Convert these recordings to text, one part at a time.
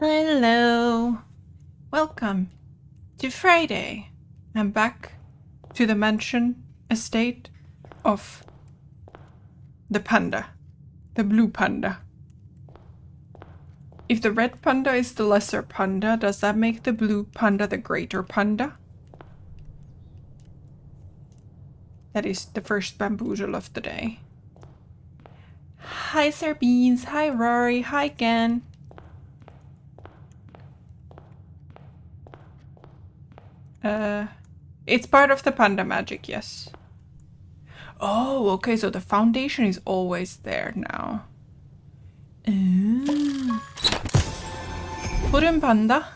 Hello. Welcome to Friday. I'm back to the mansion estate of the panda, the blue panda. If the red panda is the lesser panda, does that make the blue panda the greater panda? That is the first bamboozle of the day. Hi, Sir Beans. Hi, Rory. Hi, Ken. It's part of the panda magic, yes. Oh, okay, so the foundation is always there now. Wooden panda?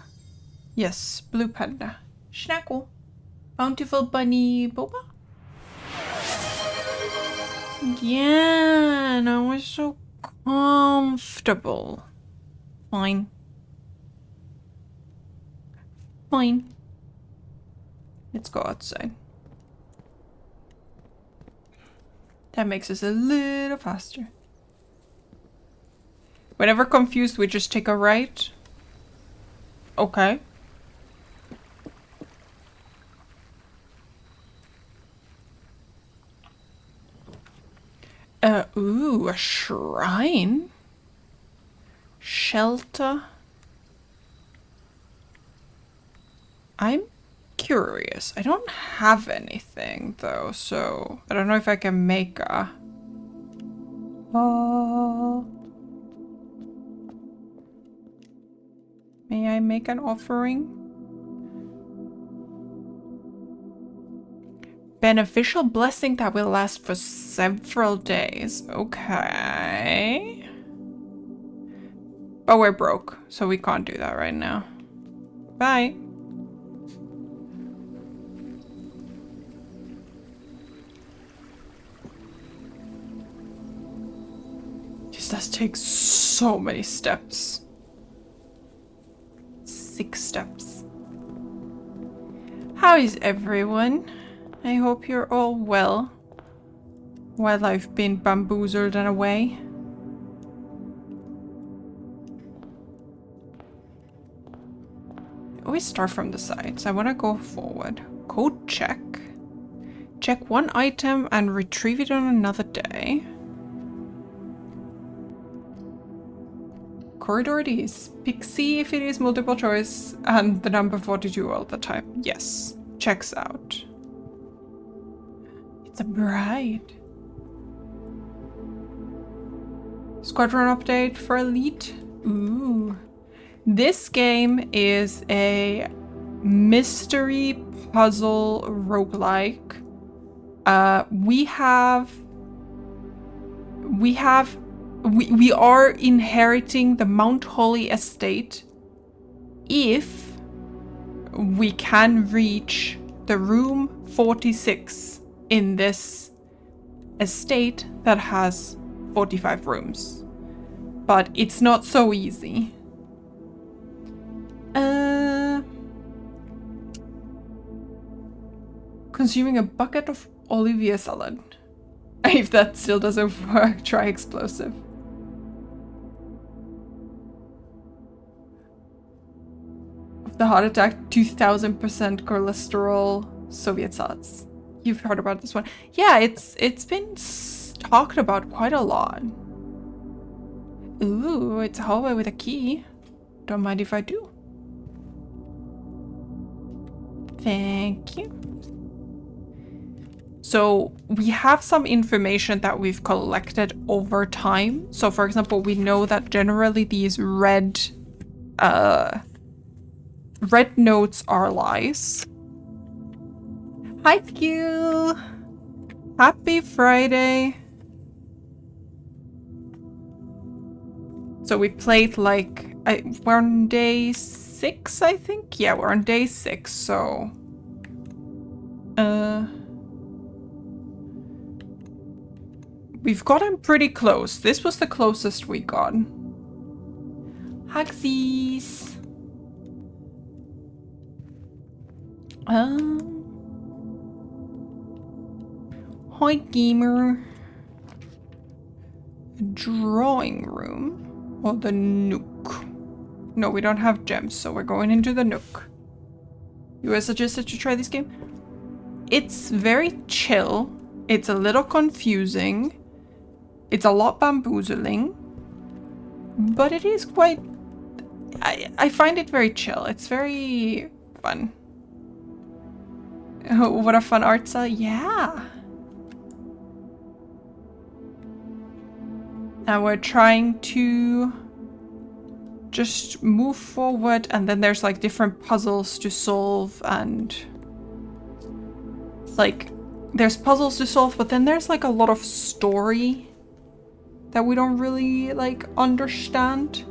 Yes, blue panda. Schnackle. Bountiful bunny boba? Yeah, now we're so comfortable. Fine. Fine. Let's go outside. That makes us a little faster. Whenever confused, we just take a right. Okay. Ooh, a shrine? Shelter? I'm curious. I don't have anything though, so I don't know if I can make a... May I make an offering? Beneficial blessing that will last for several days. Okay. But we're broke, so we can't do that right now. Bye. This does take so many steps. 6 steps. How is everyone? I hope you're all well. While I've been bamboozled and away. Always start from the sides. I want to go forward. Code check. Check one item and retrieve it on another day. Corridor it is. Pick C if it is multiple choice and the number 42 all the time. Yes. Checks out. It's a bride. Squadron update for Elite. Ooh. This game is a mystery puzzle roguelike. We are inheriting the Mount Holly estate if we can reach the room 46 in this estate that has 45 rooms. But it's not so easy. Consuming a bucket of Olivia salad. If that still doesn't work, try explosive. Of the heart attack, 2000% cholesterol, Soviet sauce. You've heard about this one. Yeah, it's been talked about quite a lot. Ooh, it's a hallway with a key. Don't mind if I do. Thank you. So we have some information that we've collected over time. So for example, we know that generally these red notes are lies. Hi, Q. Happy Friday. So we played like, we're on day 6, I think? Yeah, we're on day 6, so... We've gotten pretty close. This was the closest we got. Huxies. Hi, gamer. Drawing room or the nook? No, we don't have gems, so we're going into the Nook. You were suggested to try this game? It's very chill. It's a little confusing. It's a lot bamboozling. But it is quite... I find it very chill. It's very fun. Oh, what a fun art style. Yeah. Now we're trying to just move forward, and then there's like different puzzles to solve, and like there's puzzles to solve, but then there's like a lot of story that we don't really like understand.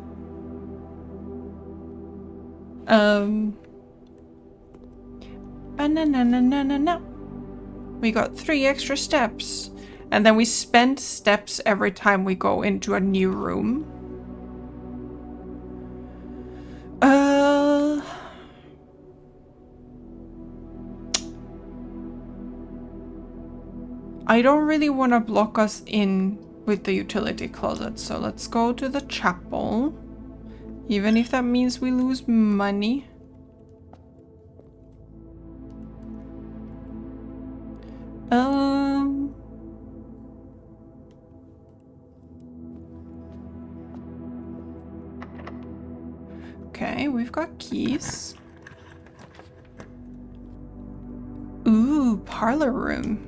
Banana. We got 3 extra steps. And then we spend steps every time we go into a new room. I don't really want to block us in with the utility closet, so let's go to the chapel. Even if that means we lose money. Okay, we've got keys. Ooh, parlor room.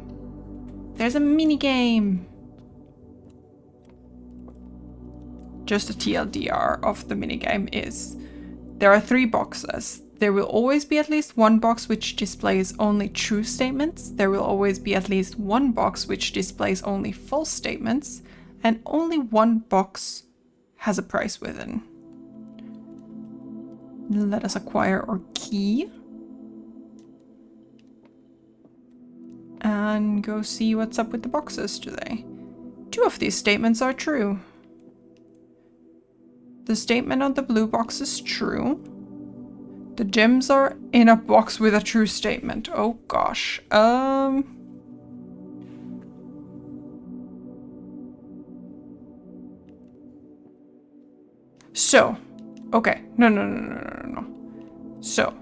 There's a mini game. Just a TLDR of the minigame is there are 3 boxes. There will always be at least 1 box which displays only true statements. There will always be at least 1 box which displays only false statements. And only 1 box has a prize within. Let us acquire our key. And go see what's up with the boxes today. 2 of these statements are true. The statement on the blue box is true. The gems are in a box with a true statement. Oh gosh. So, okay. No. So,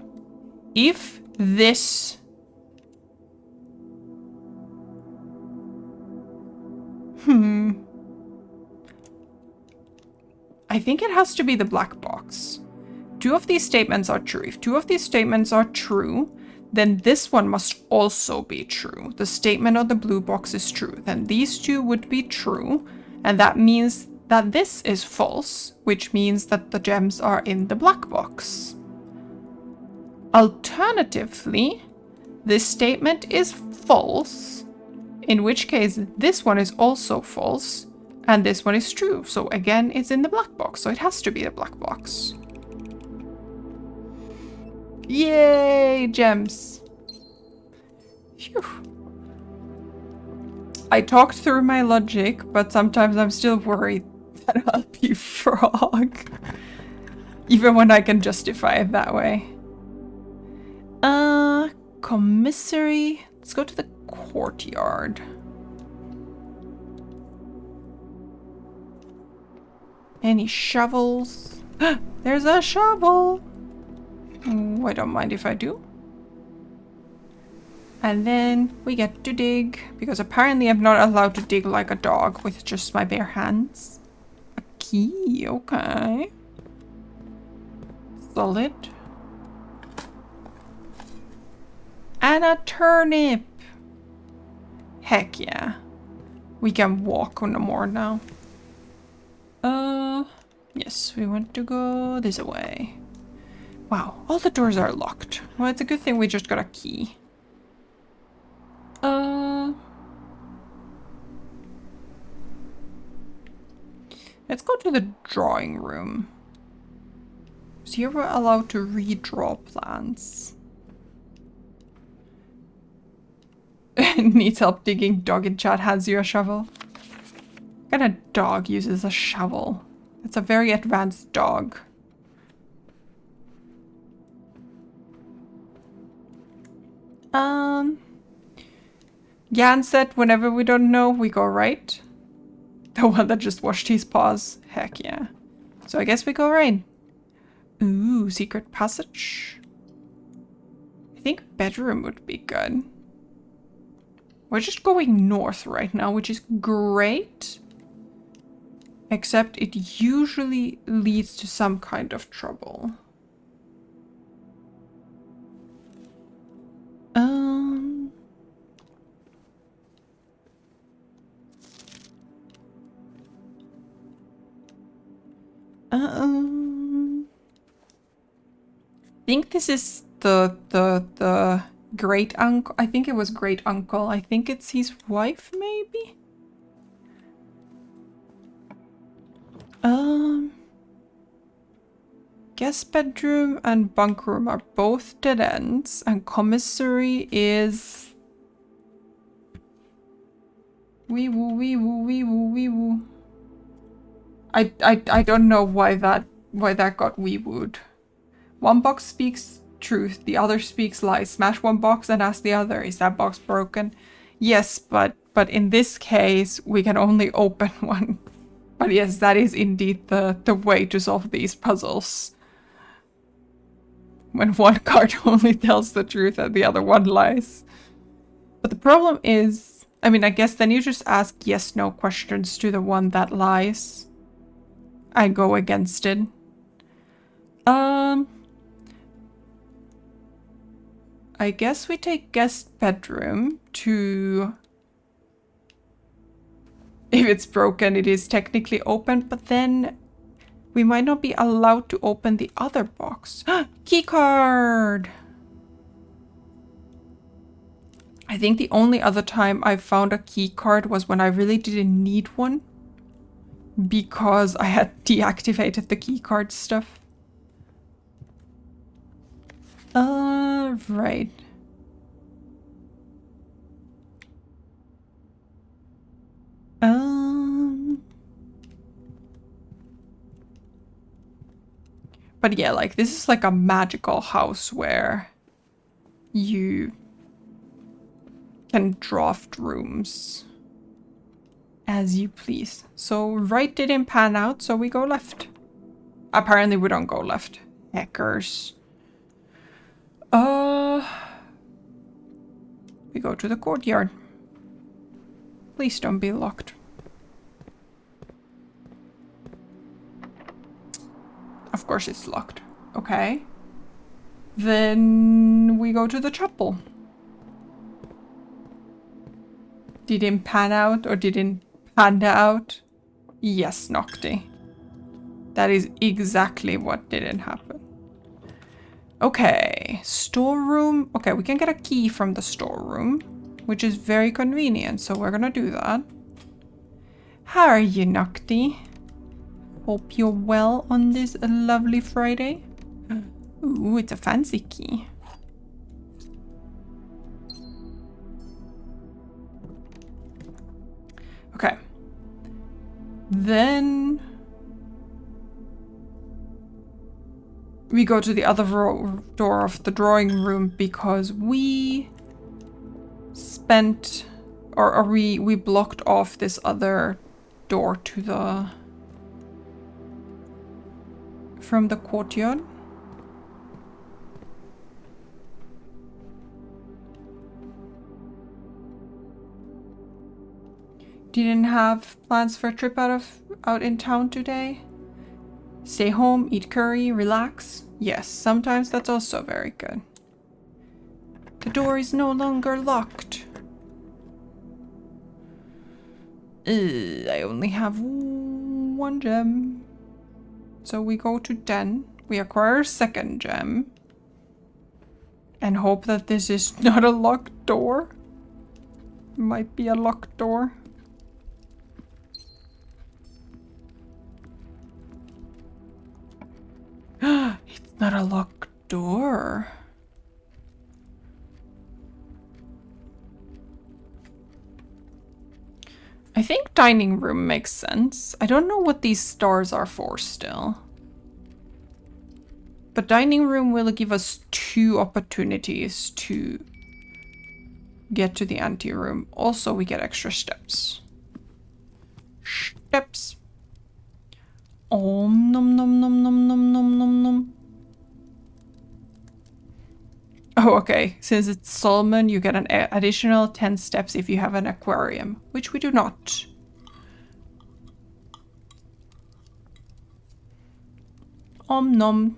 if this... I think it has to be the black box. 2 of these statements are true. If 2 of these statements are true, then this one must also be true. The statement on the blue box is true. Then these 2 would be true. And that means that this is false, which means that the gems are in the black box. Alternatively, this statement is false, in which case this one is also false. And this one is true. So again, it's in the black box. So it has to be the black box. Yay, gems. Phew. I talked through my logic, but sometimes I'm still worried that I'll be frog. Even when I can justify it that way. Commissary. Let's go to the courtyard. Any shovels? There's a shovel! I don't mind if I do. And then we get to dig, because apparently I'm not allowed to dig like a dog with just my bare hands. A key, okay. Solid. And a turnip! Heck yeah. We can walk no more now. Yes, we want to go this way. Wow, all the doors are locked. Well, it's a good thing we just got a key. Let's go to the drawing room. So here we're allowed to redraw plans. Needs help digging. Dog in chat has you a shovel. What kind of dog uses a shovel? It's a very advanced dog. Jan said whenever we don't know, we go right. The one that just washed his paws. Heck yeah. So I guess we go right. Ooh, secret passage. I think bedroom would be good. We're just going north right now, which is great. Except it usually leads to some kind of trouble. I think this is the great uncle. I think it was great uncle. I think it's his wife, maybe. Guest bedroom and bunk room are both dead ends, and commissary is wee woo wee woo wee woo wee woo. I don't know why that got wee wooed. One box speaks truth, the other speaks lies. Smash one box and ask the other, is that box broken? Yes, but in this case we can only open one. But yes, that is indeed the way to solve these puzzles. When one card only tells the truth and the other one lies. But the problem is, I mean, I guess then you just ask yes/no questions to the one that lies. I go against it. I guess we take guest bedroom to... If it's broken, it is technically open, but then we might not be allowed to open the other box. Key card! I think the only other time I found a key card was when I really didn't need one. Because I had deactivated the key card stuff. Right. But yeah, like, this is like a magical house where you can draft rooms as you please. So right didn't pan out, so we go left. Apparently we don't go left. Hackers. We go to the courtyard. Please don't be locked. Of course it's locked. Okay. Then we go to the chapel. Didn't pan out or didn't pan out? Yes, Nocti. That is exactly what didn't happen. Okay, storeroom. Okay, we can get a key from the storeroom, which is very convenient, so we're gonna do that. How are you, Nocti? Hope you're well on this lovely Friday. Ooh, it's a fancy key. Okay. Then we go to the other door of the drawing room because we spent, or we blocked off this other door to the, from the courtyard. Didn't have plans for a trip out in town today? Stay home, eat curry, relax? Yes, sometimes that's also very good. The door is no longer locked. I only have one gem. So we go to den. We acquire a second gem. And hope that this is not a locked door. Might be a locked door. It's not a locked door. I think dining room makes sense. I don't know what these stars are for still. But dining room will give us 2 opportunities to get to the anteroom. Also, we get extra steps. Steps. Om nom nom nom nom nom nom nom nom. Oh, okay. Since it's salmon, you get an additional 10 steps if you have an aquarium, which we do not. Nom.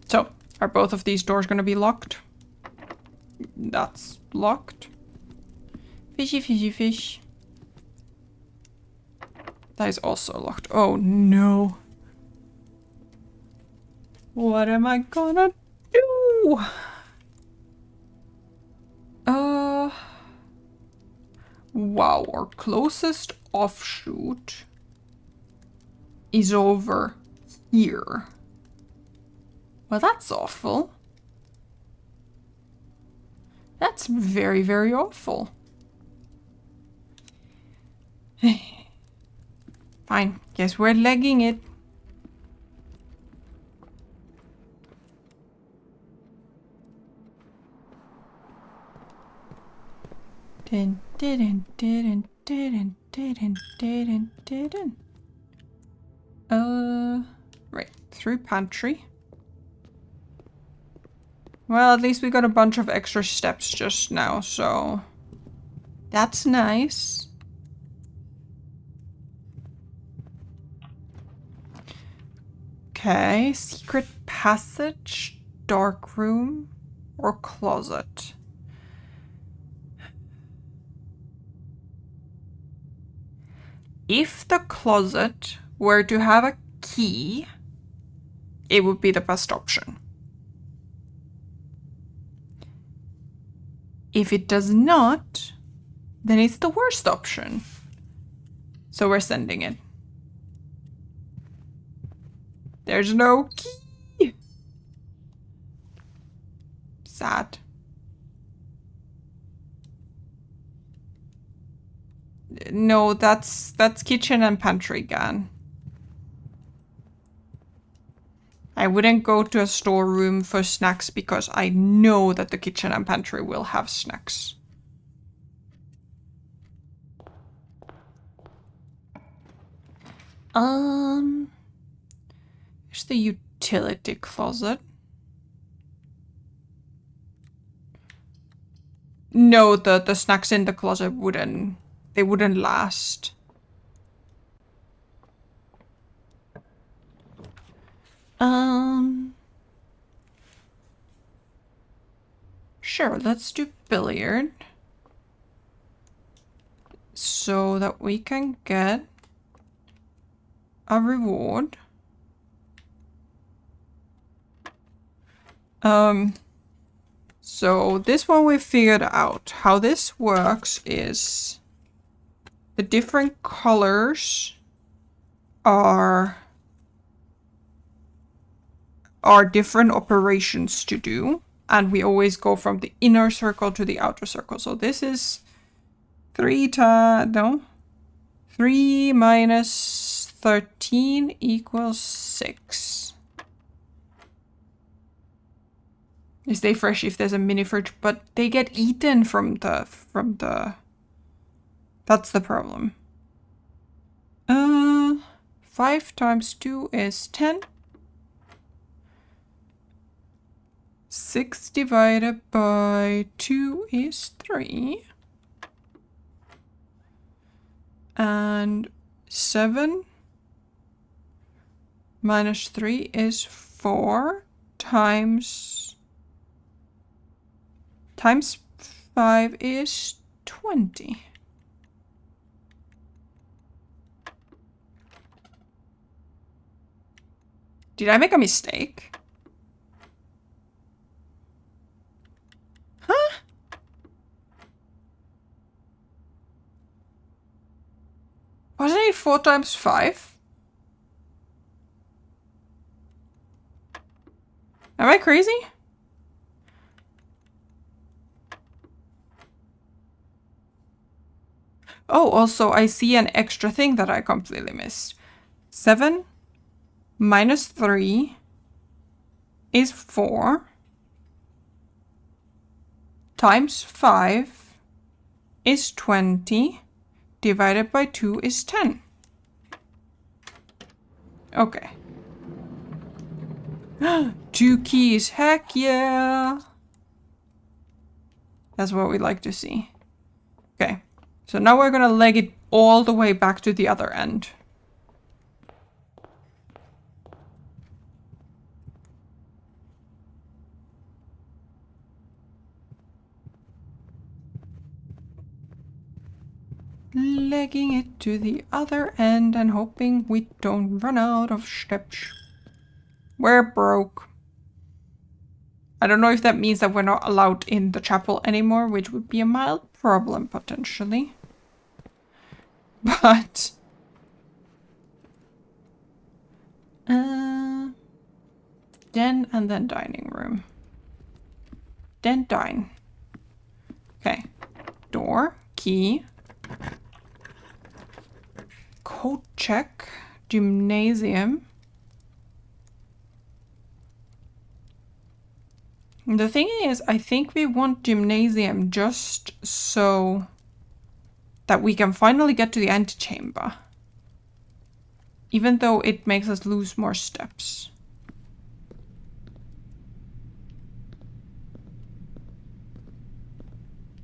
So, are both of these doors going to be locked? That's locked. Fishy, fishy, fish. That is also locked. Oh no. What am I gonna do? Wow, our closest offshoot is over here. Well, that's awful. That's very, very awful. Fine, guess we're legging it. Right, through pantry. Well, at least we got a bunch of extra steps just now, so that's nice. Okay, secret passage, dark room, or closet. If the closet were to have a key, it would be the best option. If it does not, then it's the worst option. So we're sending it. There's no key. Sad. No, that's kitchen and pantry again. I wouldn't go to a storeroom for snacks because I know that the kitchen and pantry will have snacks. Here's the utility closet. No, the snacks in the closet wouldn't last. Sure, let's do billiard. So that we can get a reward. So this one we figured out. How this works is the different colors are different operations to do. And we always go from the inner circle to the outer circle. So this is 3 minus 13 equals 6. They stay fresh if there's a mini fridge, but they get eaten from the... That's the problem. 5 times 2 is 10. 6 divided by 2 is 3. And 7 minus 3 is 4 times 5 is 20. Did I make a mistake? Huh? Wasn't it 4 times 5? Am I crazy? Oh, also, I see an extra thing that I completely missed. 7 minus 3 is 4 times 5 is 20 divided by 2 is 10. Okay. 2 keys. Heck yeah. That's what we like to see. Okay. So now we're gonna leg it all the way back to the other end. Legging it to the other end and hoping we don't run out of steps. We're broke. I don't know if that means that we're not allowed in the chapel anymore, which would be a mild problem potentially. But... den and then dining room. Den, dine. Okay. Door, key. Code check. Gymnasium. The thing is, I think we want gymnasium just so that we can finally get to the antechamber. Even though it makes us lose more steps.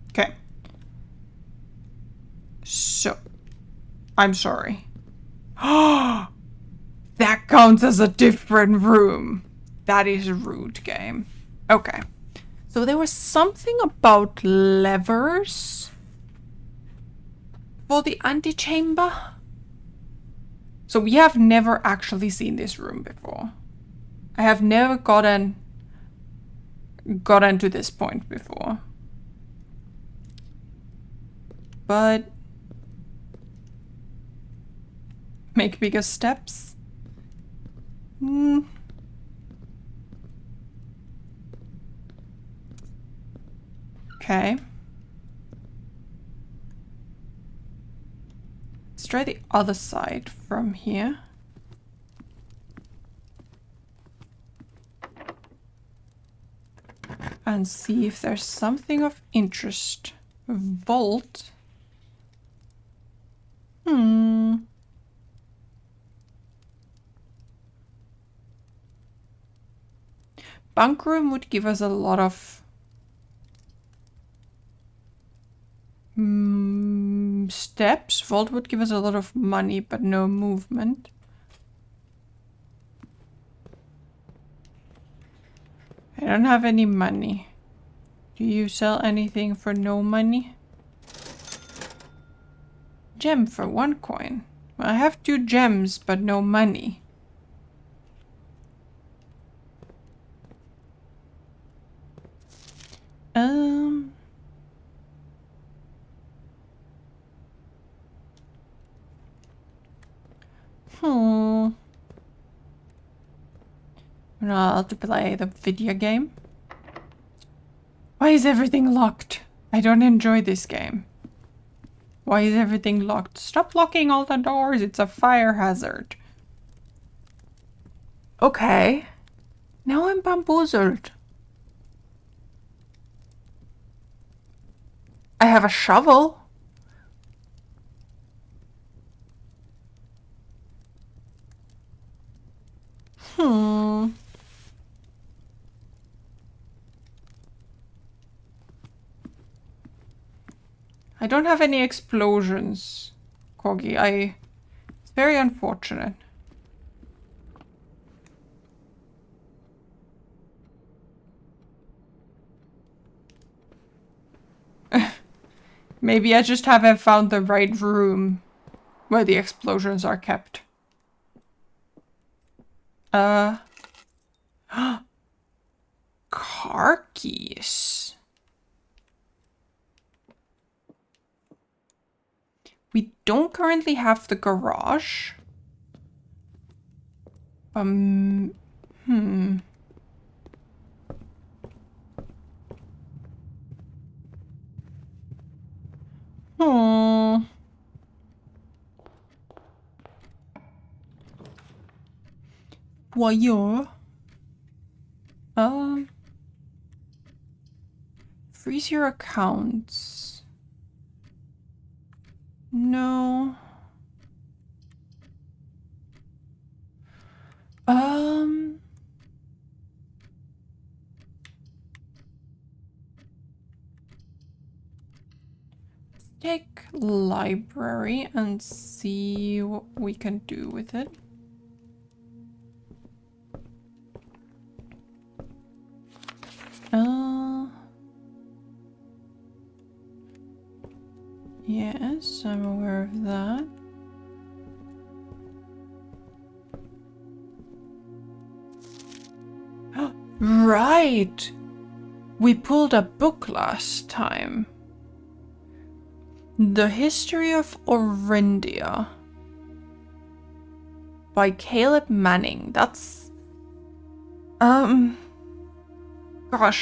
Okay. So, I'm sorry. That counts as a different room. That is a rude game. Okay. So there was something about levers for the antechamber. So we have never actually seen this room before. I have never gotten to this point before. But make bigger steps. Okay. Let's try the other side from here. And see if there's something of interest. Vault. Bunk room would give us a lot of steps. Vault would give us a lot of money, but no movement. I don't have any money. Do you sell anything for no money? Gem for 1 coin. Well, I have 2 gems, but no money. I'll to play the video game. Why is everything locked? I don't enjoy this game. Why is everything locked? Stop locking all the doors. It's a fire hazard. Okay. Now I'm bamboozled. I have a shovel. I don't have any explosions, Corgi. It's very unfortunate. Maybe I just haven't found the right room where the explosions are kept. Car keys. We don't currently have the garage. Voyeur. Freeze your accounts. No. take library and see what we can do with it. Yes, I'm aware of that. Right! We pulled a book last time. The History of Orindia by Caleb Manning. That's... Gosh,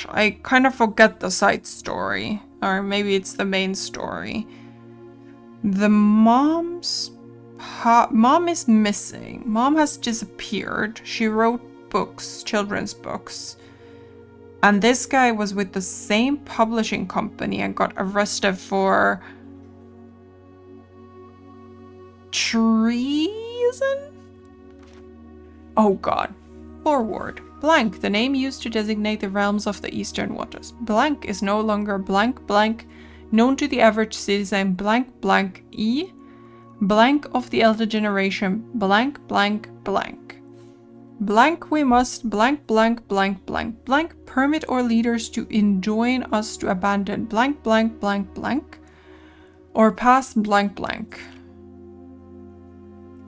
I kind of forget the side story. Or maybe it's the main story. The mom is missing. Mom has disappeared. She wrote books, children's books. And this guy was with the same publishing company and got arrested for treason? Oh god. Forward. Blank, the name used to designate the realms of the eastern waters. Blank is no longer blank blank, known to the average citizen blank blank e, blank of the elder generation blank blank blank. Blank we must blank blank blank blank blank permit our leaders to enjoin us to abandon blank blank blank blank or pass blank blank.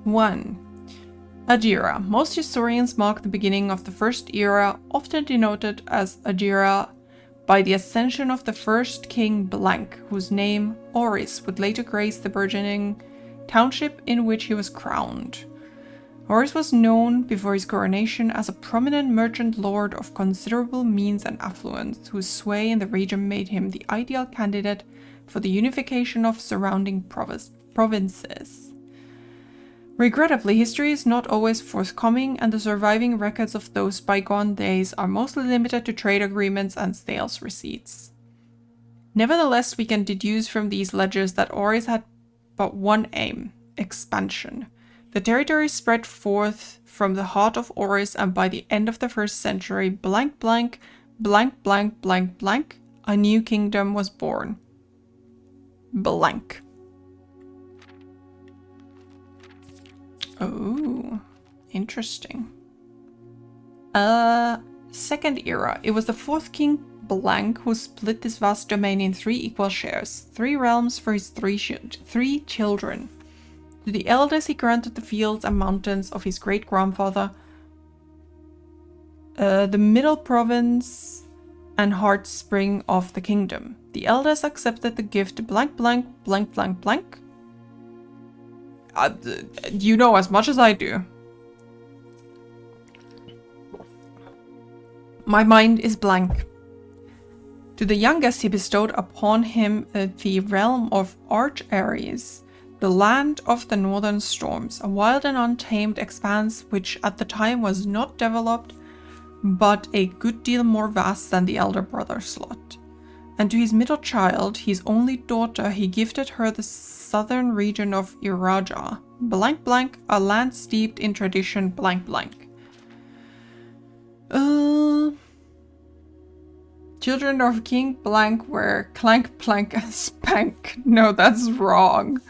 1. Ajira. Most historians mark the beginning of the first era, often denoted as Ajira, by the ascension of the first king blank, whose name, Oris, would later grace the burgeoning township in which he was crowned. Oris was known before his coronation as a prominent merchant lord of considerable means and affluence, whose sway in the region made him the ideal candidate for the unification of surrounding provinces. Regrettably, history is not always forthcoming, and the surviving records of those bygone days are mostly limited to trade agreements and sales receipts. Nevertheless, we can deduce from these ledgers that Oris had but one aim: expansion. The territory spread forth from the heart of Oris, and by the end of the first century, blank blank, blank blank blank blank, a new kingdom was born. Blank. Oh, interesting. Second era. It was the fourth king blank who split this vast domain in 3 equal shares, 3 realms for his 3 children. To the eldest he granted the fields and mountains of his great-grandfather, the middle province and heart spring of the kingdom. The eldest accepted the gift blank blank blank blank blank. You know as much as I do. My mind is blank. To the youngest he bestowed upon him the realm of Arch Aries, the land of the northern storms, a wild and untamed expanse which at the time was not developed, but a good deal more vast than the elder brother's slot. And to his middle child, his only daughter, he gifted her the southern region of Iraja, blank blank, a land steeped in tradition, blank blank. Children of King blank were clank plank and spank. No, that's wrong.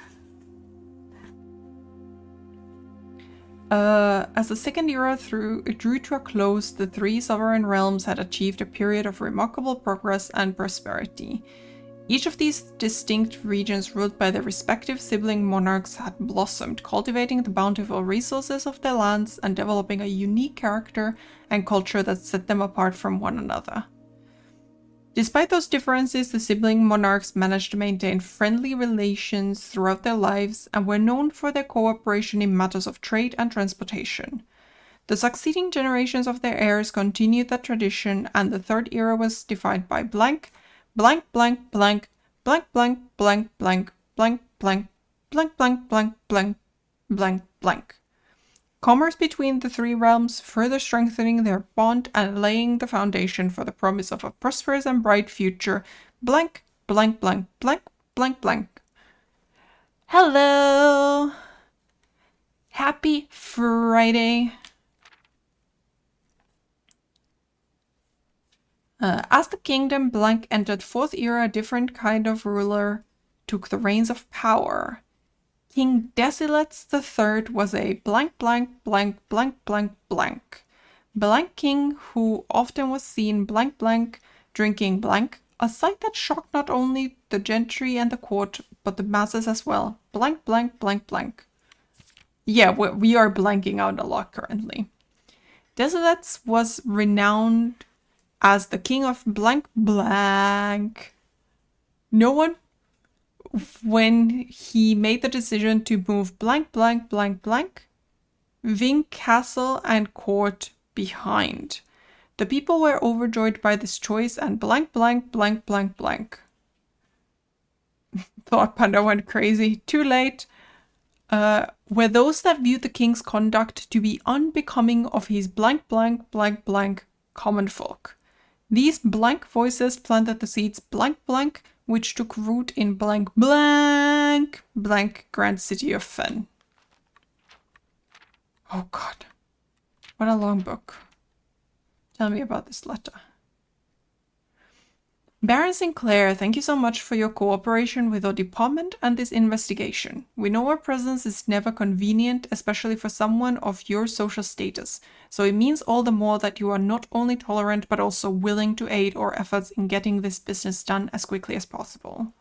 As the second era drew to a close, the 3 sovereign realms had achieved a period of remarkable progress and prosperity. Each of these distinct regions ruled by their respective sibling monarchs had blossomed, cultivating the bountiful resources of their lands and developing a unique character and culture that set them apart from one another. Despite those differences, the sibling monarchs managed to maintain friendly relations throughout their lives and were known for their cooperation in matters of trade and transportation. The succeeding generations of their heirs continued that tradition, and the third era was defined by blank, blank, blank, blank, blank, blank, blank, blank, blank, blank, blank, blank, blank, blank, blank, blank. Commerce between the 3 realms, further strengthening their bond and laying the foundation for the promise of a prosperous and bright future. Blank, blank, blank, blank, blank, blank. Hello! Happy Friday! As the kingdom blank entered 4th era, a different kind of ruler took the reins of power. King Desiletes III was a blank blank blank blank blank blank. Blank king who often was seen blank blank drinking blank, a sight that shocked not only the gentry and the court, but the masses as well. Blank blank blank blank. Yeah, we are blanking out a lot currently. Desiletes was renowned as the king of blank blank. No one, when he made the decision to move blank blank blank blank, Ving Castle and court behind. The people were overjoyed by this choice and blank blank blank blank blank. Thought Panda went crazy. Too late. Were those that viewed the king's conduct to be unbecoming of his blank blank blank blank common folk. These blank voices planted the seeds blank blank, which took root in blank blank blank grand city of Fen. Oh god. What a long book. Tell me about this letter. Baron Sinclair, thank you so much for your cooperation with our department and this investigation. We know our presence is never convenient, especially for someone of your social status, so it means all the more that you are not only tolerant but also willing to aid our efforts in getting this business done as quickly as possible.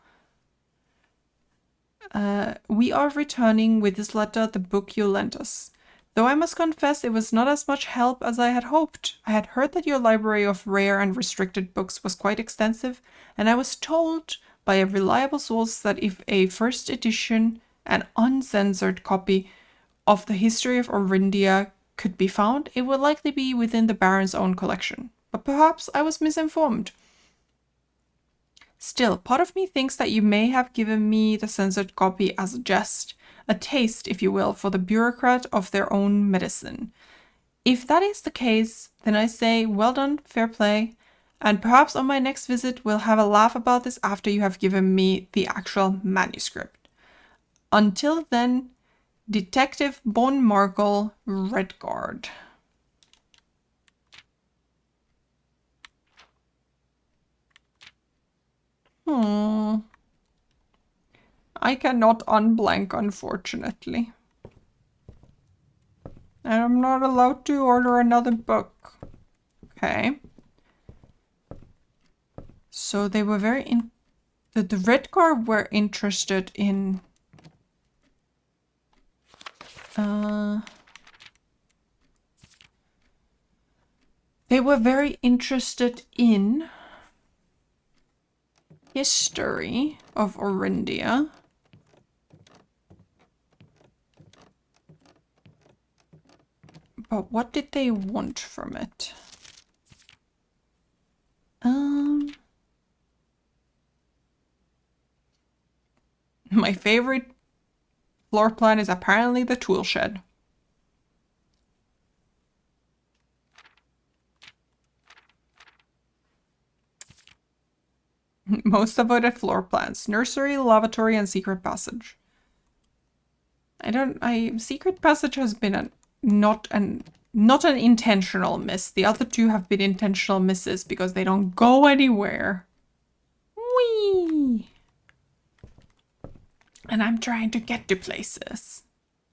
We are returning with this letter the book you lent us. Though I must confess it was not as much help as I had hoped. I had heard that your library of rare and restricted books was quite extensive, and I was told by a reliable source that if a first edition, an uncensored copy of the history of Orindia could be found, it would likely be within the Baron's own collection. But perhaps I was misinformed. Still, part of me thinks that you may have given me the censored copy as a jest. A taste, if you will, for the bureaucrat of their own medicine. If that is the case, then I say, well done, fair play, and perhaps on my next visit we'll have a laugh about this after you have given me the actual manuscript. Until then, Detective Bon Markle, Redguard. I cannot unblank, unfortunately. And I'm not allowed to order another book. Okay. So they were very the Redguard were interested in they were very interested in history of Orindia. But what did they want from it? My favorite floor plan is apparently the tool shed. Most avoided floor plans: nursery, lavatory, and secret passage. Secret passage has been not an intentional miss. The other two have been intentional misses because they don't go anywhere. Whee! And I'm trying to get to places.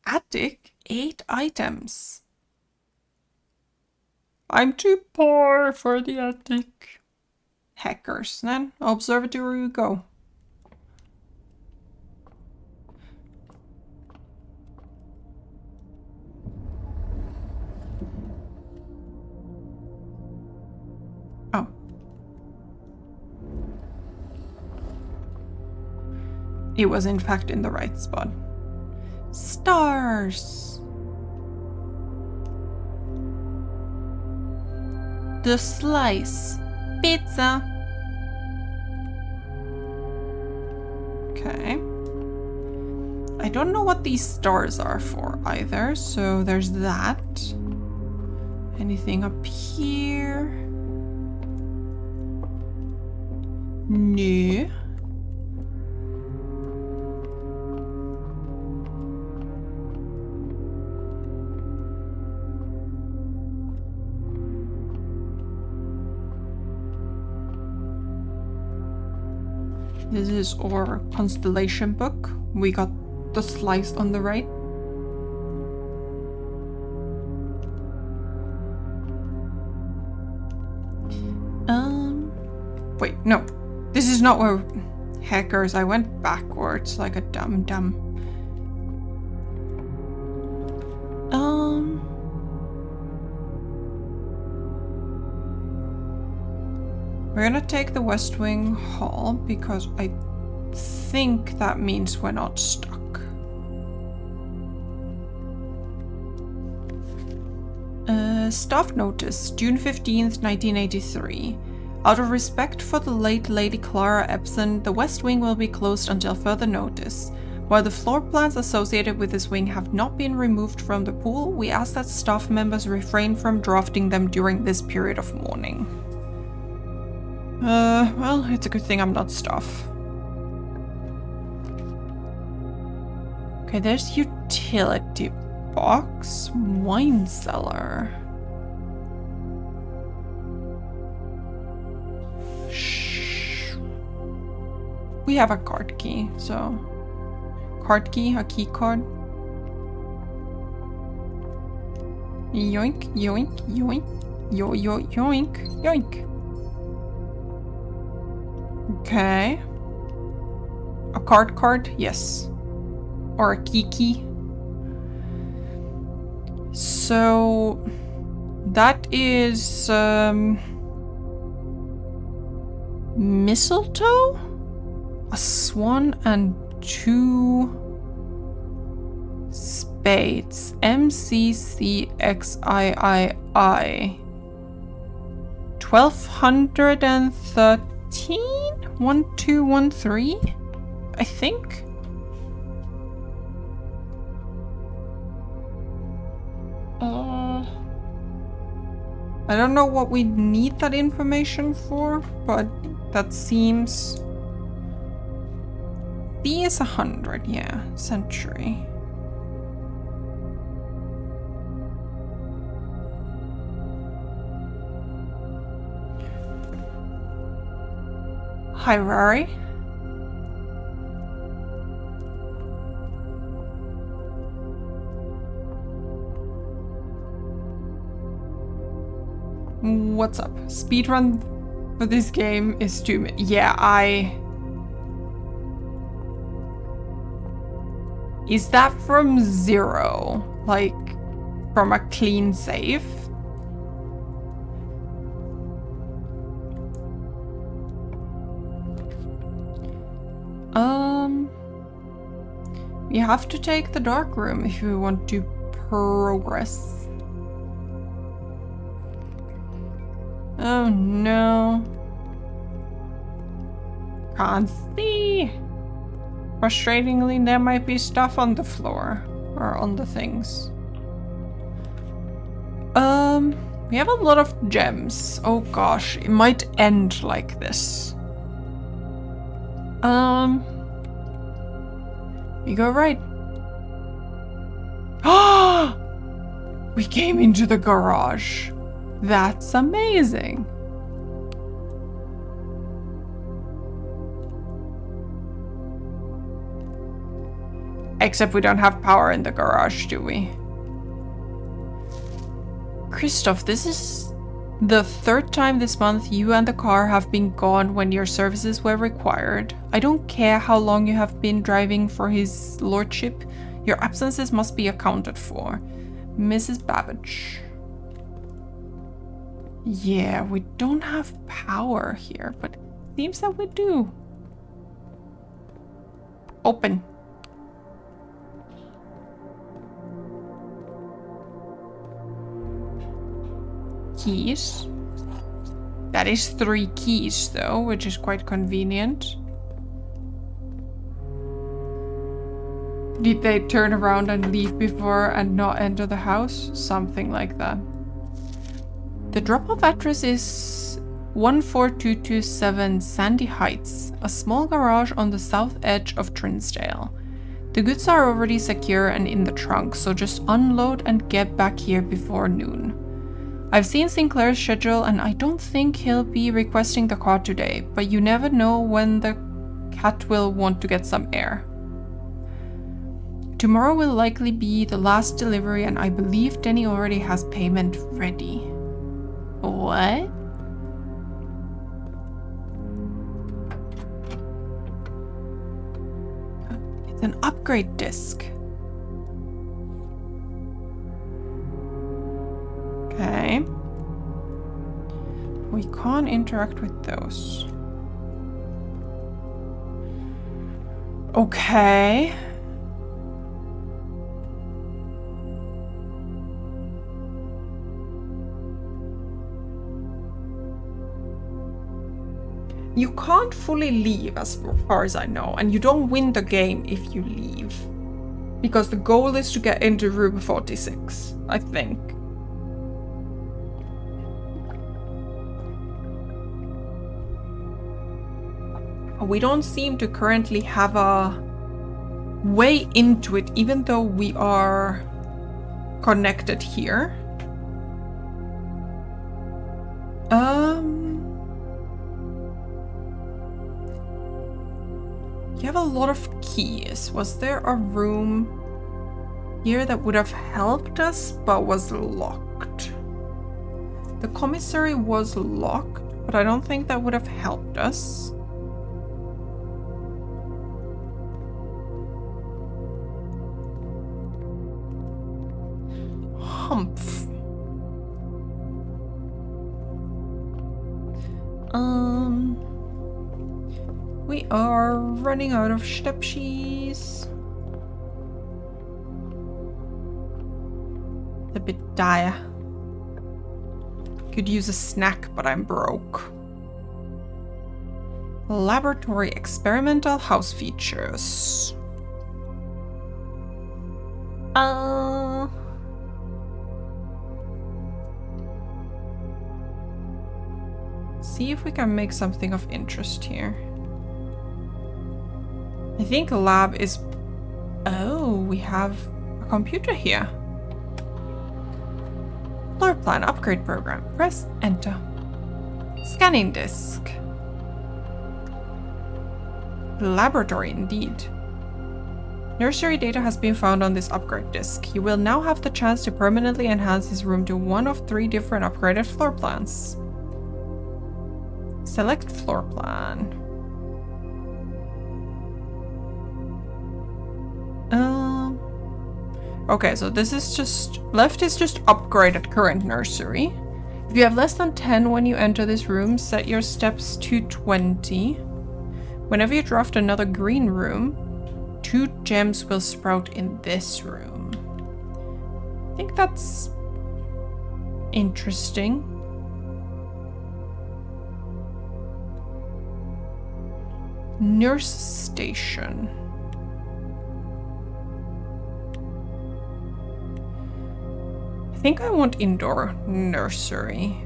Attic, 8 items. I'm too poor for the attic. Hackers, then observatory we go. Oh. It was in fact in the right spot. Stars! The slice. Pizza. Okay. I don't know what these stars are for either, so there's that. Anything up here? No. This is our constellation book. We got the slice on the right. Wait, no. This is not where... Hackers, I went backwards like a dumb. We're gonna take the West Wing Hall because I think that means we're not stuck. Staff notice, June 15th, 1983. Out of respect for the late Lady Clara Epson, the West Wing will be closed until further notice. While the floor plans associated with this wing have not been removed from the pool, we ask that staff members refrain from drafting them during this period of mourning. Well, it's a good thing I'm not staff. Okay, there's utility box, wine cellar. We have a card key, so... Card key, a key card. Yoink, yoink, yoink. Yoink, yoink. Okay. A card, yes. Or a key. So... That is... mistletoe? A swan and 2 spades. MCCXIII. 1213? 1213? I think? I don't know what we need that information for, but that seems... B is 100, yeah. Century. Hi, Rari. What's up? Speedrun for this game is 2 minutes. Yeah, Is that from 0? Like, from a clean save? We have to take the dark room if we want to progress. Oh no. Can't see. Frustratingly, there might be stuff on the floor or on the things. We have a lot of gems. Oh gosh, it might end like this. We go right. Ah! We came into the garage. That's amazing. Except we don't have power in the garage, do we? Christoph, this is the 3rd time this month you and the car have been gone when your services were required. I don't care how long you have been driving for his lordship. Your absences must be accounted for. Mrs. Babbage. Yeah, we don't have power here, but it seems that we do. Open. Keys. That is 3 keys though, which is quite convenient. Did they turn around and leave before and not enter the house? Something like that. The drop-off address is 14227 Sandy Heights, a small garage on the south edge of Trinsdale. The goods are already secure and in the trunk, so just unload and get back here before noon. I've seen Sinclair's schedule and I don't think he'll be requesting the car today, but you never know when the Cat will want to get some air. Tomorrow will likely be the last delivery, and I believe Denny already has payment ready. What? It's an upgrade disc. Okay. We can't interact with those. Okay. You can't fully leave as far as I know, and you don't win the game if you leave. Because the goal is to get into room 46, I think. We don't seem to currently have a way into it, even though we are connected here. You have a lot of keys. Was there a room here that would have helped us but was locked? The commissary was locked, but I don't think that would have helped us. Humph. We are running out of Schnäppchis. A bit dire. Could use a snack, but I'm broke. Laboratory experimental house features. See if we can make something of interest here. I think lab is... Oh, we have a computer here. Floor plan upgrade program. Press enter. Scanning disk. Laboratory indeed. Nursery data has been found on this upgrade disk. You will now have the chance to permanently enhance this room to one of 3 different upgraded floor plans. Select floor plan. Okay, so this is just... Left is just upgraded current nursery. If you have less than 10 when you enter this room, set your steps to 20. Whenever you draft another green room, 2 gems will sprout in this room. I think that's interesting. Nurse station. I think I want indoor nursery.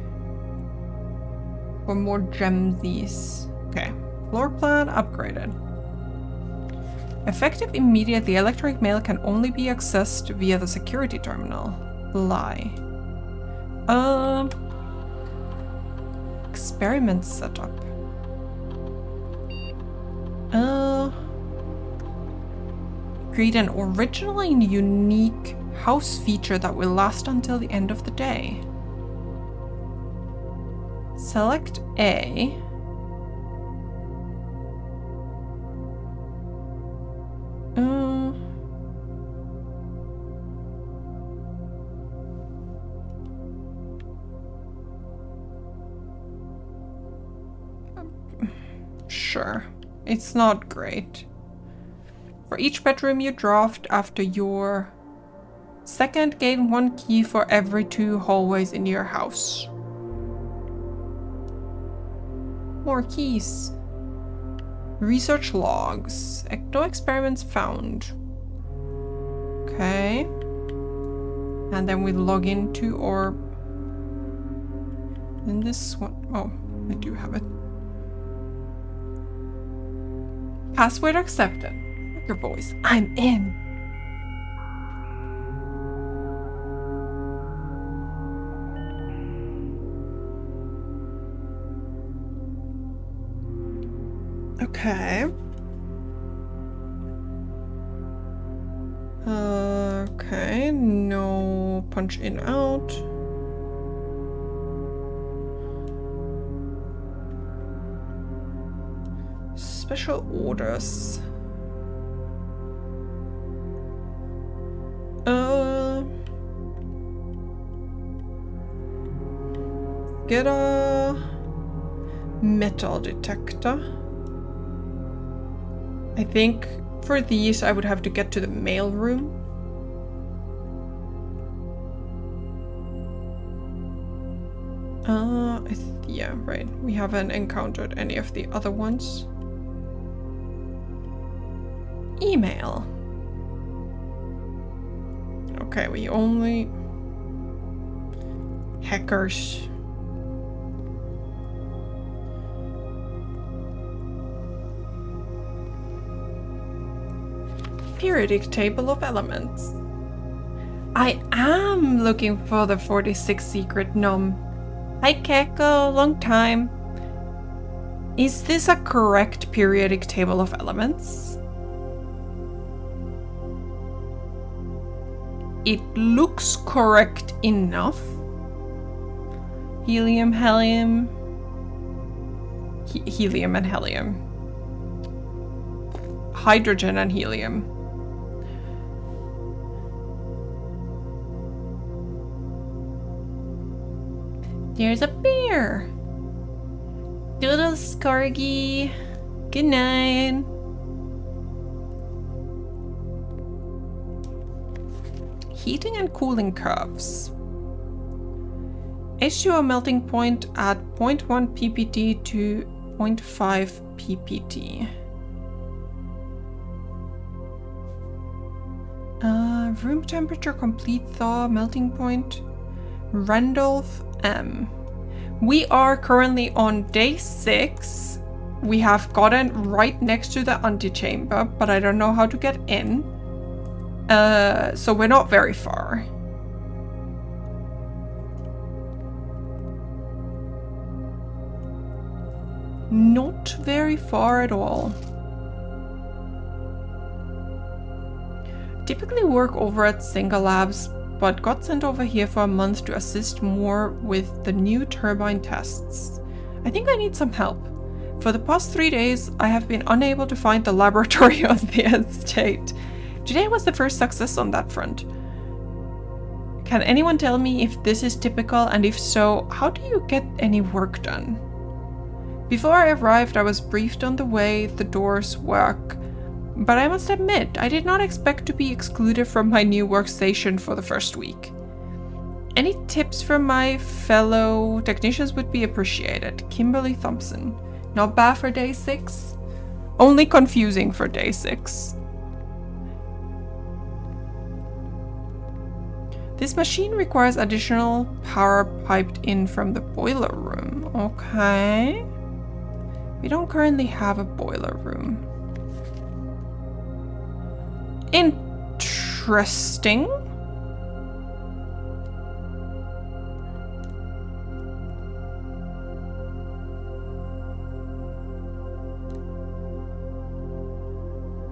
For more gemsies. Okay. Floor plan upgraded. Effective immediately, electronic mail can only be accessed via the security terminal. Lie. Experiment setup. Create an original and unique house feature that will last until the end of the day. Select A. Sure. It's not great. For each bedroom you draft after your second, gain 1 key for every 2 hallways in your house. More keys. Research logs. No experiments found. Okay. And then we log into our... In this one... Oh, I do have it. Password accepted. Your voice. I'm in. Okay. Okay, no punch in out. Special orders. Get a metal detector. I think for these I would have to get to the mail room. Yeah, right. We haven't encountered any of the other ones. Email. Okay, we only... Hackers. Periodic table of elements. I am looking for the 46 secret gnome. Hi Keko, long time. Is this a correct periodic table of elements? It looks correct enough. Helium, helium. Helium and helium. Hydrogen and helium. There's a bear. Doodles, Corgi. Good night. Heating and cooling curves. H2O melting point at 0.1 ppt to 0.5 ppt. Room temperature complete thaw melting point. Randolph M. We are currently on day 6. We have gotten right next to the antechamber, but I don't know how to get in. So we're not very far. Not very far at all. Typically work over at Singa Labs, but got sent over here for a month to assist more with the new turbine tests. I think I need some help. For the past 3 days, I have been unable to find the laboratory on the estate. Today was the first success on that front. Can anyone tell me if this is typical, and if so, how do you get any work done? Before I arrived, I was briefed on the way the doors work, but I must admit, I did not expect to be excluded from my new workstation for the first week. Any tips from my fellow technicians would be appreciated. Kimberly Thompson. Not bad for day 6. Only confusing for day 6. This machine requires additional power piped in from the boiler room. Okay. We don't currently have a boiler room. Interesting.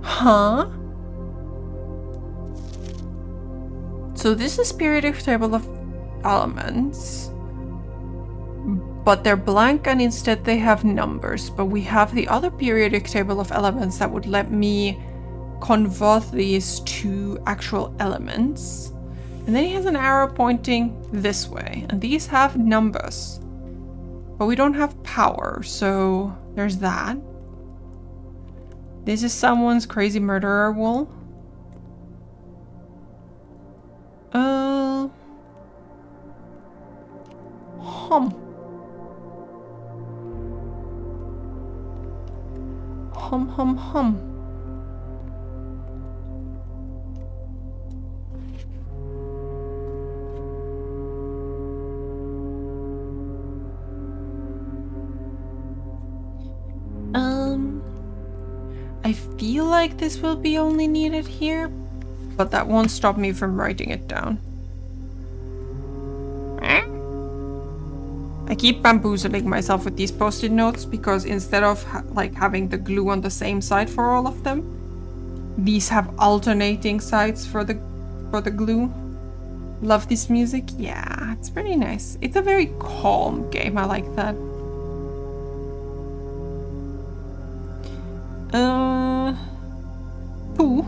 Huh? So this is periodic table of elements, but they're blank and instead they have numbers. But we have the other periodic table of elements that would let me convert these to actual elements. And then he has an arrow pointing this way, and these have numbers. But we don't have power, so there's that. This is someone's crazy murderer wool. Hum. Hum, hum, hum. I feel like this will be only needed here, but that won't stop me from writing it down. I keep bamboozling myself with these post-it notes because instead of having the glue on the same side for all of them, these have alternating sides for the for the glue. Love this music. Yeah, it's pretty nice. It's a very calm game. I like that. Two.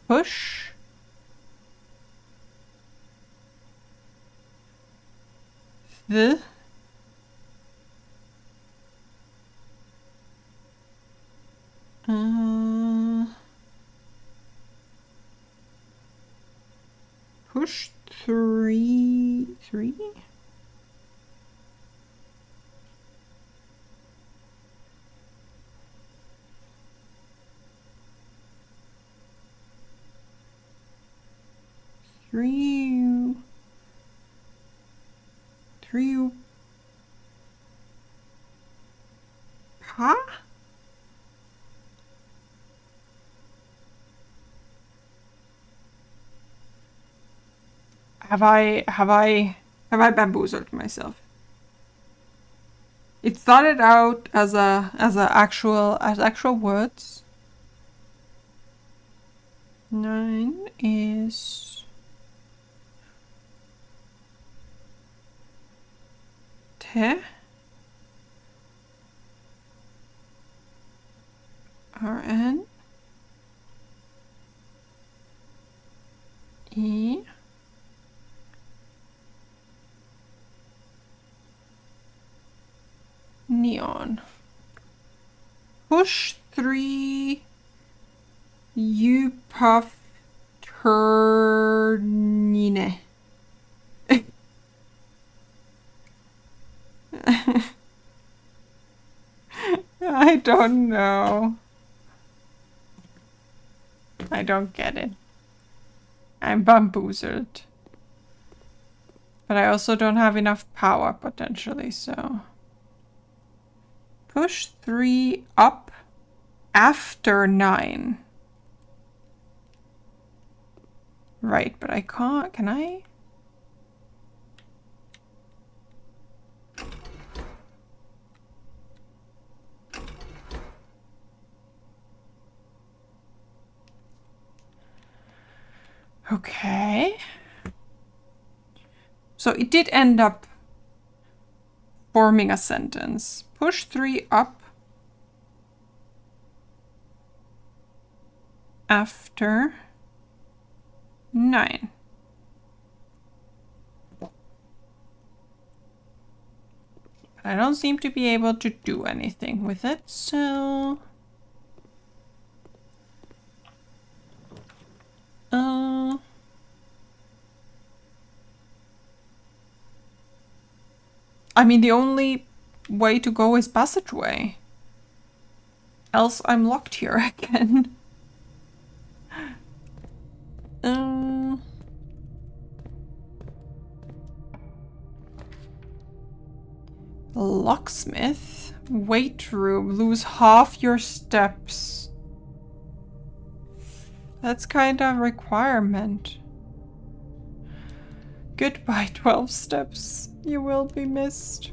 Push. The. Push 3. 3? Three. Huh? Have I bamboozled myself? It started out as actual words. 9 is te. RN. E. Neon. Push 3. You puff turnine. I don't know. I don't get it. I'm bamboozled. But I also don't have enough power potentially, so. Push 3 up after 9. Right, but I can't. Can I? Okay. So it did end up forming a sentence. Push 3 up after 9. I don't seem to be able to do anything with it, so... I mean, the only way to go is passageway. Else I'm locked here again. Locksmith. Weight room. Lose half your steps. That's kind of a requirement. Goodbye, 12 steps. You will be missed.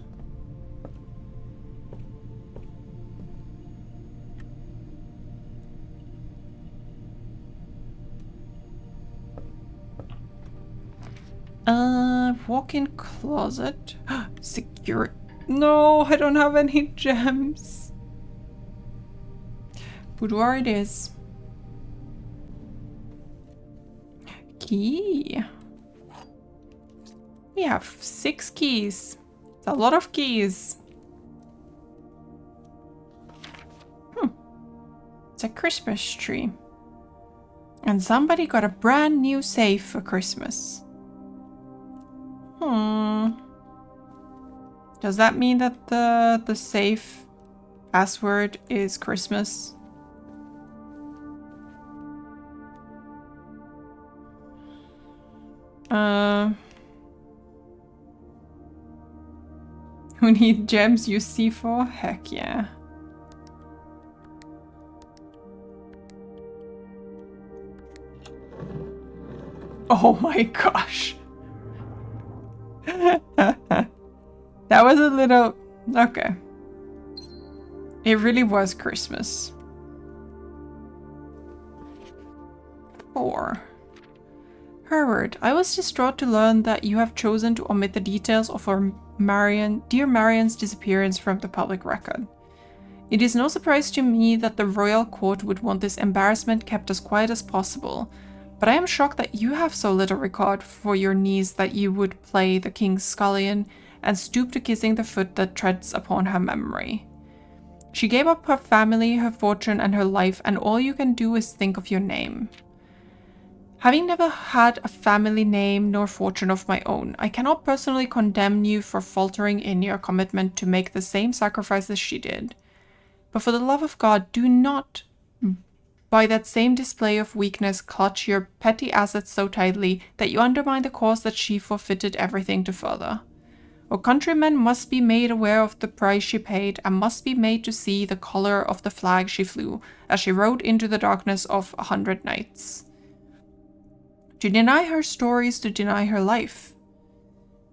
Walk-in closet. Secure. No, I don't have any gems. Boudoir it is. Key. We have 6 keys. It's a lot of keys. It's a Christmas tree. And somebody got a brand new safe for Christmas. Does that mean that the safe password is Christmas? Who need gems use C4? Heck yeah. Oh my gosh. That was a little... Okay. It really was Christmas. 4. Hereward, I was distraught to learn that you have chosen to omit the details of our dear Marian's disappearance from the public record. It is no surprise to me that the royal court would want this embarrassment kept as quiet as possible, but I am shocked that you have so little regard for your niece that you would play the king's scullion and stoop to kissing the foot that treads upon her memory. She gave up her family, her fortune, and her life, and all you can do is think of your name. Having never had a family name nor fortune of my own, I cannot personally condemn you for faltering in your commitment to make the same sacrifices she did. But for the love of God, do not, by that same display of weakness, clutch your petty assets so tightly that you undermine the cause that she forfeited everything to further. Our countrymen must be made aware of the price she paid, and must be made to see the color of the flag she flew, as she rode into the darkness of 100 nights. To deny her stories, to deny her life.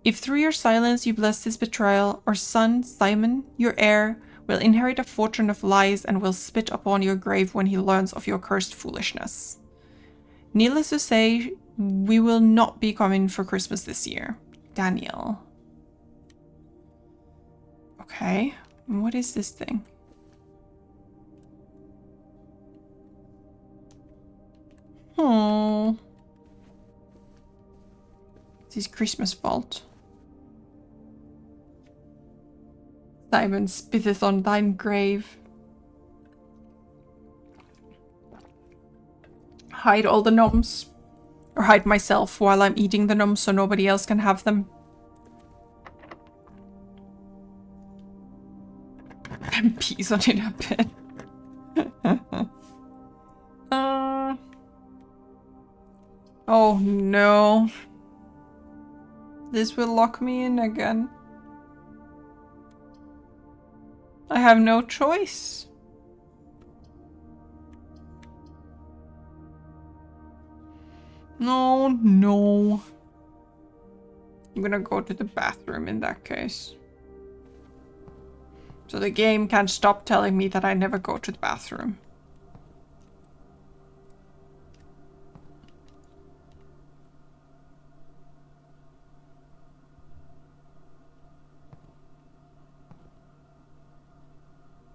If through your silence you bless this betrayal, our son, Simon, your heir, will inherit a fortune of lies and will spit upon your grave when he learns of your cursed foolishness. Needless to say, we will not be coming for Christmas this year. Daniel. Okay, what is this thing? Oh. This Christmas vault. Simon spitteth on thine grave. Hide all the gnomes. Or hide myself while I'm eating the gnomes so nobody else can have them. And peas on in a bed. Oh no. This will lock me in again. I have no choice. No, no. I'm gonna go to the bathroom in that case. So the game can't stop telling me that I never go to the bathroom.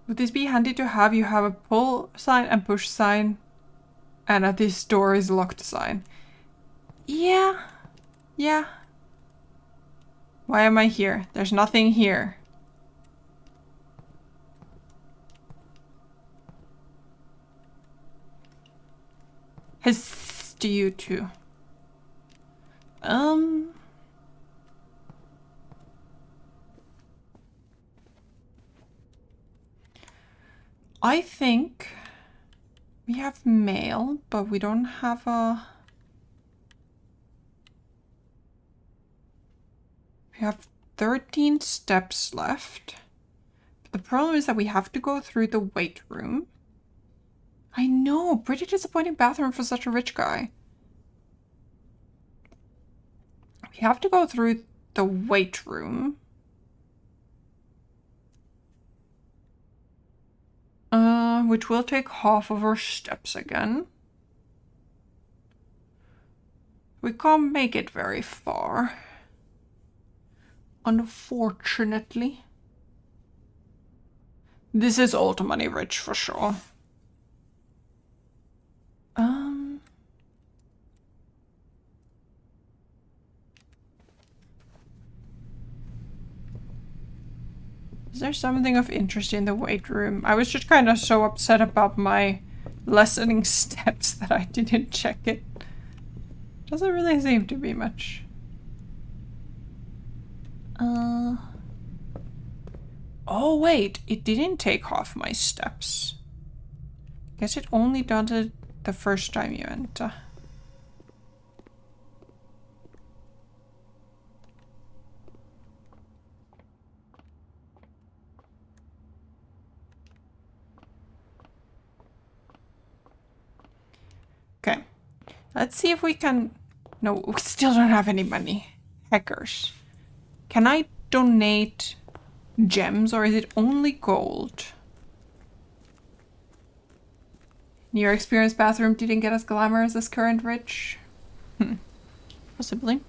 Would this be handy to have? You have a pull sign and push sign, and a this door is locked sign. Yeah. Yeah. Why am I here? There's nothing here. Hiss to you too. I think we have mail, but we don't have a... We have 13 steps left. But the problem is that we have to go through the weight room. I know, pretty disappointing bathroom for such a rich guy. We have to go through the weight room. Which will take half of our steps again. We can't make it very far. Unfortunately. This is old money rich for sure. Is there something of interest in the weight room? I was just kind of so upset about my lessening steps that I didn't check it. Doesn't really seem to be much. Oh wait, it didn't take half my steps. Guess it only does it the first time you enter. Okay, let's see if we can... No, we still don't have any money. Hackers. Can I donate gems or is it only gold? In your experience, bathroom didn't get as glamorous as current rich? Possibly.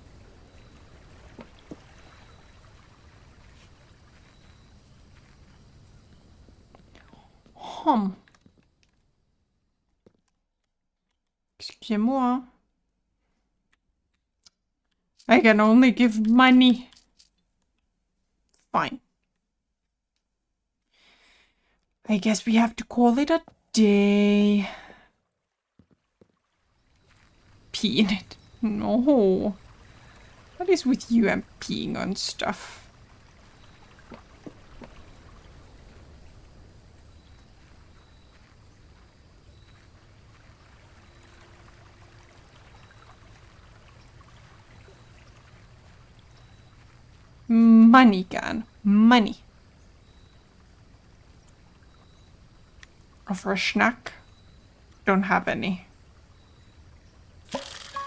Excusez-moi. I can only give money. Fine. I guess we have to call it a day. Pee in it. No. What is with you and peeing on stuff? Money, Gan. Money. Or for a snack? Don't have any.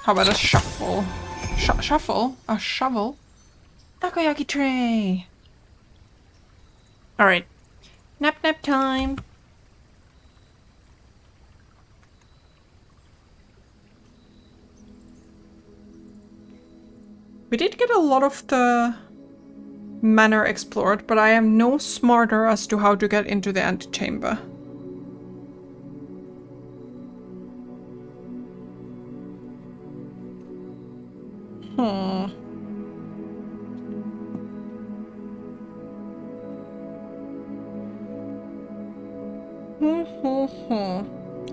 How about a shuffle? Shuffle? A shovel? Takoyaki tray! Alright. Nap time! We did get a lot of the manor explored, but I am no smarter as to how to get into the antechamber.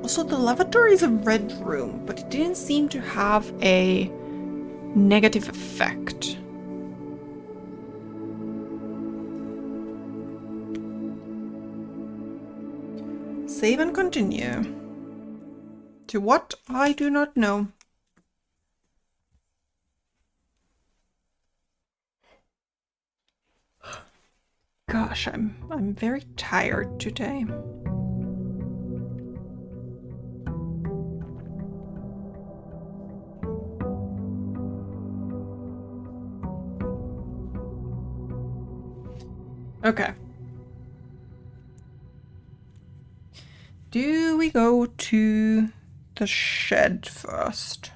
Also, the lavatory is a red room, but it didn't seem to have a negative effect. Save and continue. To what? I do not know. Gosh, I'm very tired today. Okay. Do we go to the shed first?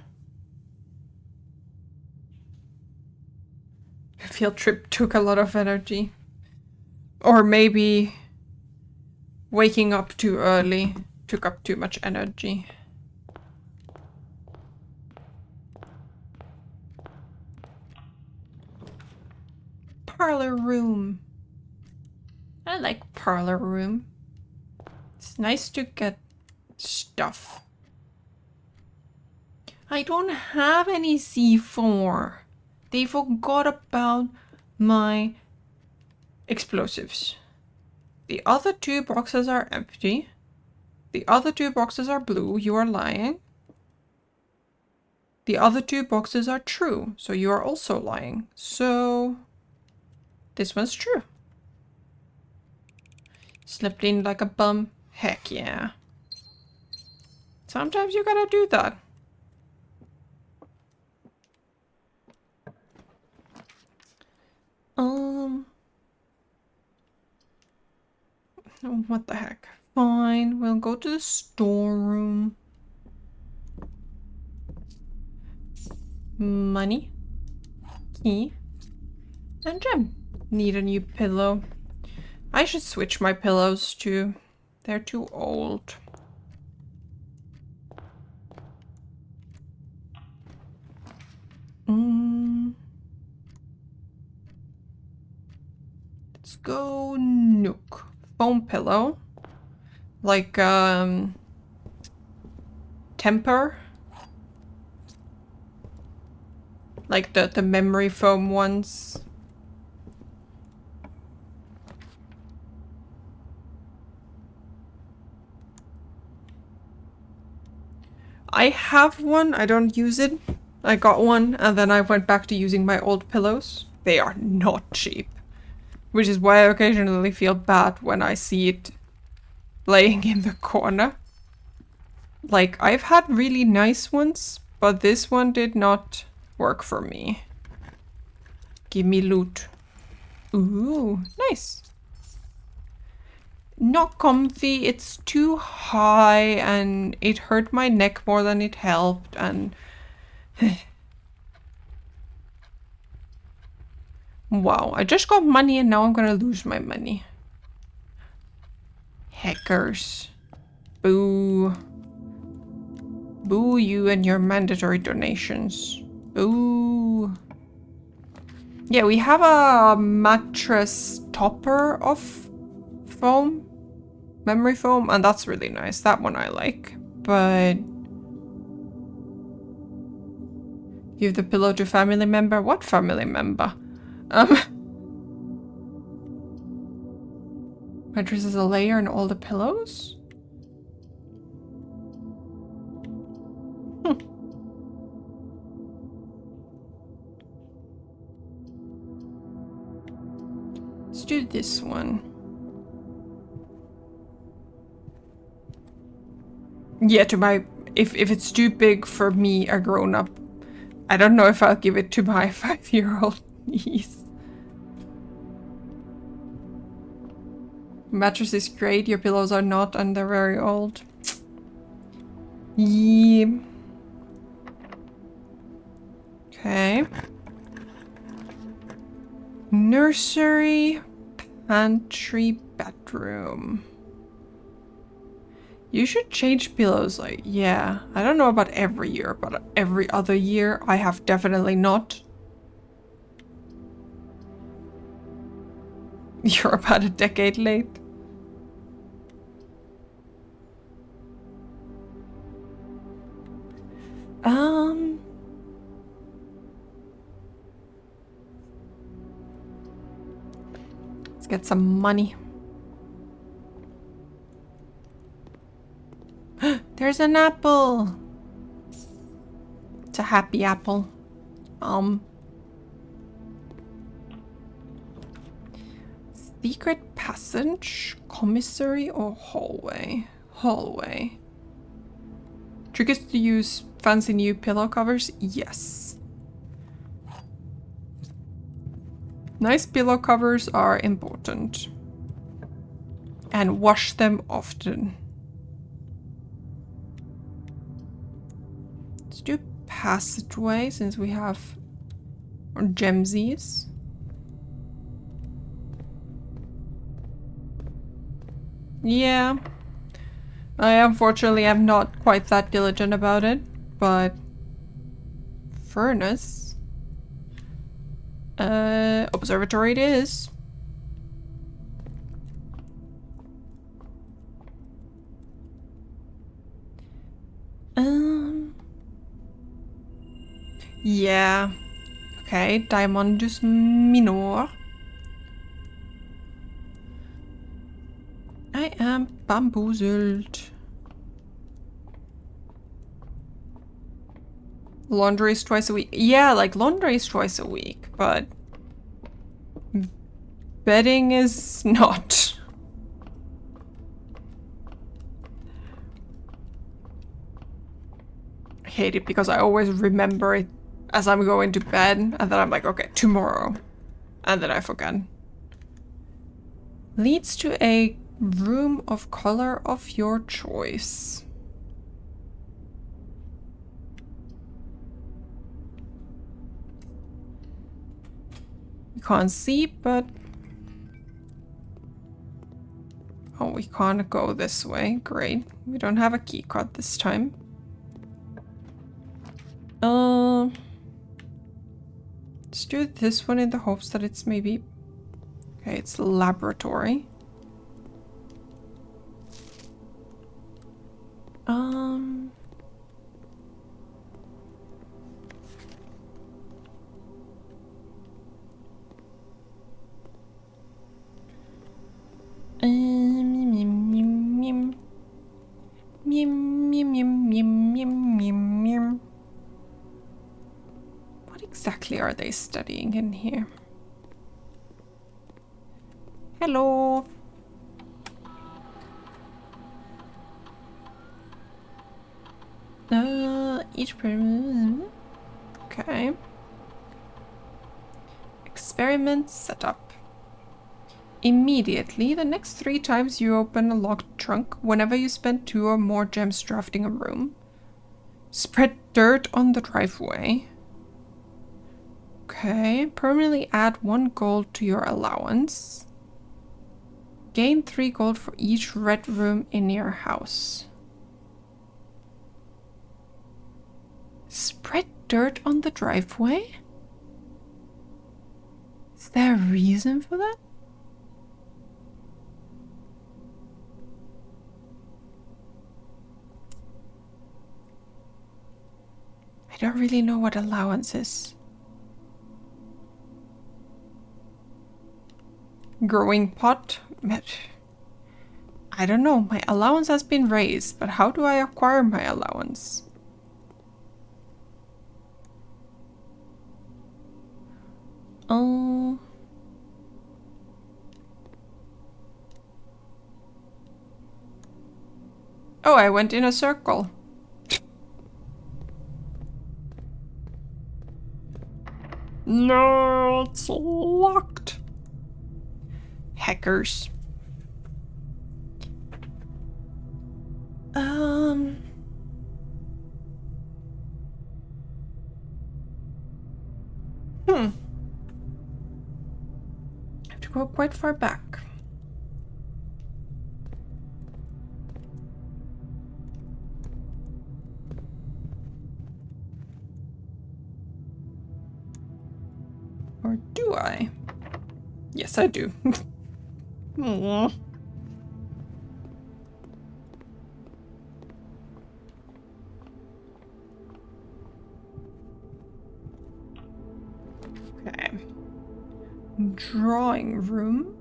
Field trip took a lot of energy. Or maybe waking up too early took up too much energy. Parlor room. I like parlor room. It's nice to get stuff. I don't have any C4. They forgot about my explosives. The other two boxes are empty. The other two boxes are blue. You are lying. The other two boxes are true. So you are also lying. So this one's true. Slipped in like a bum. Heck yeah. Sometimes you gotta do that. What the heck? Fine, we'll go to the storeroom. Money. Key. And gem. Need a new pillow. I should switch my pillows too. They're too old. Let's go Nook. Foam pillow. Like, temper. Like the memory foam ones. I have one, I don't use it. I got one and then I went back to using my old pillows. They are not cheap. Which is why I occasionally feel bad when I see it laying in the corner. Like, I've had really nice ones, but this one did not work for me. Give me loot. Ooh, nice. Not comfy, it's too high and it hurt my neck more than it helped and... Wow, I just got money and now I'm gonna lose my money. Hackers. Boo. Boo you and your mandatory donations. Boo. Yeah, we have a mattress topper of foam. Memory foam, and that's really nice. That one I like. But... Give the pillow to family member? What family member? Mattress is a layer in all the pillows? Let's do this one. Yeah, to my... If it's too big for me, a grown-up, I don't know if I'll give it to my 5-year-old niece. Mattress is great, your pillows are not, and they're very old. Yeah. Okay. Nursery, pantry, bedroom. You should change pillows, like, yeah. I don't know about every year, but every other year I have definitely not. You're about a decade late. Let's get some money. There's an apple. It's a happy apple. Secret passage, commissary, or hallway? Hallway. Trick is to use fancy new pillow covers? Yes. Nice pillow covers are important. And wash them often. Let's do passageway since we have gemsies. Yeah. I unfortunately am not quite that diligent about it, but furnace. Observatory it is. Yeah. Okay, Diamondus Minor. I am bamboozled. Laundry is twice a week. Yeah, like laundry is twice a week, but bedding is not. I hate it because I always remember it as I'm going to bed, and then I'm like, okay, tomorrow. And then I forget. Leads to a room of color of your choice. We can't see, but... Oh, we can't go this way. Great. We don't have a key card this time. Let's do this one in the hopes that it's maybe... Okay, it's laboratory. What exactly are they studying in here? Hello. Each person. Okay. Experiment setup. Immediately, the next 3 times you open a locked trunk, whenever you spend 2 or more gems drafting a room. Spread dirt on the driveway. Okay, permanently add 1 gold to your allowance. Gain 3 gold for each red room in your house. Spread dirt on the driveway? Is there a reason for that? I don't really know what allowance is. Growing pot? I don't know. My allowance has been raised, but how do I acquire my allowance? Oh, I went in a circle. No, it's locked. Hackers. I have to go quite far back. Or do I? Yes, I do. Aww. Okay. Drawing room.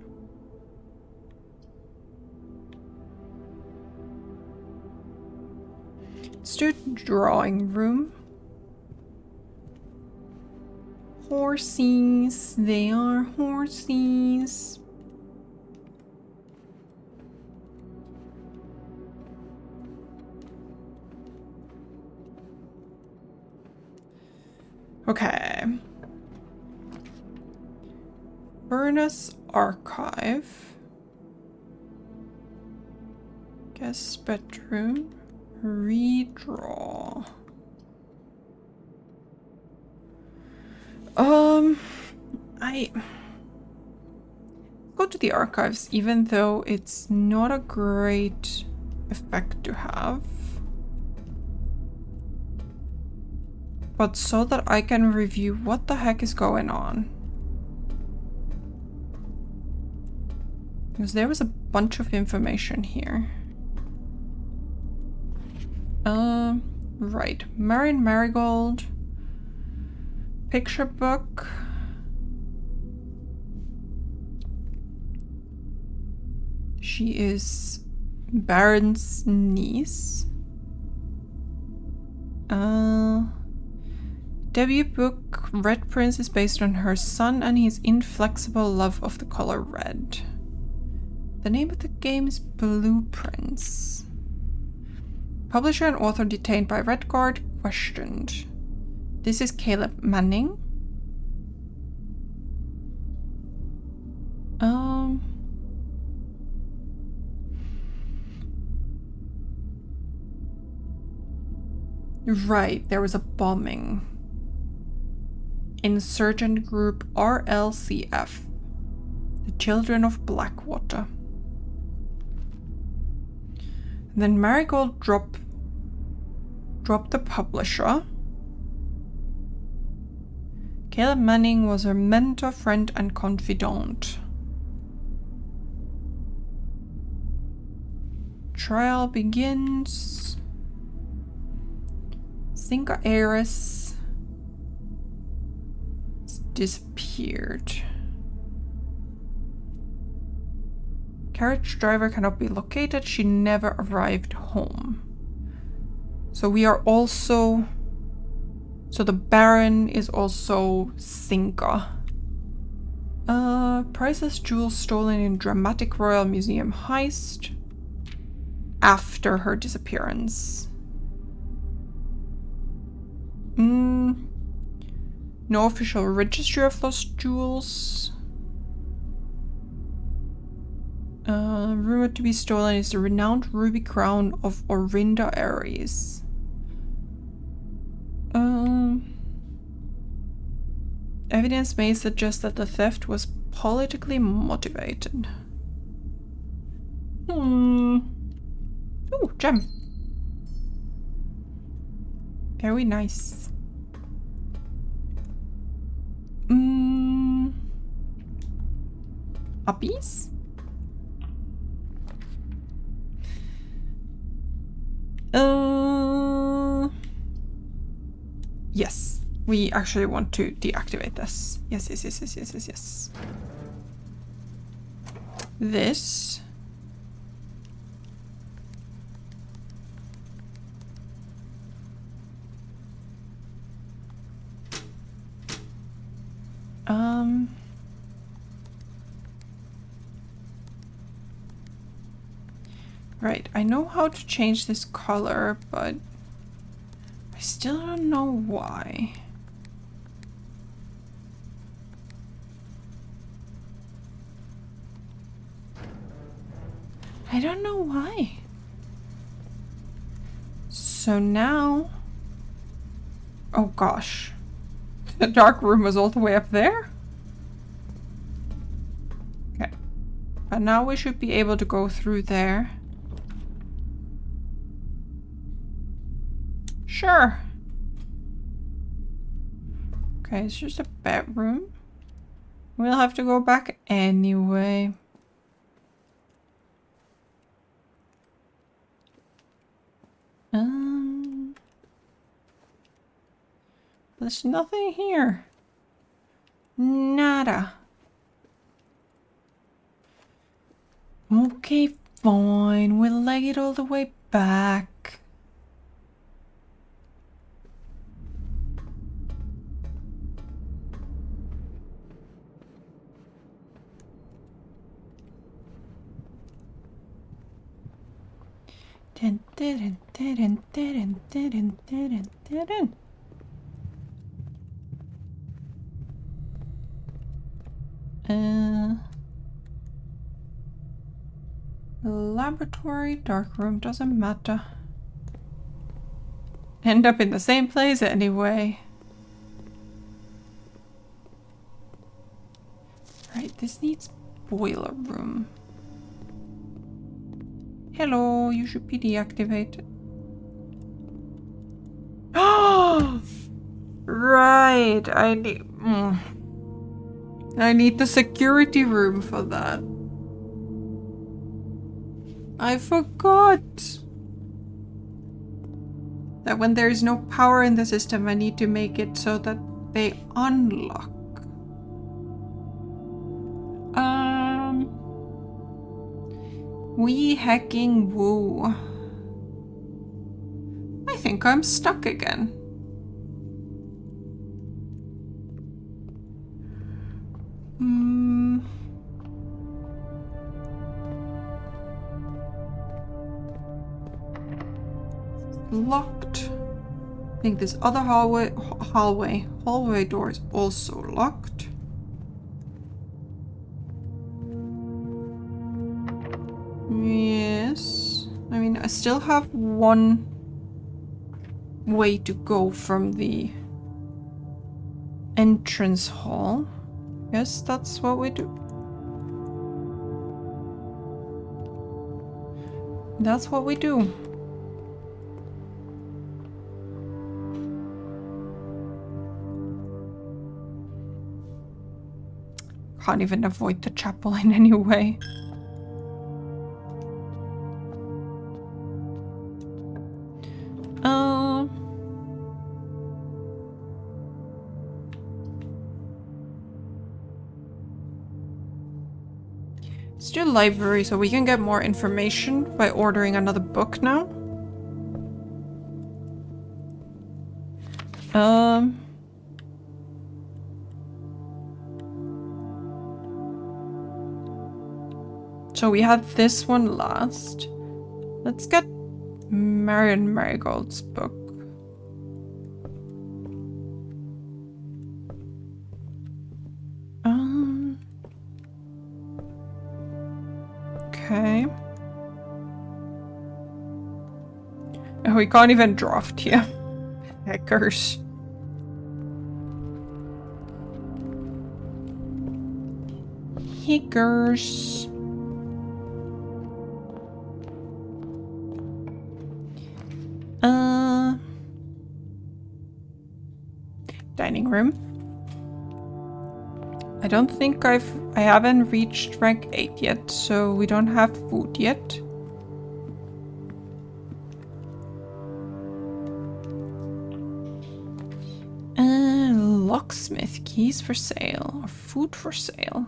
Let's do drawing room. Horsies. They are horsies. Okay. Furnace archive. Guest bedroom. Redraw. I go to the archives, even though it's not a great effect to have. But so that I can review what the heck is going on. Because there was a bunch of information here. Right. Marion Marigold. Picture book. She is Baron's niece. Debut book Red Prince is based on her son and his inflexible love of the color red. The name of the game is Blueprints. Publisher and author detained by Red Guard questioned. This is Caleb Manning. Right, there was a bombing. Insurgent group RLCF. The Children of Blackwater. And then Marigold dropped the publisher. Caleb Manning was her mentor, friend, and confidant. Trial begins. Zinka Heiress disappeared. Carriage driver cannot be located. She never arrived home. So we are also... So the Baron is also Zinka. Priceless jewels stolen in Dramatic Royal Museum heist. After her disappearance. No official registry of lost jewels. Rumored to be stolen is the renowned ruby crown of Orinda Ares. Evidence may suggest that the theft was politically motivated. Ooh, gem. Very nice. Uppies? Yes. We actually want to deactivate this. Yes. This. Right, I know how to change this color, but I still don't know why. I don't know why. So now... Oh gosh. The dark room was all the way up there? Okay. But now we should be able to go through there. Sure. Okay, it's just a bedroom. We'll have to go back anyway. There's nothing here. Nada. Okay, fine. We'll leg it all the way back. Dun, dun, dun, dun, dun, dun, dun, dun, dun. Laboratory, dark room, doesn't matter. End up in the same place anyway. Right, this needs boiler room. Hello, you should be deactivated. Oh! Right, I need the security room for that. I forgot that when there is no power in the system, I need to make it so that they unlock. We hacking woo. I think I'm stuck again. Locked. I think this other hallway door is also locked. Yes. I mean, I still have one way to go from the entrance hall. Yes, that's what we do. That's what we do. Can't even avoid the chapel in any way. Let's do library so we can get more information by ordering another book now. So we had this one last. Let's get Marion Marigold's book. Okay. Oh, we can't even draft here. Hackers. Hackers. Dining room. I don't think I haven't reached rank 8 yet, so we don't have food yet. Locksmith, keys for sale, or food for sale.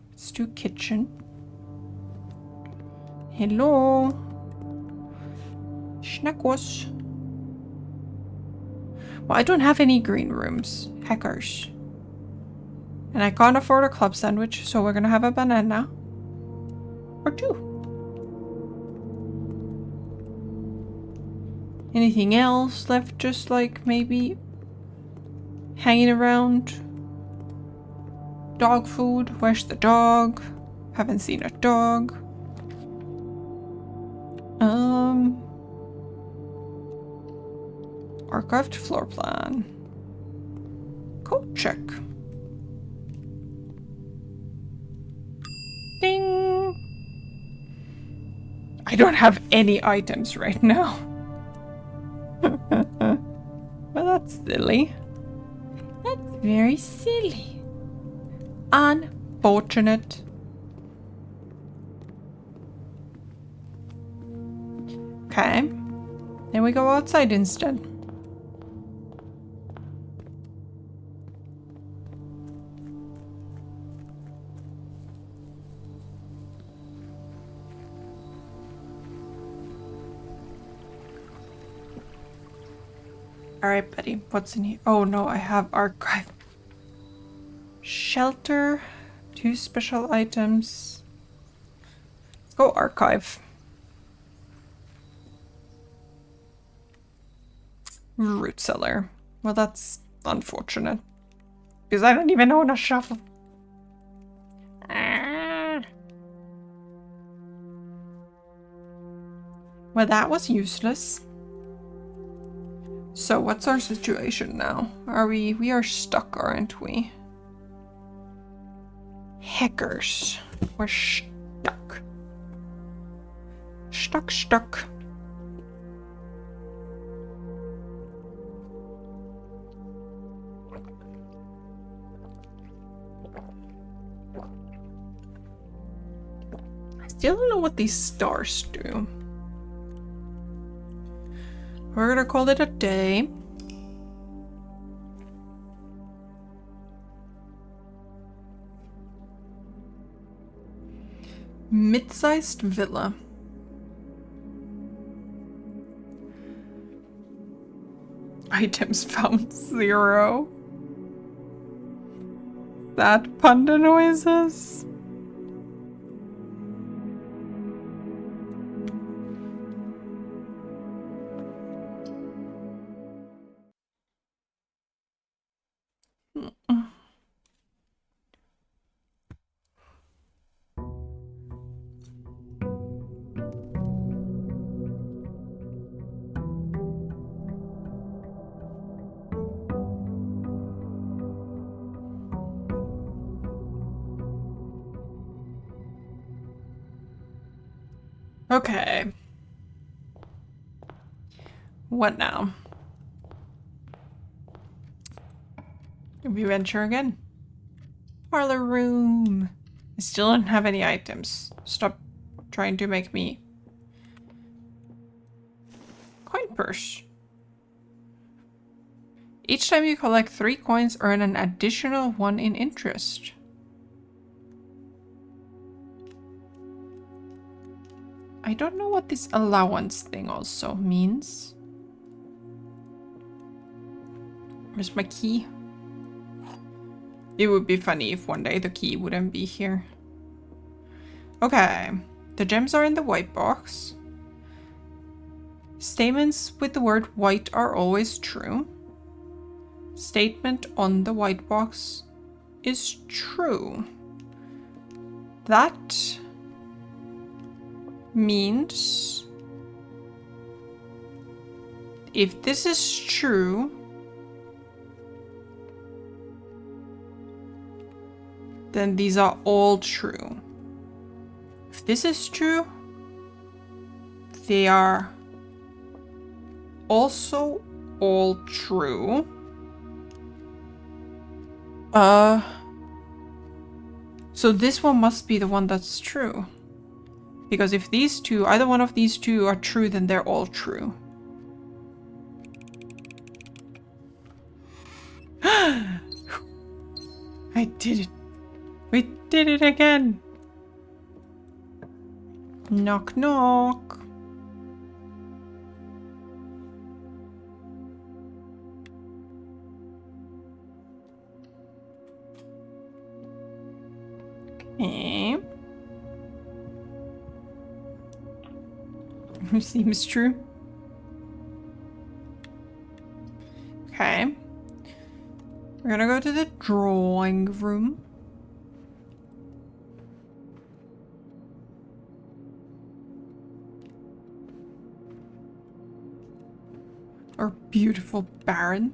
Let's do kitchen. Hello. Schnackos. Well, I don't have any green rooms. Hackers. And I can't afford a club sandwich, so we're gonna have a banana. Or 2. Anything else left just like maybe hanging around? Dog food? Where's the dog? Haven't seen a dog. Archived floor plan. Code check. Ding! I don't have any items right now. Well, that's silly. That's very silly. Unfortunate. Okay. Then we go outside instead. Alright, buddy. What's in here? Oh no, I have archive. Shelter. 2 special items. Let's go archive. Root cellar. Well, that's unfortunate. Because I don't even own a shovel. Well, that was useless. So, what's our situation now? We are stuck, aren't we? Hackers. We're stuck. Stuck. I still don't know what these stars do. We're gonna call it a day. Mid-sized villa. Items found 0. That panda noises. Okay. What now? We venture again. Parlor room. I still don't have any items. Stop trying to make me... Coin purse. Each time you collect 3 coins, earn an additional 1 in interest. I don't know what this allowance thing also means. Where's my key? It would be funny if one day the key wouldn't be here. Okay. The gems are in the white box. Statements with the word white are always true. Statement on the white box is true. That means if this is true, then these are all true. If this is true, they are also all true. So this one must be the one that's true. Because if these two, either one of these two are true, then they're all true. I did it. We did it again. Knock, knock. Okay. Seems true. Okay. We're gonna go to the drawing room. Our beautiful Baron.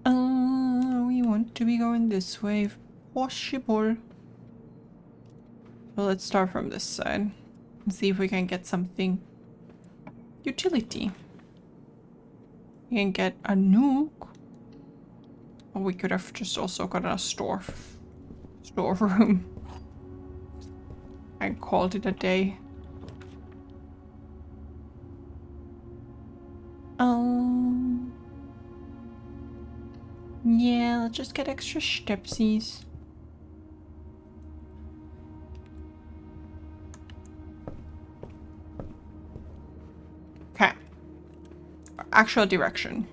We want to be going this way if possible. Well, let's start from this side and see if we can get something utility. We can get a nuke. Or we could have just also gotten a storeroom and called it a day. Yeah, let's just get extra stepsies. Okay. Actual direction.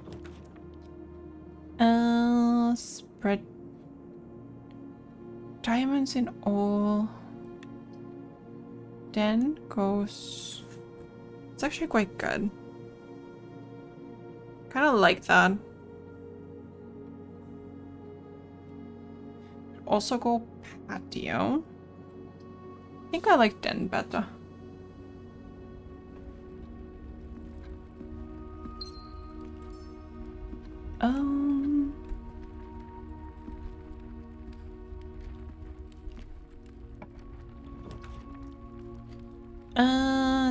Spread diamonds in all. Then goes. It's actually quite good. Kind of like that. Also go patio. I think I like den better.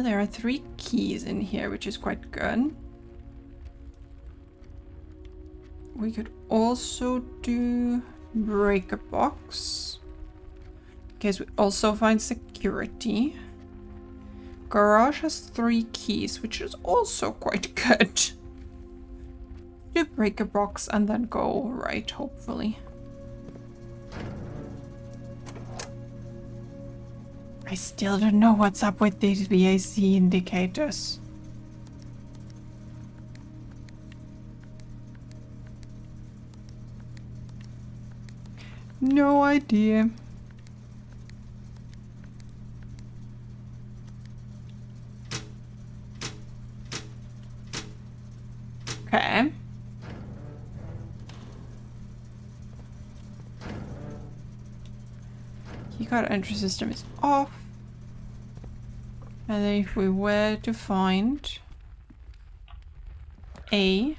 There are 3 keys in here, which is quite good. We could also do break a box. In case we also find security. Garage has 3 keys, which is also quite good. Do break a box and then go right, hopefully. I still don't know what's up with these VAC indicators. No idea. Okay. Keycard entry system is off. And then if we were to find a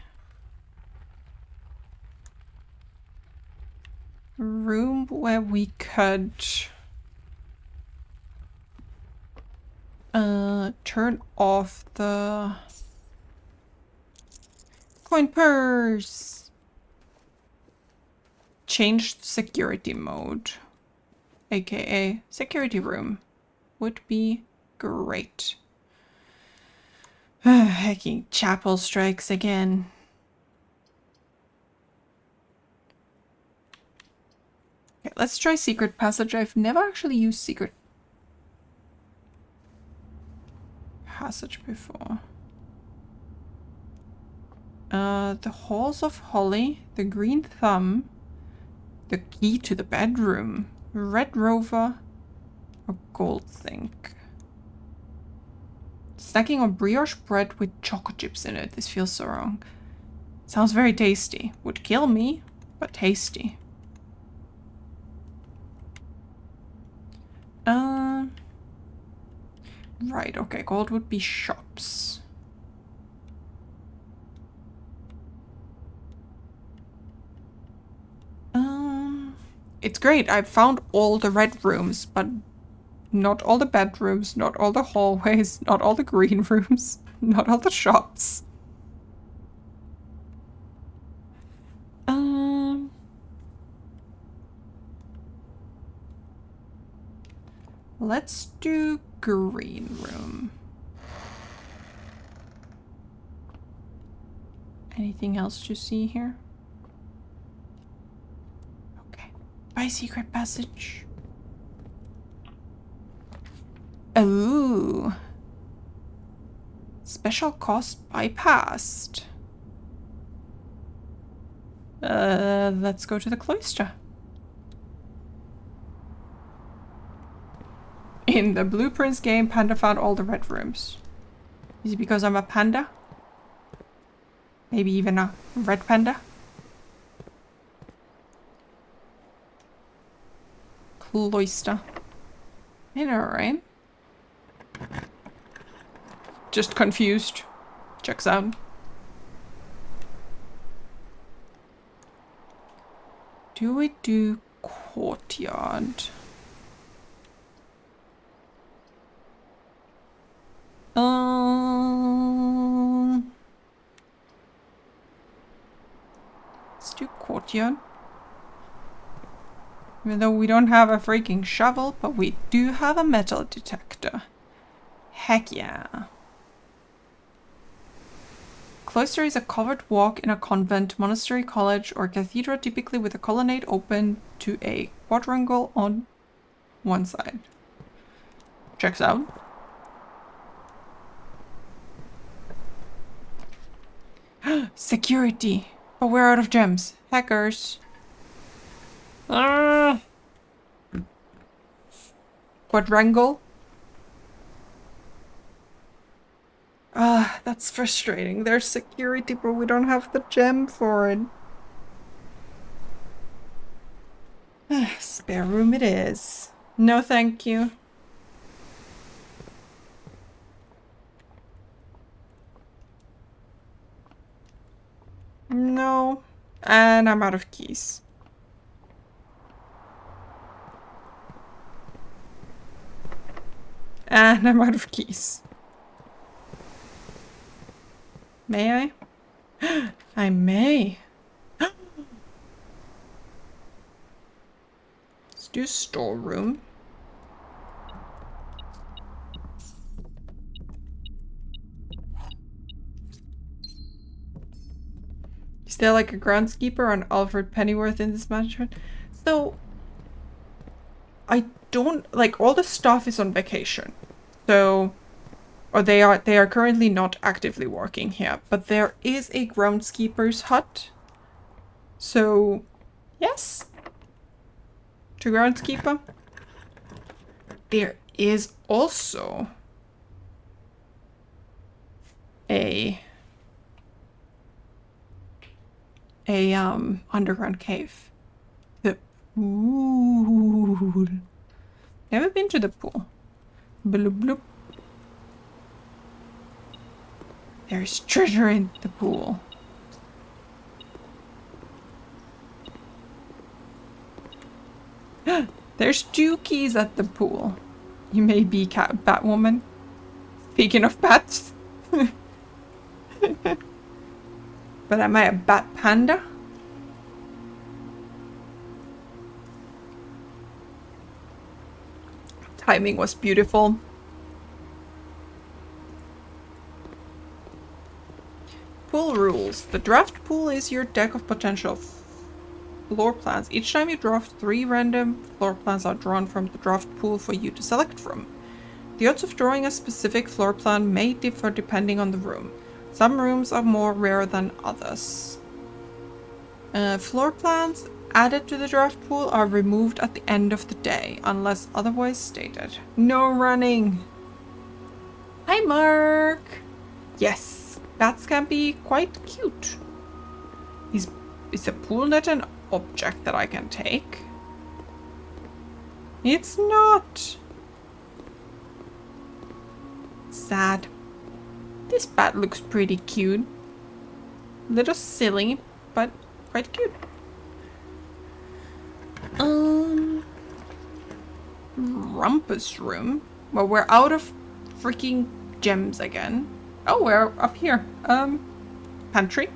room where we could turn off the coin purse, change security mode, aka security room, would be great. Hacking chapel strikes again. Okay, let's try secret passage. I've never actually used secret passage before. The halls of holly, the green thumb, the key to the bedroom, red rover, or gold zinc. Snacking on brioche bread with chocolate chips in it. This feels so wrong. Sounds very tasty. Would kill me, but tasty. Right, okay, gold would be shops. It's great. I've found all the red rooms, but not all the bedrooms, not all the hallways, not all the green rooms, not all the shops. Let's do green room. Anything else to see here? Okay. By secret passage. Oh. Special cost bypassed. Let's go to the cloister. In the Blueprints game, Panda found all the red rooms. Is it because I'm a panda? Maybe even a red panda? Cloister. You know, right? Just confused. Checks out. Do we do courtyard? Let's do courtyard. Even though we don't have a freaking shovel, but we do have a metal detector. Heck yeah. Cloister is a covered walk in a convent, monastery, college, or cathedral, typically with a colonnade open to a quadrangle on one side. Checks out. Security. But we're out of gems. Hackers. Quadrangle. That's frustrating. There's security, but we don't have the gem for it. Spare room it is. No, thank you. No. And I'm out of keys. And I'm out of keys. May I? I may. Let's do storeroom. Is there like a groundskeeper or an Alfred Pennyworth in this mansion? So I don't like all the staff is on vacation. So or they are currently not actively working here, but there is a groundskeeper's hut. So yes. To groundskeeper. There is also a underground cave. The pool. Never been to the pool. Bloop bloop. There's treasure in the pool. There's 2 keys at the pool. You may be Batwoman. Speaking of bats. But am I a bat panda? Timing was beautiful. Pool rules. The draft pool is your deck of potential floor plans. Each time you draft, 3 random floor plans are drawn from the draft pool for you to select from. The odds of drawing a specific floor plan may differ depending on the room. Some rooms are more rare than others. Floor plans added to the draft pool are removed at the end of the day, unless otherwise stated. No running! Hi, Mark! Yes, bats can be quite cute. Is a pool net an object that I can take? It's not! sad. This bat looks pretty cute. Little silly, but quite cute. Rumpus room. Well, we're out of freaking gems again. Oh, we're up here. Pantry.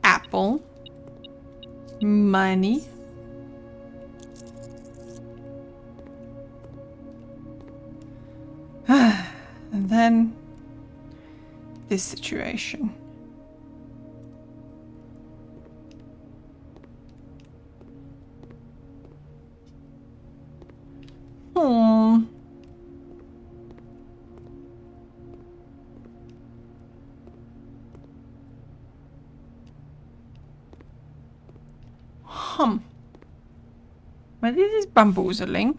Apple. Money. And then this situation. Hmm. Well, this is bamboozling.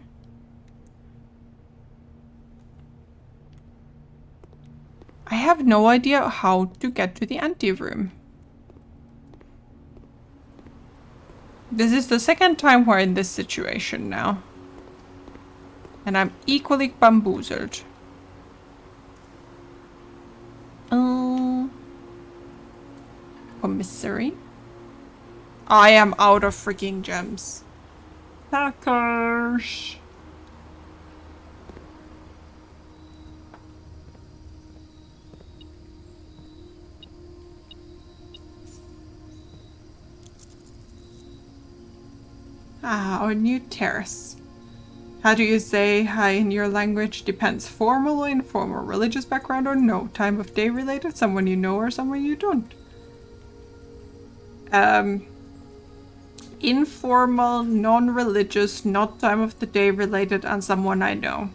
I have no idea how to get to the anteroom. This is the second time we're in this situation now. And I'm equally bamboozled. Commissary. I am out of freaking gems. Hackers. Ah, our new terrace. How do you say hi in your language? Depends. Formal or informal? Religious background or no? Time of day related? Someone you know or someone you don't? Informal, non-religious, not time of the day related, and someone I know.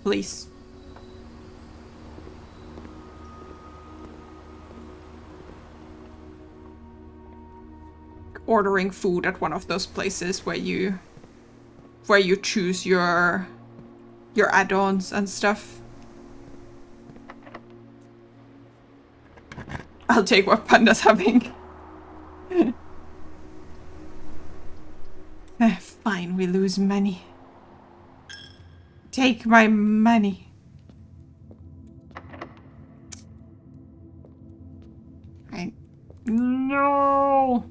Please. Ordering food at one of those places where you choose your add-ons and stuff. I'll take what Panda's having. Fine, we lose money. Take my money. No.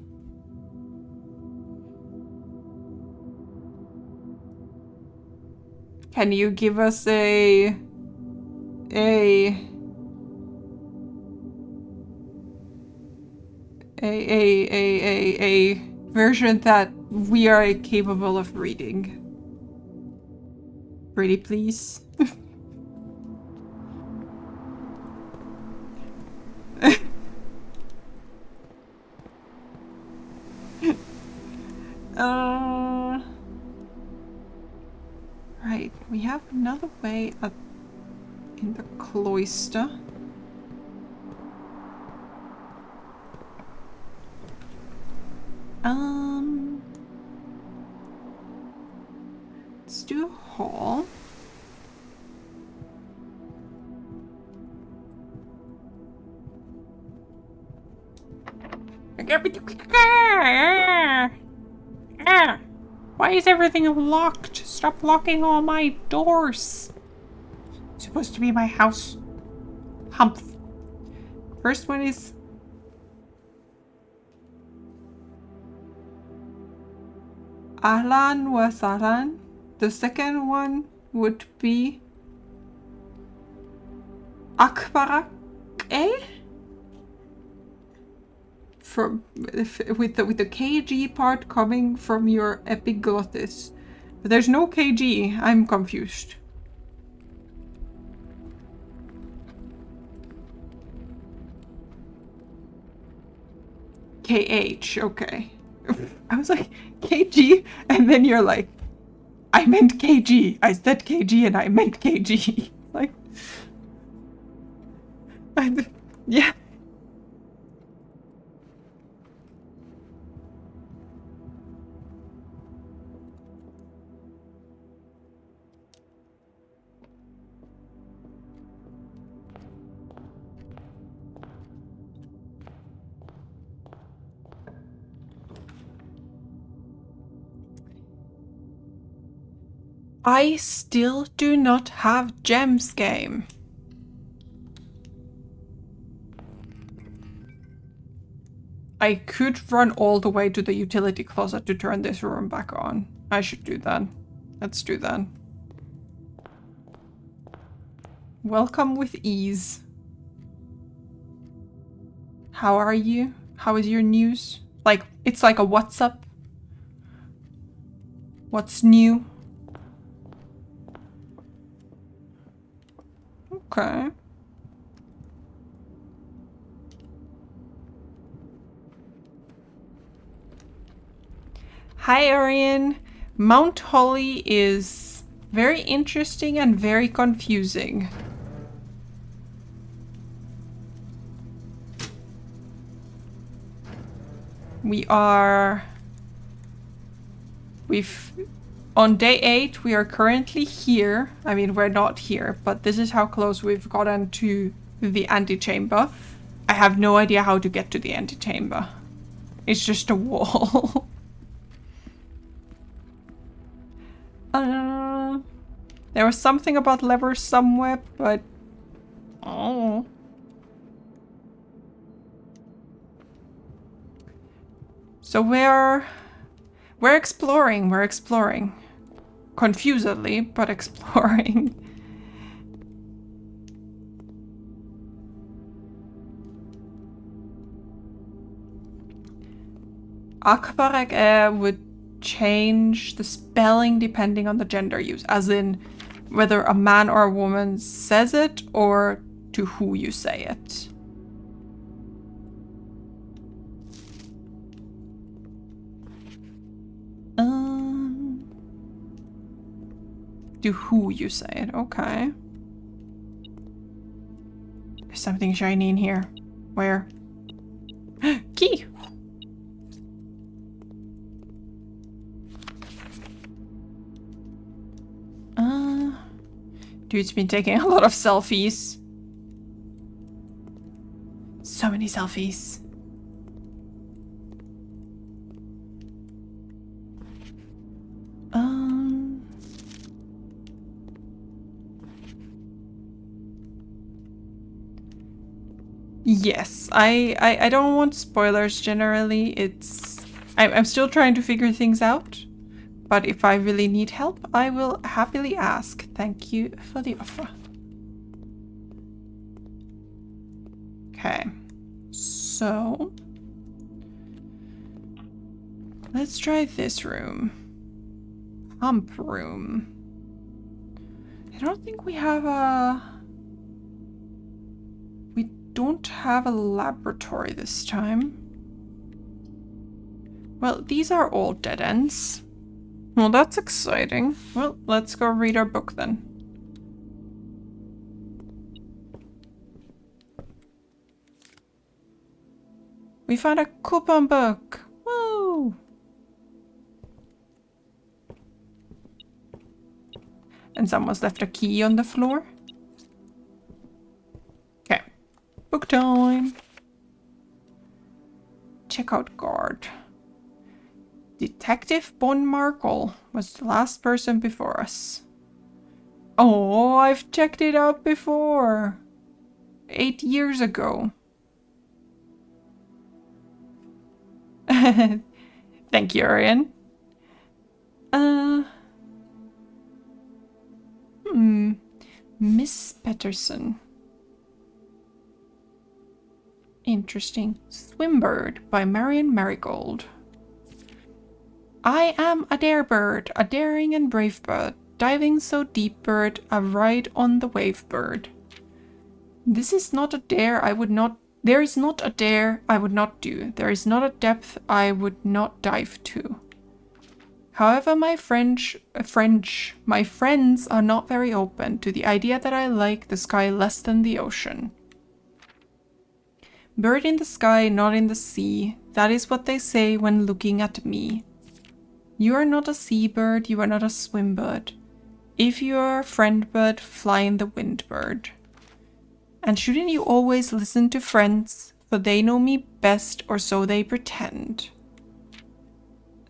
Can you give us a version that we are capable of reading? Pretty please. Right, we have another way up in the cloister. Let's do a hall. Why is everything locked? Stop locking all my doors. It's supposed to be my house. Humph. First one is Ahlan wa Sahlan. The second one would be Akbarak, from with the KG part coming from your epiglottis. But there's no KG. I'm confused. KH, okay. I was like, KG? And then you're like, I meant KG. I said KG and I meant KG. Like, yeah. I still do not have gems, game. I could run all the way to the utility closet to turn this room back on. I should do that. Let's do that. Welcome with ease. How are you? How is your news? Like, it's like a what's up? What's new? Okay. Hi, Arian. Mount Holly is very interesting and very confusing. On day 8, we are currently here. I mean, we're not here, but this is how close we've gotten to the antechamber. I have no idea how to get to the antechamber. It's just a wall. There was something about levers somewhere, but... Oh. So we're exploring, Confusedly, but exploring. Akbarek would change the spelling depending on the gender used, as in whether a man or a woman says it or to who you say it. To who you say it, okay. There's something shiny in here. Where? Key! Dude's been taking a lot of selfies. So many selfies. Yes, I don't want spoilers generally. I'm still trying to figure things out. But if I really need help, I will happily ask. Thank you for the offer. Okay. So let's try this room. Pump room. I don't think we have a... We don't have a laboratory this time. Well, these are all dead ends. Well, that's exciting. Well, let's go read our book then. We found a coupon book. Woo! And someone's left a key on the floor. Okay. Book time. Checkout guard. Detective Bon Markle was the last person before us. Oh, I've checked it out before. 8 years ago. Thank you, Arian. Miss Patterson. Interesting. Swimbird by Marion Marigold. I am a dare bird, a daring and brave bird, diving so deep bird, a ride on the wave bird. This is not a dare I would not... There is not a dare I would not do. There is not a depth I would not dive to. However, my friends are not very open to the idea that I like the sky less than the ocean. Bird in the sky, not in the sea. That is what they say when looking at me. You are not a seabird, you are not a swimbird. If you are a friend bird, fly in the wind bird. And shouldn't you always listen to friends, for they know me best, or so they pretend.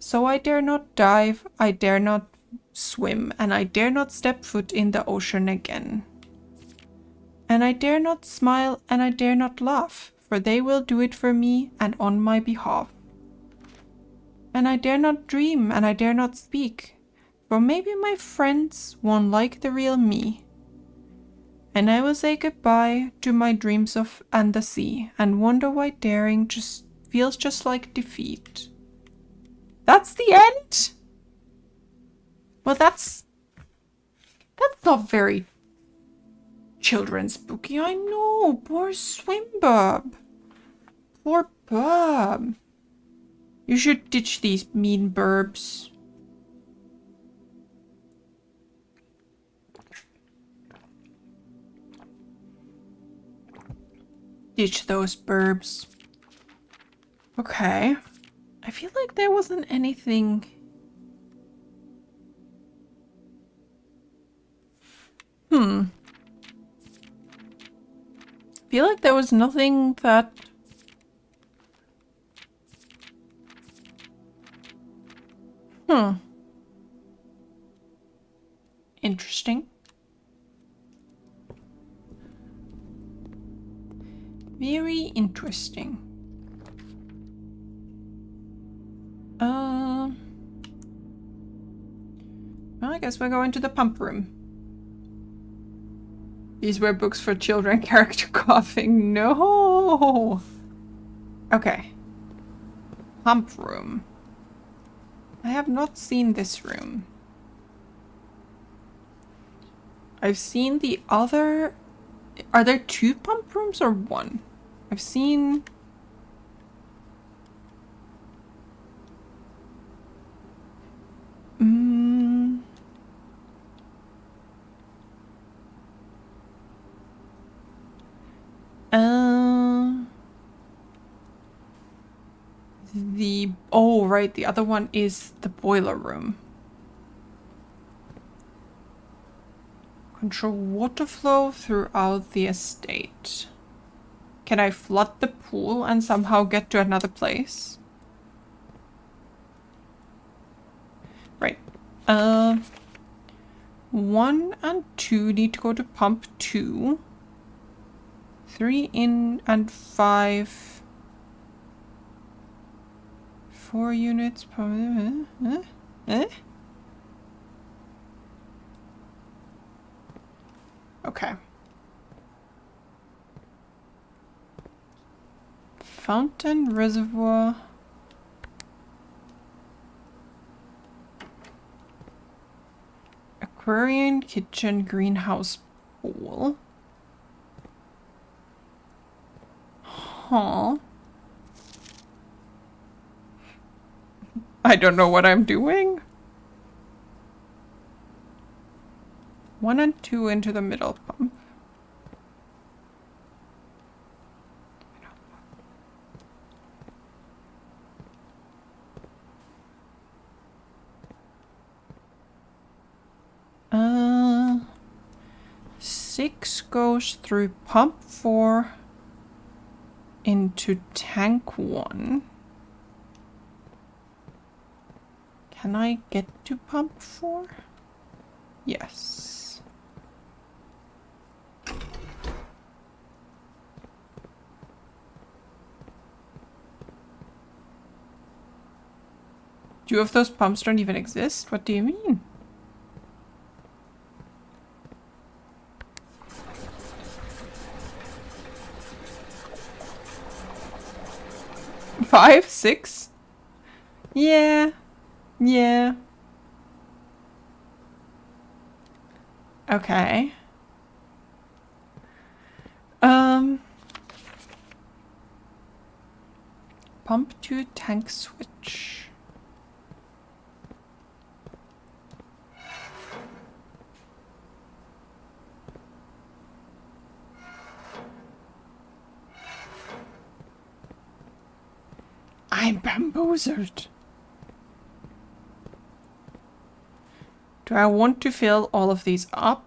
So I dare not dive, I dare not swim, and I dare not step foot in the ocean again. And I dare not smile, and I dare not laugh, for they will do it for me and on my behalf. And I dare not dream, and I dare not speak, for maybe my friends won't like the real me. And I will say goodbye to my dreams of and the sea, and wonder why daring just feels just like defeat. That's the end? Well, that's not very children's booky. I know. Poor Swimbub. Poor bub. You should ditch these mean burbs. Ditch those burbs. Okay. I feel like there wasn't anything. I feel like there was nothing that... Interesting. Very interesting. Well, I guess we're going to the pump room. These were books for children. Character coughing. No! Okay. Pump room. I have not seen this room. I've seen the other... Are there 2 pump rooms or 1? I've seen... Oh, right, the other one is the boiler room. Control water flow throughout the estate. Can I flood the pool and somehow get to another place? Right. 1 and 2 need to go to pump 2. 3 in and 5. 4 units per... Okay. Fountain, reservoir... Aquarium, kitchen, greenhouse, pool. Huh. I don't know what I'm doing. 1 and 2 into the middle pump. Uh, 6 goes through pump 4 into tank 1. Can I get to pump 4? Yes. Two of those pumps don't even exist? What do you mean? Five? 6? Yeah. Yeah. Okay. Pump to tank switch. I'm bamboozled. Do I want to fill all of these up?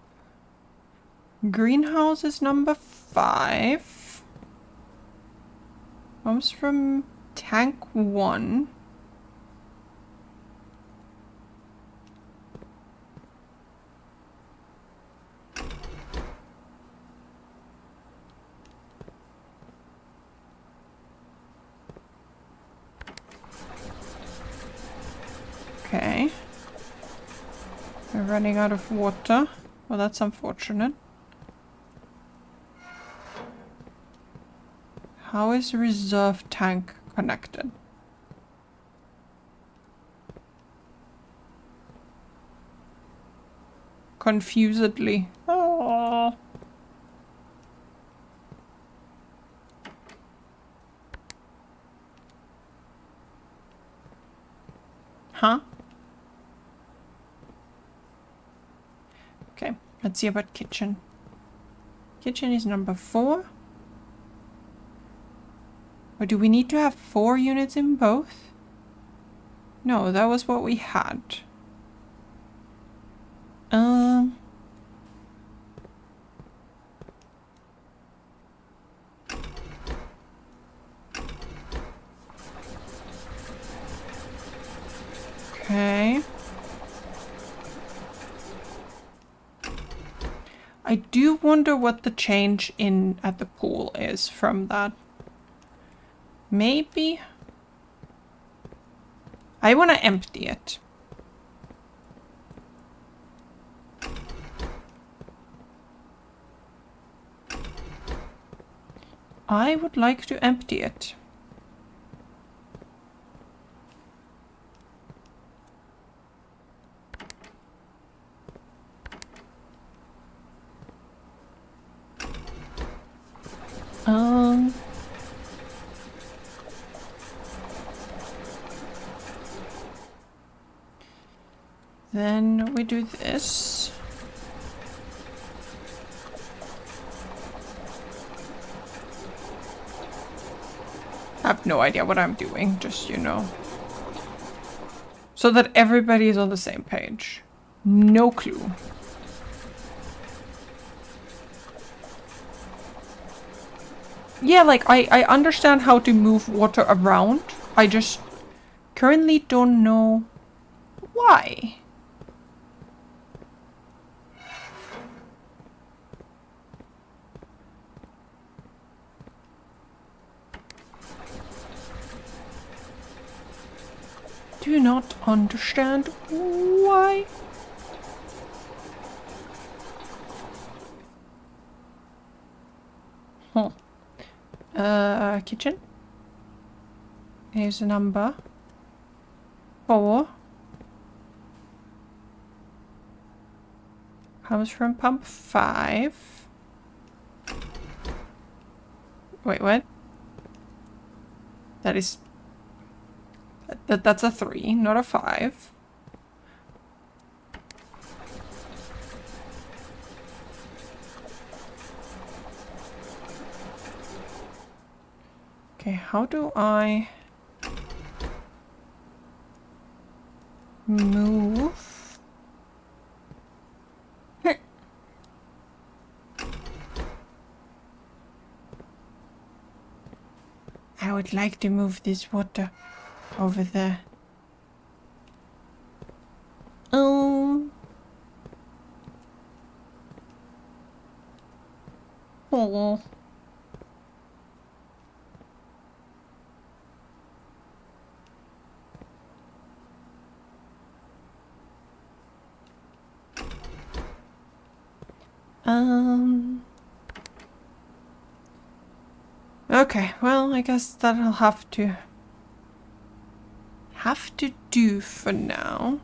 Greenhouse is number 5. Comes from tank 1. Okay. We're running out of water. Well, that's unfortunate. How is the reserve tank connected? Confusedly. Oh. Huh? Okay, let's see about kitchen. Kitchen is number 4. Or do we need to have 4 units in both? No, that was what we had. Okay. I do wonder what the change in at the pool is from that. Maybe I want to empty it. I would like to empty it. Then we do this. I have no idea what I'm doing, just, you know. So that everybody is on the same page. No clue. Yeah, like, I understand how to move water around. I just currently don't know why. Do not understand why. Huh. Kitchen. Here's a number. 4. Comes from pump 5. Wait, what? That is... That's a 3, not a 5. Okay, how do I move? I would like to move this water over there. Oh. Okay, well, I guess that'll have to do for now.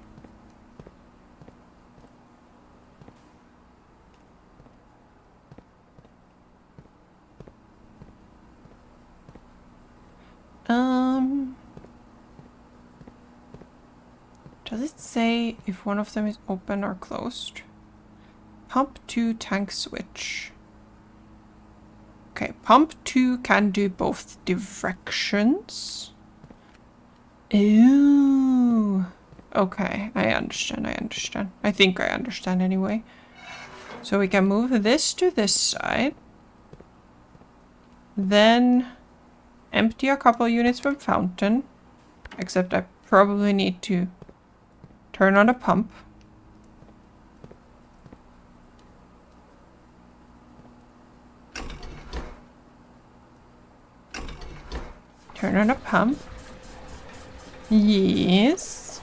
Does it say if one of them is open or closed? Pump 2 tank switch. Okay, pump 2 can do both directions. Ooh. Okay, I understand. I think I understand anyway. So we can move this to this side. Then empty a couple units from fountain. Except I probably need to turn on a pump. Turn on a pump. Yes.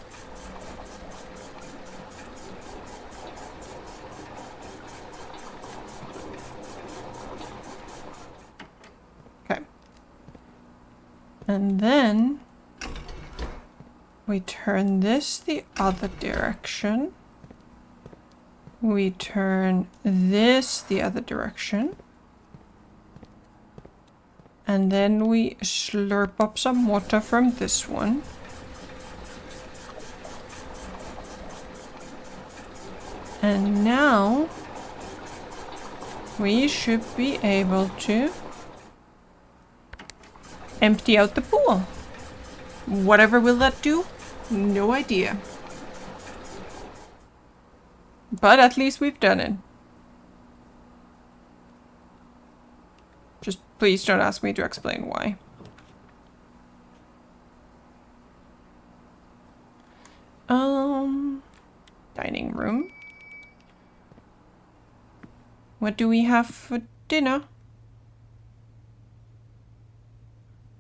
And then we turn this the other direction. We turn this the other direction. And then we slurp up some water from this one. And now we should be able to empty out the pool. Whatever will that do? No idea. But at least we've done it. Just please don't ask me to explain why. Dining room. What do we have for dinner?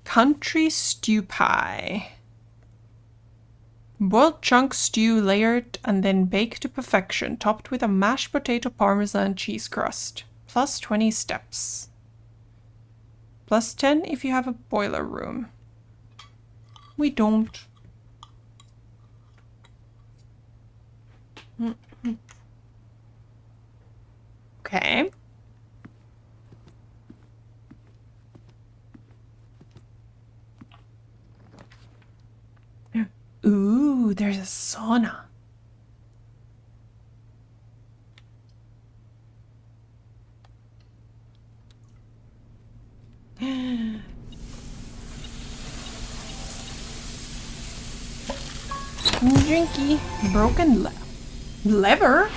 Country stew pie. Boiled chunk stew layered and then baked to perfection, topped with a mashed potato parmesan cheese crust. Plus 20 steps. Plus 10 if you have a boiler room. We don't. Okay. Ooh, there's a sauna. Drinky. Broken lever?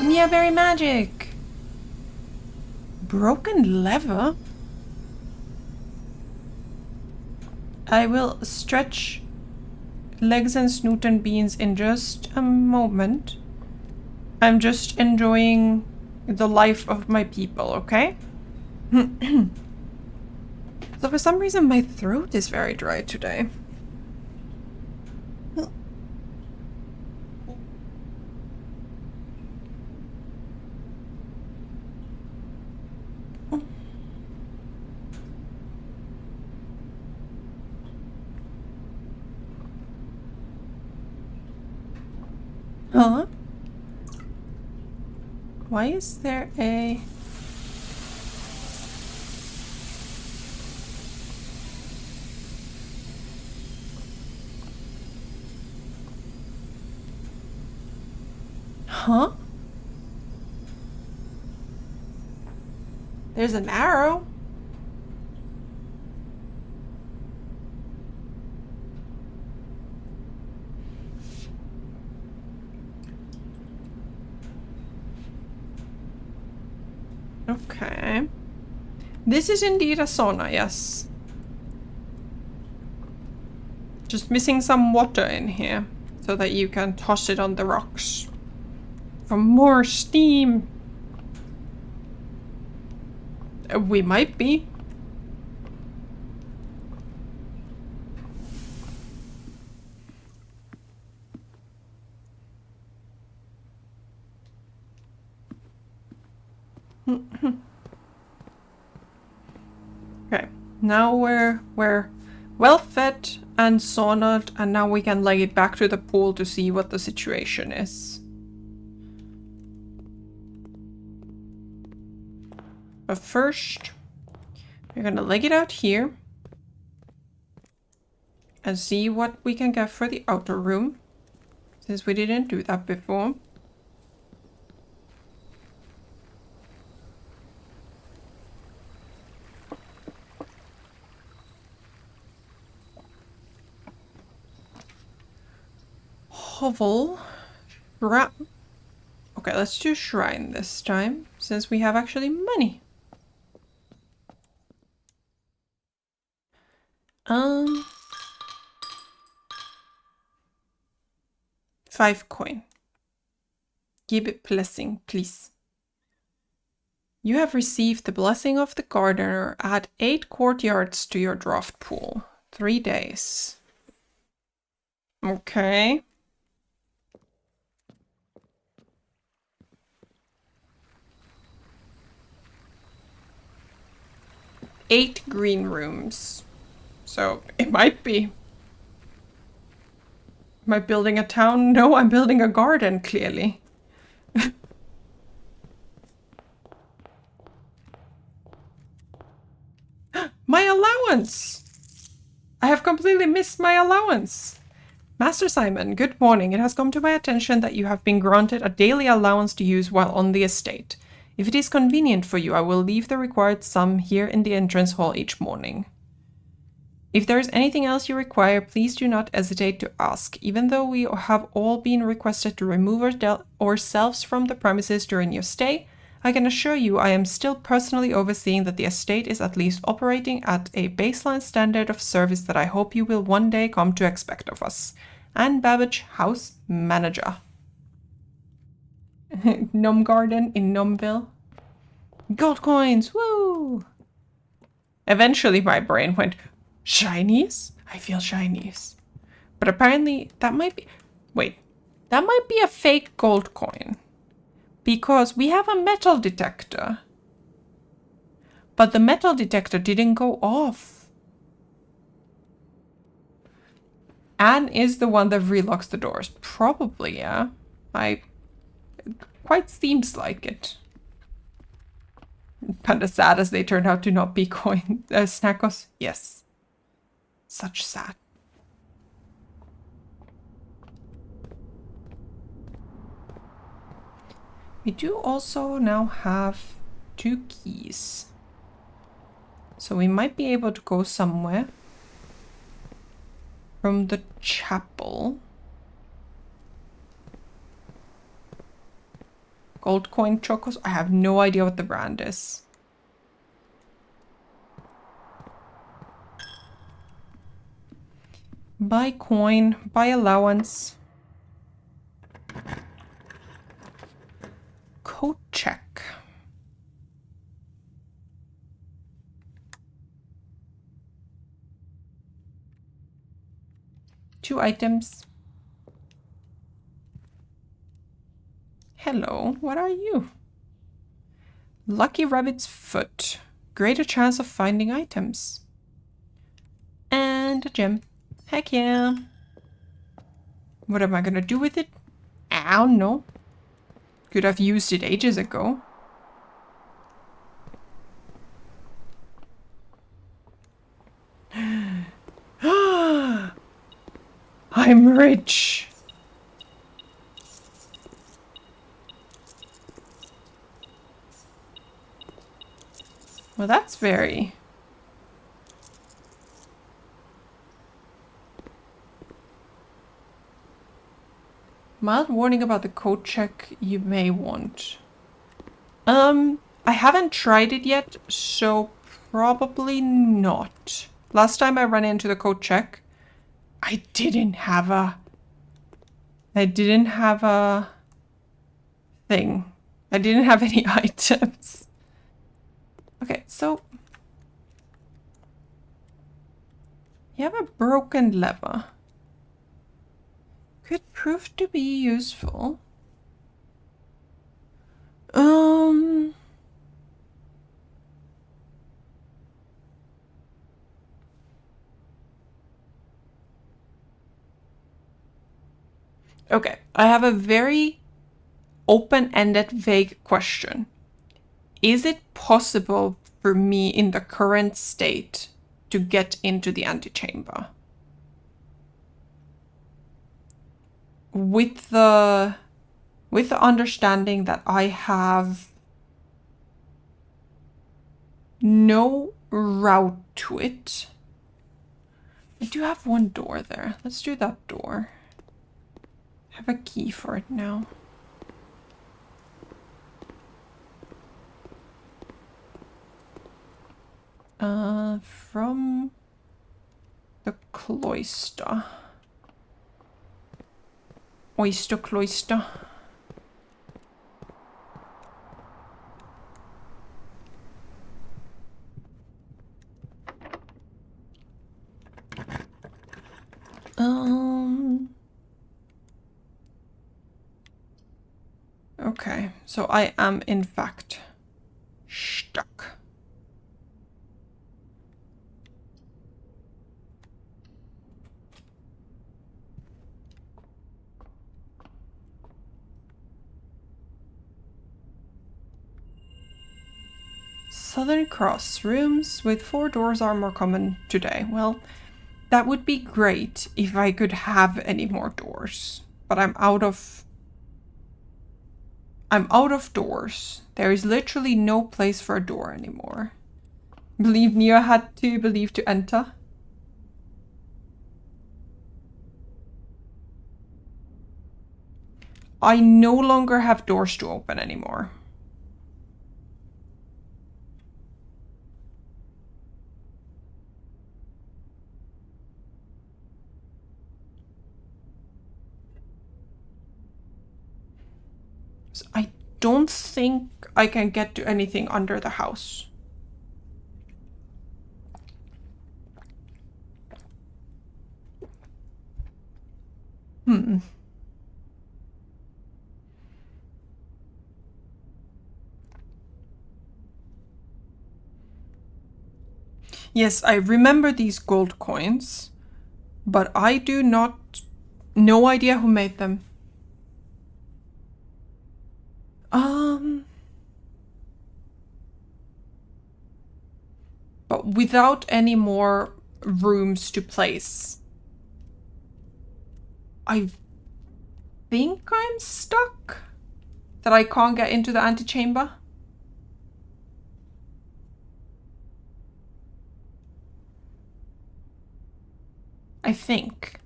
Mia Berry magic. Broken lever? I will stretch legs and snoot and beans in just a moment. I'm just enjoying the life of my people, okay? So for some reason my throat is very dry today. Huh? Why is there a... Huh? There's an arrow. Okay. This is indeed a sauna, yes. Just missing some water in here so that you can toss it on the rocks for more steam. We might be. Okay, now we're well fed and saunaed, and now we can lay it back to the pool to see what the situation is. But first, we're gonna leg it out here and see what we can get for the outer room, since we didn't do that before. Hovel. Okay, let's do shrine this time, since we have actually money. 5 coin. Give it blessing, please. You have received the blessing of the gardener. Add 8 courtyards to your draft pool. 3 days. Okay. 8 green rooms. So it might be. Am I building a town? No, I'm building a garden, clearly. My allowance! I have completely missed my allowance. Master Simon, good morning. It has come to my attention that you have been granted a daily allowance to use while on the estate. If it is convenient for you, I will leave the required sum here in the entrance hall each morning. If there is anything else you require, please do not hesitate to ask. Even though we have all been requested to remove ourselves from the premises during your stay, I can assure you I am still personally overseeing that the estate is at least operating at a baseline standard of service that I hope you will one day come to expect of us. Anne Babbage, House Manager. Gnome Garden in Gnomeville. Gold coins, woo! Eventually my brain went, shinies? I feel shinies. But apparently that might be... Wait, that might be a fake gold coin. Because we have a metal detector. But the metal detector didn't go off. Anne is the one that relocks the doors. Probably, yeah. It quite seems like it. Kind of sad as they turned out to not be snackos. Yes. Such sad. We do also now have 2 keys. So we might be able to go somewhere from the chapel. Gold coin chocos? I have no idea what the brand is. Buy coin, buy allowance. Coat check. Two items. Hello, what are you? Lucky rabbit's foot. Greater chance of finding items. And a gem. Heck yeah. What am I gonna do with it? I don't know. Could have used it ages ago. I'm rich. Well, that's very... Mild warning about the code check you may want. I haven't tried it yet, so probably not. Last time I ran into the code check, I didn't have a thing. I didn't have any items. Okay, so you have a broken lever. Could prove to be useful. Okay, I have a very open-ended, vague question. Is it possible for me in the current state to get into the antechamber? With the understanding that I have no route to it. I do have one door there. Let's do that door. I have a key for it now. From the cloister. Oyster cloister. Okay, so I am in fact stuck. Southern Cross. Rooms with 4 doors are more common today. Well, that would be great if I could have any more doors. But I'm out of doors. There is literally no place for a door anymore. Believe me, I had to believe to enter. I no longer have doors to open anymore. So I don't think I can get to anything under the house. Yes, I remember these gold coins, but I do not... No idea who made them. But without any more rooms to place, I think I'm stuck. That I can't get into the antechamber. I think.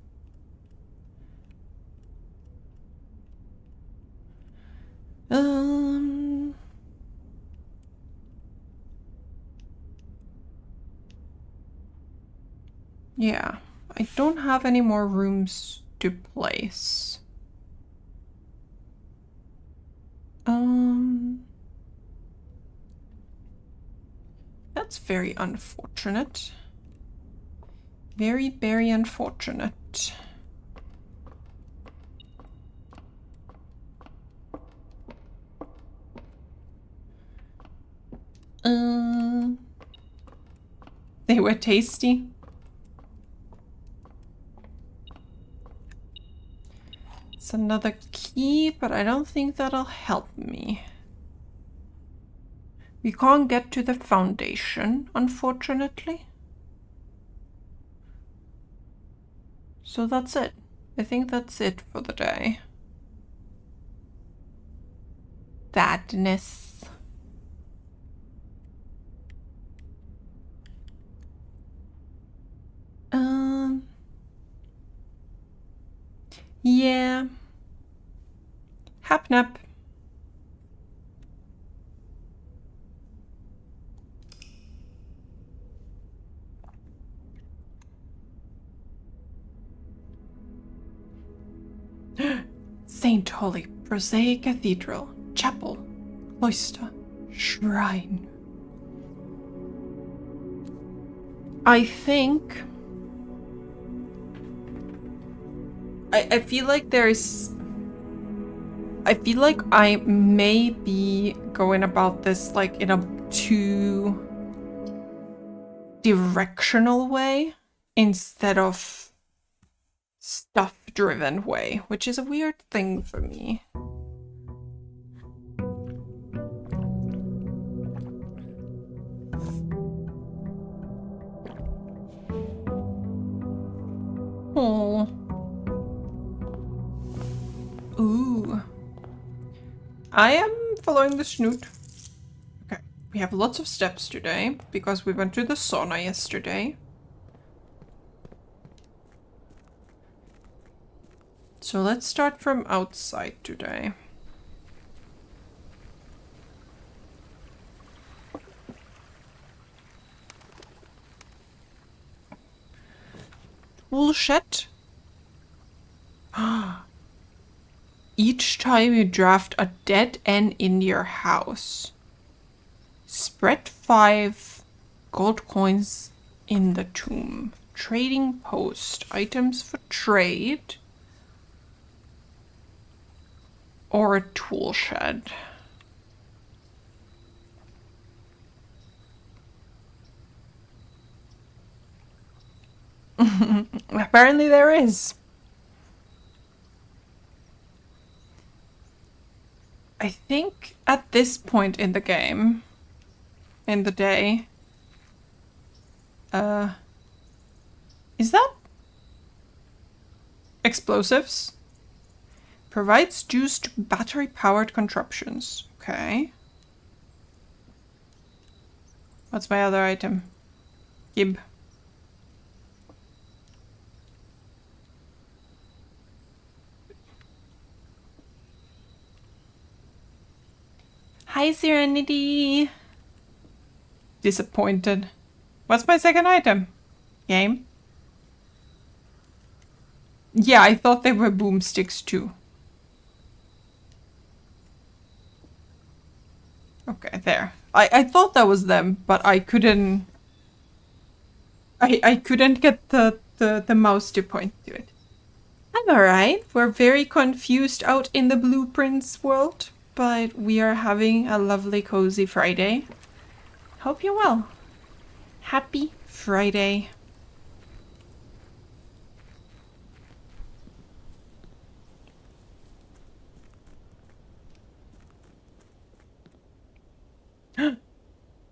Yeah, I don't have any more rooms to place. That's very unfortunate. Very, very unfortunate. They were tasty. It's another key, but I don't think that'll help me. We can't get to the foundation, unfortunately. So that's it. I think that's it for the day. Sadness. Yeah. Hapnap. Saint Holy, prosaic cathedral, chapel, cloister, shrine. I think... I feel like there's... I feel like I may be going about this like in a too directional way instead of stuff-driven way, which is a weird thing for me. Oh. Ooh. I am following the snoot. Okay, we have lots of steps today because we went to the sauna yesterday. So let's start from outside today. Bullshit. Each time you draft a dead end in your house, spread 5 gold coins in the tomb. Trading post. Items for trade. Or a tool shed. Apparently there is. I think at this point in the game, in the day. Is that explosives? Provides juice to battery-powered contraptions. Okay. What's my other item? Gib. Hi, Serenity. Disappointed. What's my second item? Game? Yeah, I thought they were boomsticks too. Okay, there. I thought that was them, but I couldn't... I couldn't get the mouse to point to it. I'm alright. We're very confused out in the blueprints world, but we are having a lovely cozy Friday. Hope you're well. Happy Friday.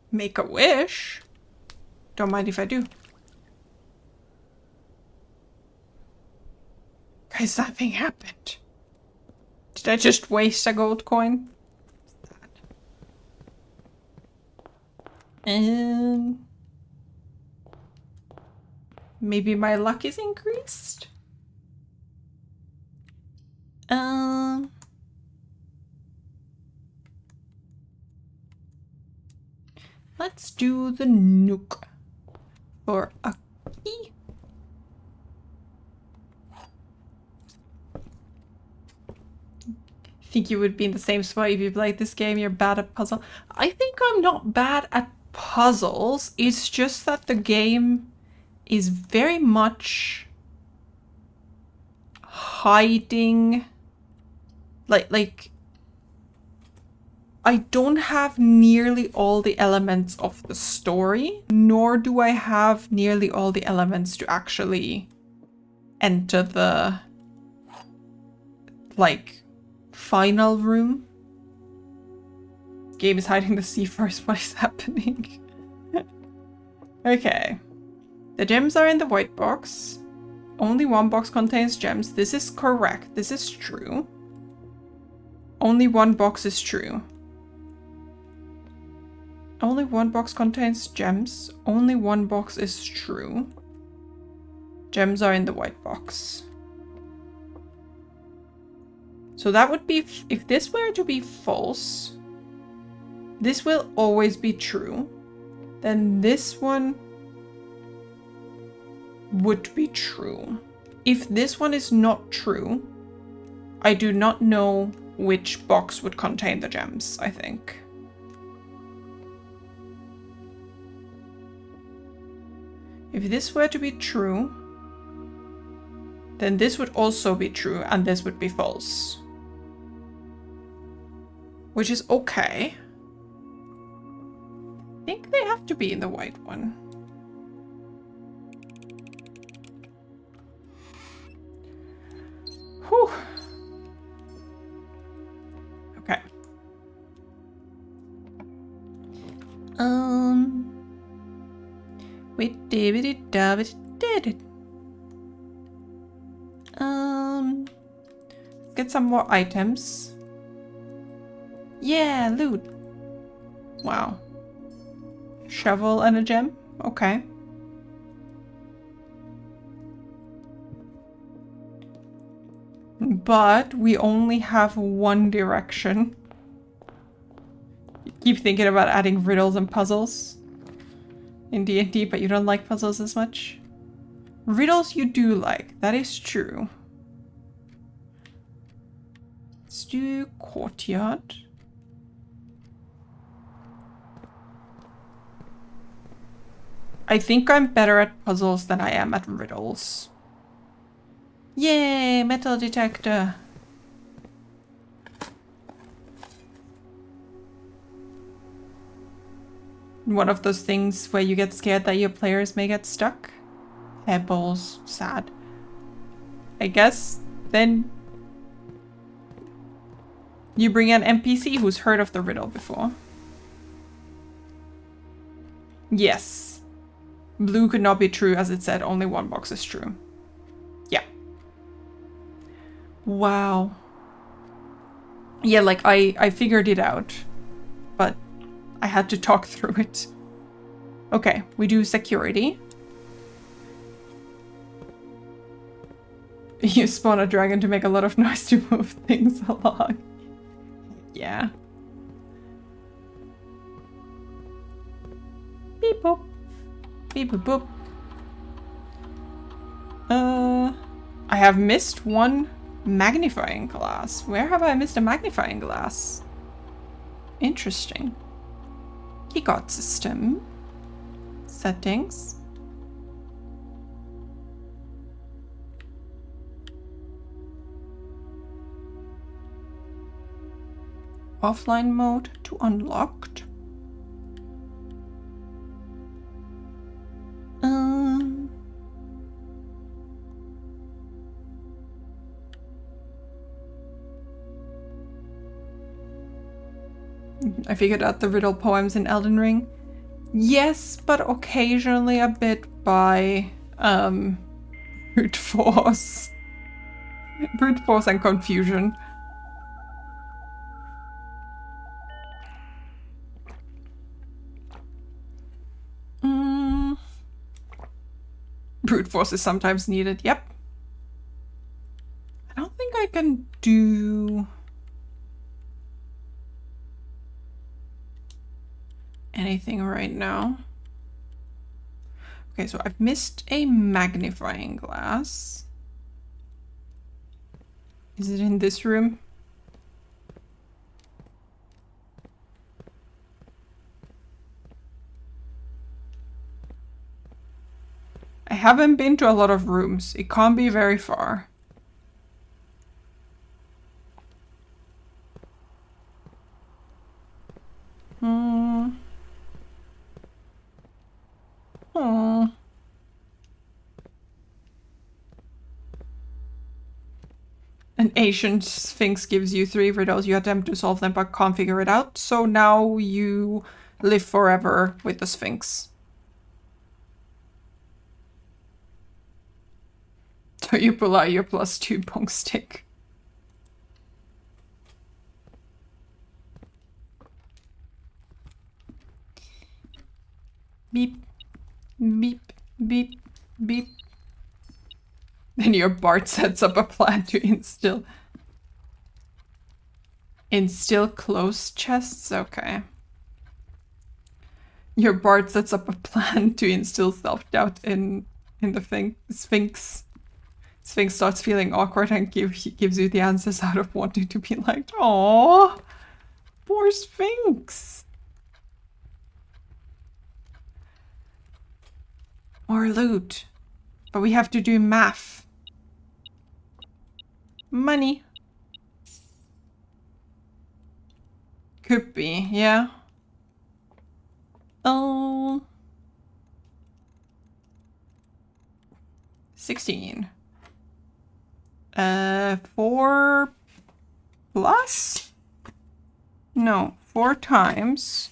Make a wish? Don't mind if I do. Guys, nothing happened. Did I just waste a gold coin? And maybe my luck is increased? Let's do the nuke for a key. Think you would be in the same spot if you played this game. You're bad at puzzle. I think I'm not bad at puzzles. It's just that the game is very much hiding. Like I don't have nearly all the elements of the story, nor do I have nearly all the elements to actually enter the, like, final room. Game is hiding the sea first. What is happening? Okay. The gems are in the white box. Only one box contains gems. This is correct. This is true. Only one box is true. Only one box contains gems. Only one box is true. Gems are in the white box. So that would be, if this were to be false, this will always be true. Then this one would be true. If this one is not true, I do not know which box would contain the gems, I think. If this were to be true, then this would also be true and this would be false. Which is okay. I think they have to be in the white one. Whew. Okay. We did it. Let's get some more items. Yeah, loot. Wow. Shovel and a gem? Okay. But we only have one direction. You keep thinking about adding riddles and puzzles in D&D, but you don't like puzzles as much. Riddles you do like, that is true. Let's do courtyard. I think I'm better at puzzles than I am at riddles. Yay, metal detector. One of those things where you get scared that your players may get stuck. Pebbles, sad. I guess then you bring an NPC who's heard of the riddle before. Yes. Blue could not be true as it said only one box is true. Yeah. Wow. Yeah, like I figured it out, but I had to talk through it. Okay, we do security. You spawn a dragon to make a lot of noise to move things along. Yeah. Beep boop. Beep boop boop. I have missed one magnifying glass. Where have I missed a magnifying glass? Interesting. Keycard system. Settings. Offline mode to unlocked. I figured out the riddle poems in Elden Ring. Yes, but occasionally a bit by brute force. Brute force and confusion. Brute force is sometimes needed, yep. I don't think I can do anything right now. Okay, so I've missed a magnifying glass. Is it in this room? I haven't been to a lot of rooms. It can't be very far. An ancient sphinx gives you 3 riddles. You attempt to solve them but can't figure it out. So now you live forever with the sphinx. So you pull out your +2 bong stick. Beep, beep, beep, beep. Then your Bart sets up a plan to instill closed chests? Okay. Your Bart sets up a plan to instill self-doubt in the Sphinx. Sphinx starts feeling awkward and gives you the answers out of wanting to be liked. Aww, poor Sphinx. More loot. But we have to do math. Money. Could be, yeah. Oh. 16. 4 plus? No, 4 times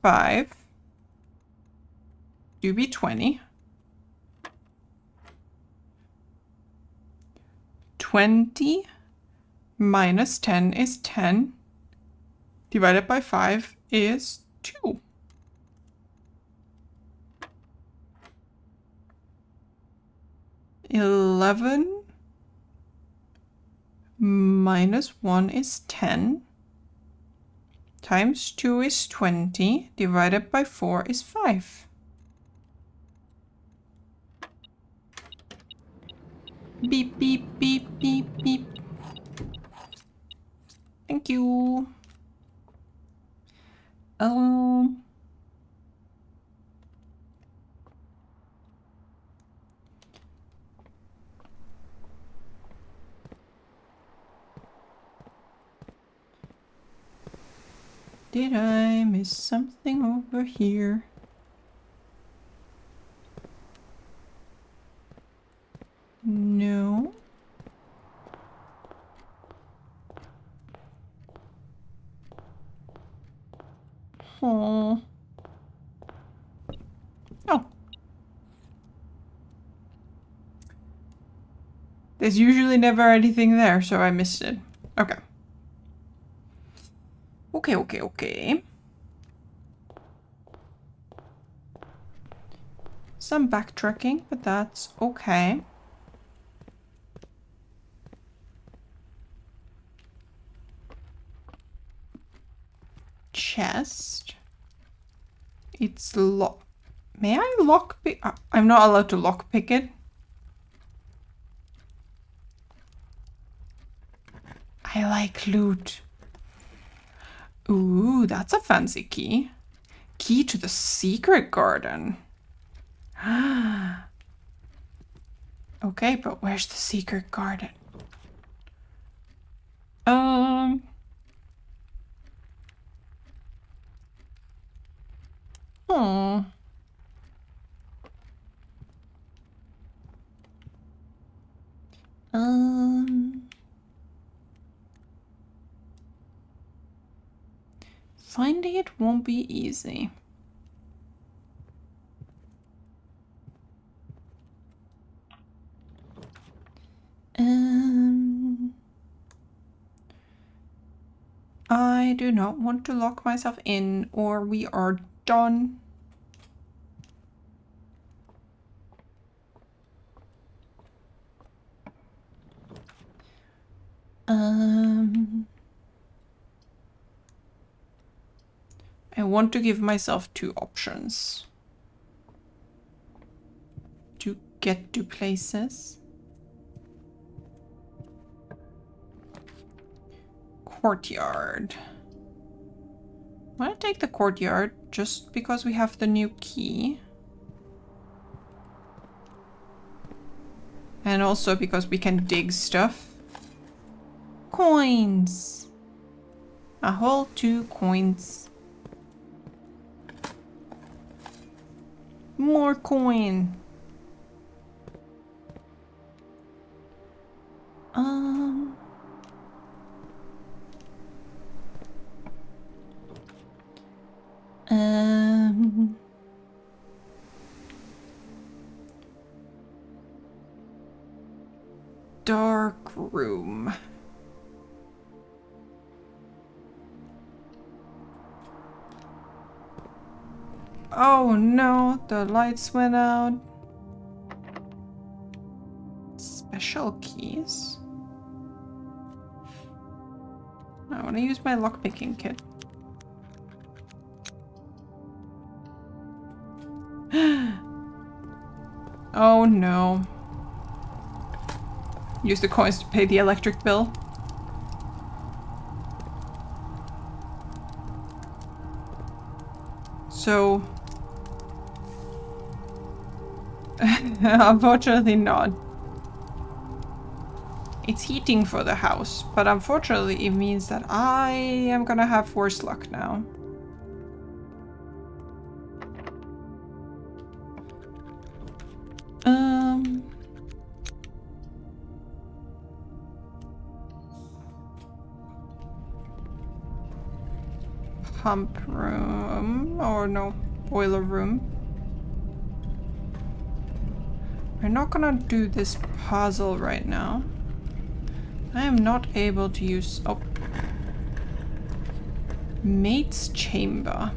5 do be 20. 20 minus 10 is 10. Divided by 5 is 2. $11 minus 1 is 10. Times 2 is 20. Divided by 4 is 5. Beep, beep, beep, beep, beep. Thank you. Did I miss something over here? No. Oh. There's usually never anything there, so I missed it. Okay. Okay. Some backtracking, but that's okay. Chest. It's lock. May I lockpick? I'm not allowed to lockpick it. I like loot. Ooh, that's a fancy key. Key to the secret garden. Okay, but where's the secret garden? Oh. Finding it won't be easy. I do not want to lock myself in, or we are done. I want to give myself 2 options to get to places. Courtyard. I'm gonna take the courtyard just because we have the new key. And also because we can dig stuff. Coins! A whole 2 coins. More coin. Dark room. Oh no, the lights went out. Special keys. I want to use my lockpicking kit. Oh no. Use the coins to pay the electric bill. So... unfortunately not. It's heating for the house, but unfortunately it means that I am gonna have worse luck now. Pump room, or no, boiler room. We're not gonna do this puzzle right now. I am not able to use... oh. Mate's chamber.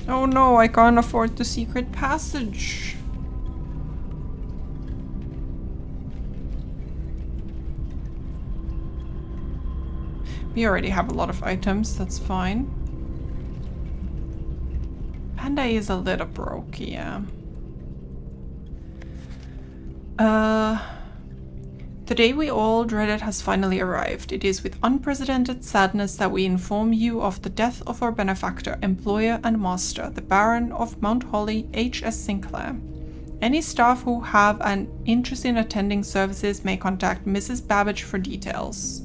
Oh no, I can't afford the secret passage. We already have a lot of items, that's fine. Panda is a little broke, yeah. The day we all dreaded has finally arrived. It is with unprecedented sadness that we inform you of the death of our benefactor, employer, and master, the Baron of Mount Holly, H.S. Sinclair. Any staff who have an interest in attending services may contact Mrs. Babbage for details.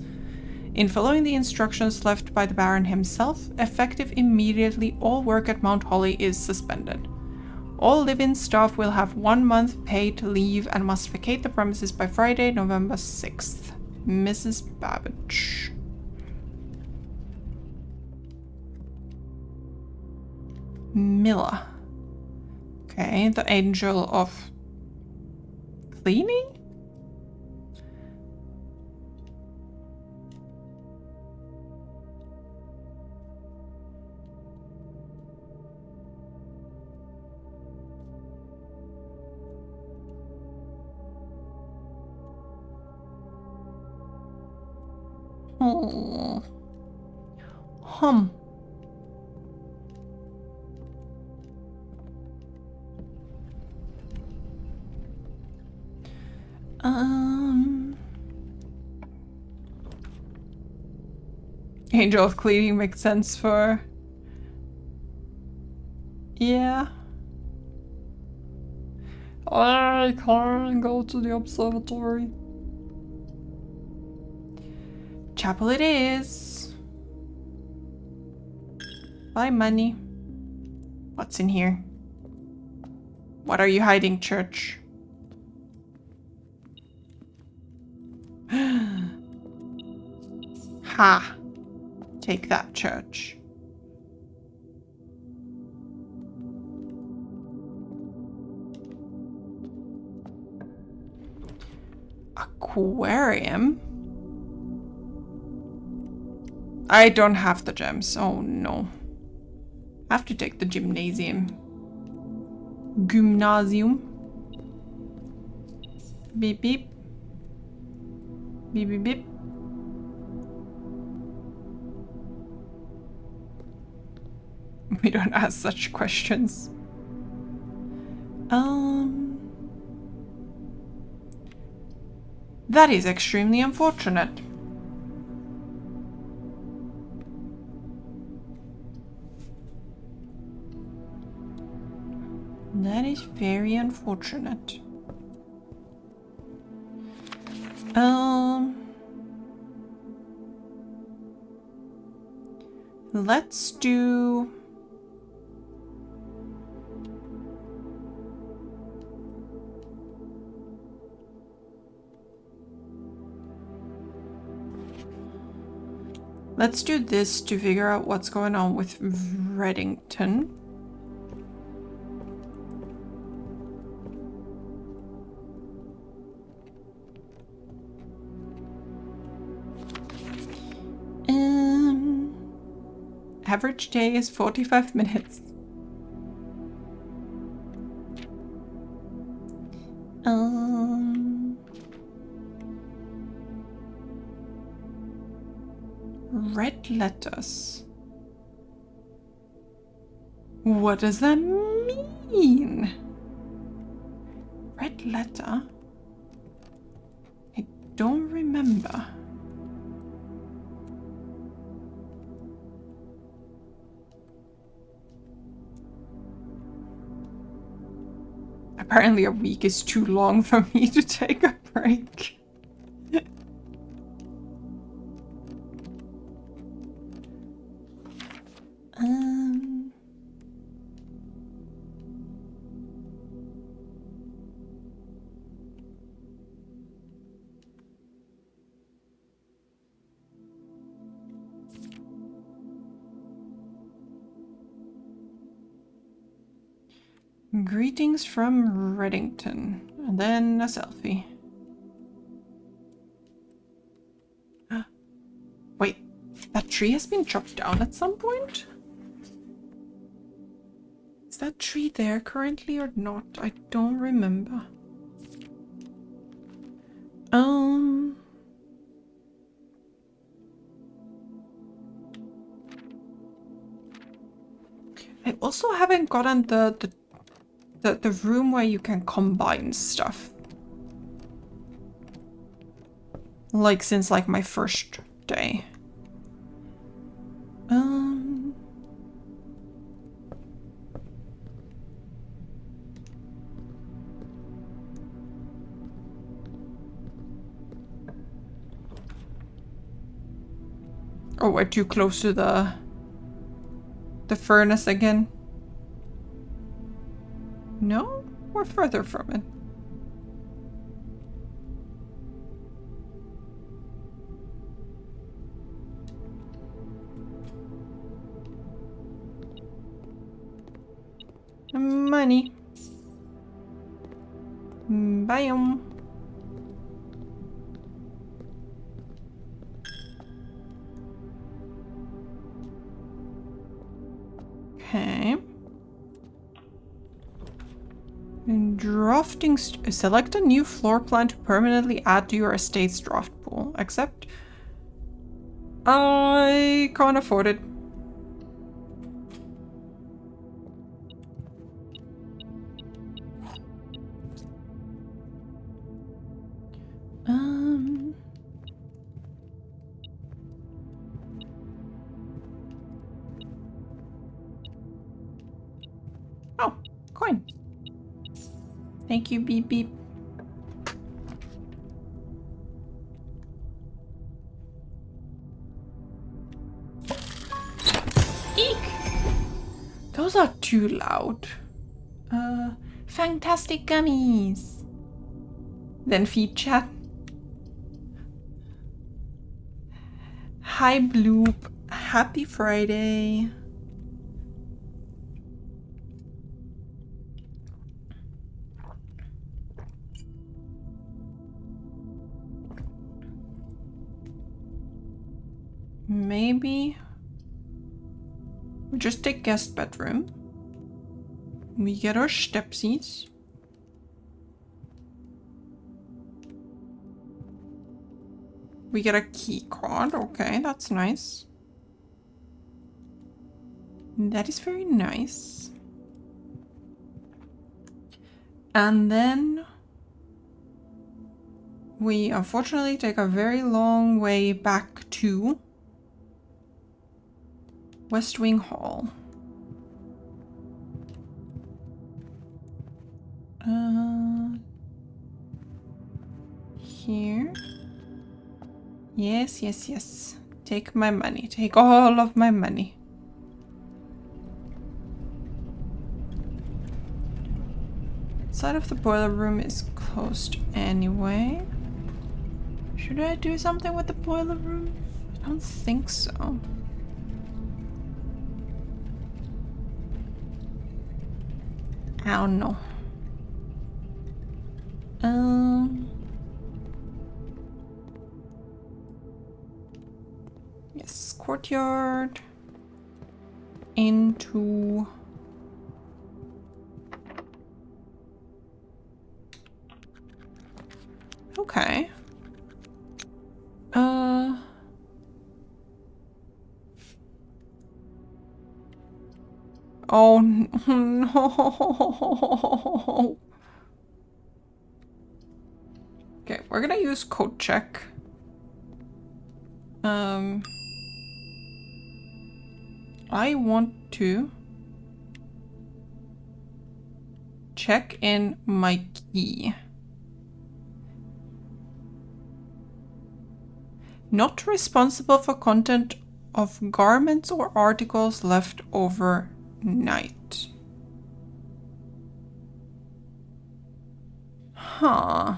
In following the instructions left by the Baron himself, effective immediately, all work at Mount Holly is suspended. All live-in staff will have 1 month paid leave and must vacate the premises by Friday, November 6th. Mrs. Babbage. Milla. Okay, the angel of cleaning? Oh. Hum. Angel of cleaning makes sense for... Yeah. I can't go to the observatory. Chapel it is. Bye, money. What's in here? What are you hiding, church? Ha! Take that, church. Aquarium? I don't have the gems. Oh no. I have to take the gymnasium. Gymnasium. Beep beep. Beep beep beep. We don't ask such questions. That is extremely unfortunate. That is very unfortunate. Let's do... Let's do this to figure out what's going on with Reddington. Average day is 45 minutes. Red letters. What does that mean? Red letter? I don't remember. Apparently a week is too long for me to take a break. Greetings from Reddington. And then a selfie. Wait, that tree has been chopped down at some point? Is that tree there currently or not? I don't remember. I also haven't gotten the room where you can combine stuff. Like since like my first day. Oh, we're too close to the furnace again. No, we're further from it. Money. Biome. Okay. And drafting. Select a new floor plan to permanently add to your estate's draft pool. Accept. I can't afford it. Oh, coin. Thank you, beep beep. Eek! Those are too loud. Fantastic gummies. Then feed chat. Hi, Bloop. Happy Friday. Maybe we just take guest bedroom. We get our stepsies. We get a key card. Okay, that's nice. That is very nice. And then we unfortunately take a very long way back to West Wing Hall. Here. Yes, yes, yes. Take my money. Take all of my money. Side of the boiler room is closed anyway. Should I do something with the boiler room? I don't think so. I don't know. Yes, courtyard. Into... Okay. Oh no. Okay, we're gonna use code check. I want to check in my key. Not responsible for content of garments or articles left overnight. Huh.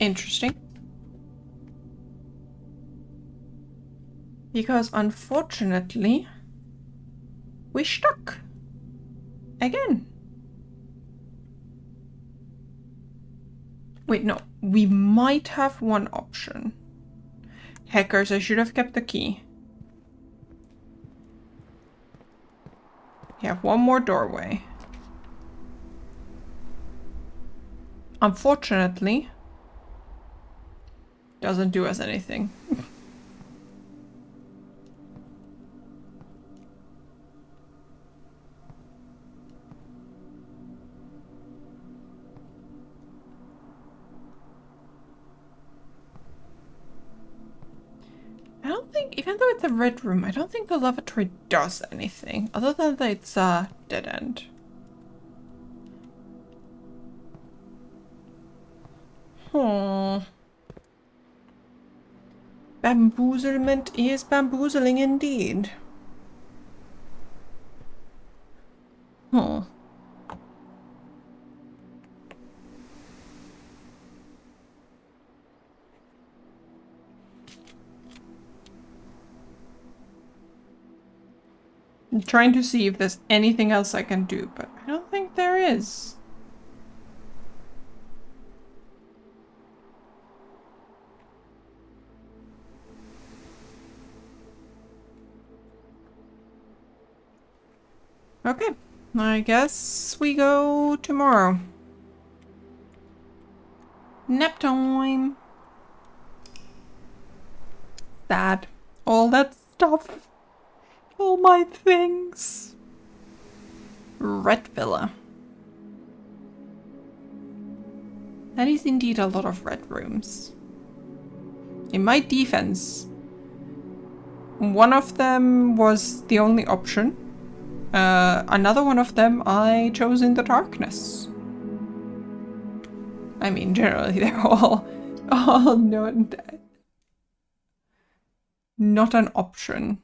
Interesting. Because unfortunately, we stuck. Again. Wait, no. We might have one option. Hackers, I should have kept the key. We have one more doorway. Unfortunately, doesn't do us anything. I don't think, even though it's a red room, I don't think the lavatory does anything other than that it's a dead end. Oh. Bamboozlement is bamboozling indeed. Oh. I'm trying to see if there's anything else I can do, but I don't think there is. Okay, I guess we go tomorrow. Nap time. Sad. All that stuff. All my things. Red Villa. That is indeed a lot of red rooms. In my defense, one of them was the only option. Another one of them I chose in the darkness. I mean, generally they're all not an option.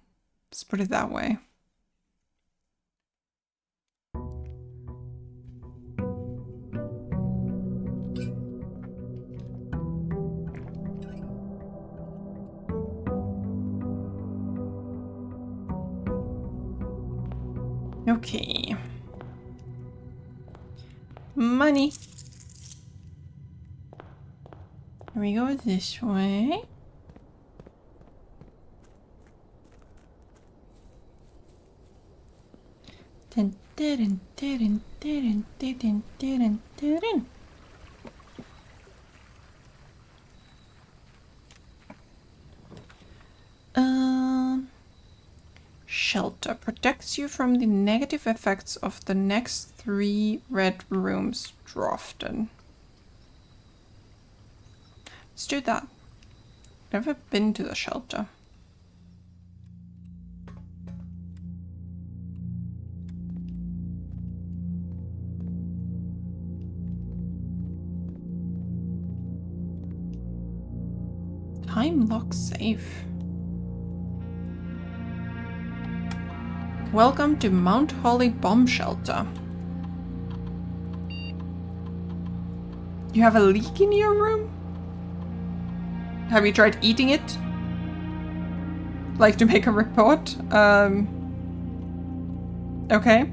Let's put it that way. Okay. Money. Here we go this way. Dun, dun, dun, dun, dun, dun, dun, dun, dun. Shelter protects you from the negative effects of the next 3 red rooms drafted. Let's do that. Never been to the shelter. Time lock safe. Welcome to Mount Holly Bomb Shelter. You have a leak in your room? Have you tried eating it? Like to make a report? Okay.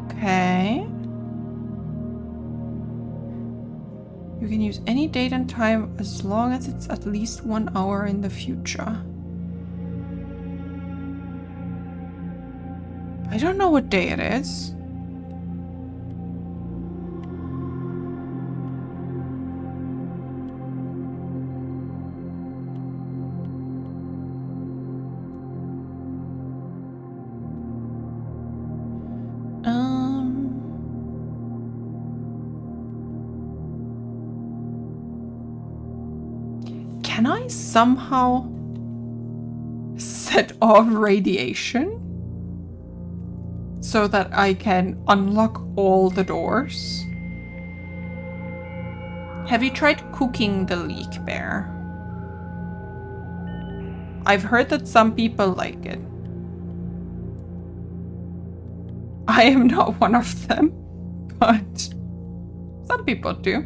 Okay. You can use any date and time as long as it's at least 1 hour in the future. I don't know what day it is. Can I somehow set off radiation so that I can unlock all the doors? Have you tried cooking the leek bear? I've heard that some people like it. I am not one of them, but some people do.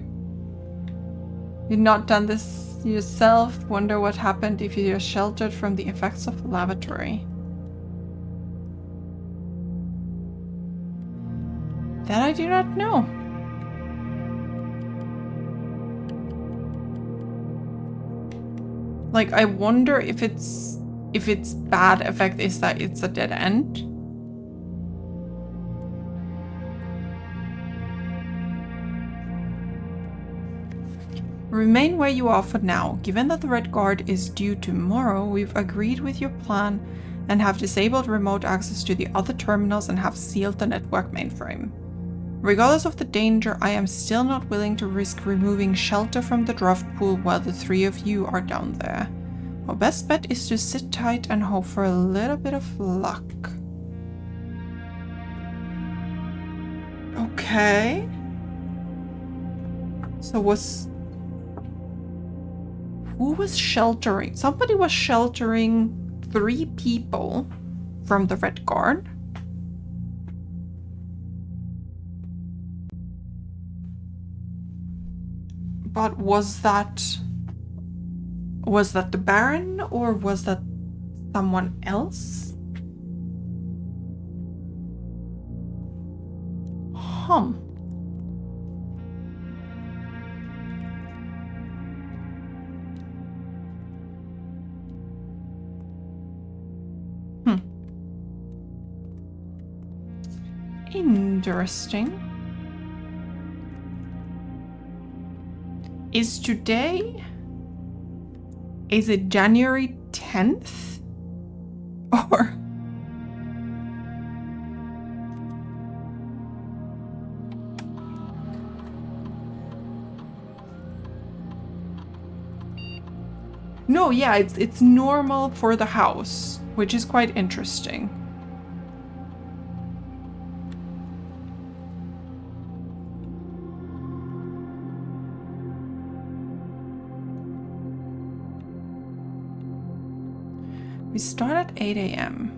You've not done this yourself? Wonder what happened if you're sheltered from the effects of the lavatory. That I do not know. Like, I wonder if its bad effect is that it's a dead end. Remain where you are for now. Given that the Red Guard is due tomorrow, we've agreed with your plan and have disabled remote access to the other terminals and have sealed the network mainframe. Regardless of the danger, I am still not willing to risk removing shelter from the draft pool while the 3 of you are down there. Our best bet is to sit tight and hope for a little bit of luck. Okay. So who was sheltering? Somebody was sheltering 3 people from the Red Guard. But was that the Baron or was that someone else? Hum. Interesting. Is it January 10th? Or... No, yeah, it's normal for the house, which is quite interesting. We start at 8 a.m.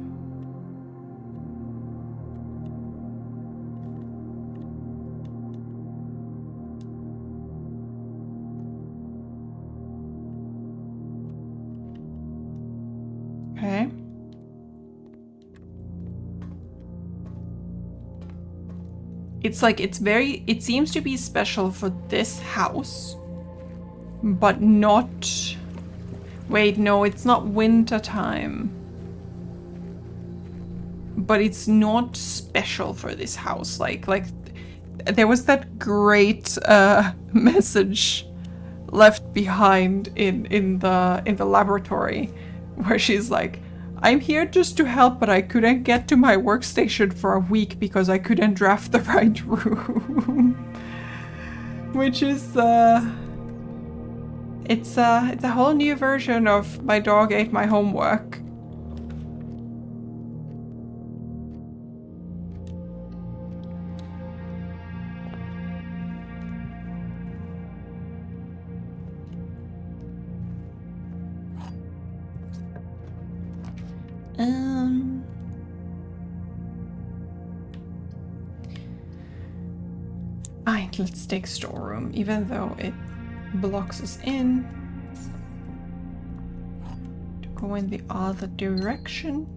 Okay. It's like, it seems to be special for this house, but not... Wait, no, it's not winter time. But it's not special for this house. Like there was that great message left behind in the laboratory where she's like, I'm here just to help, but I couldn't get to my workstation for a week because I couldn't draft the right room. Which is it's a whole new version of my dog ate my homework. Fine, let's take storeroom, even though it blocks us in. To go in the other direction.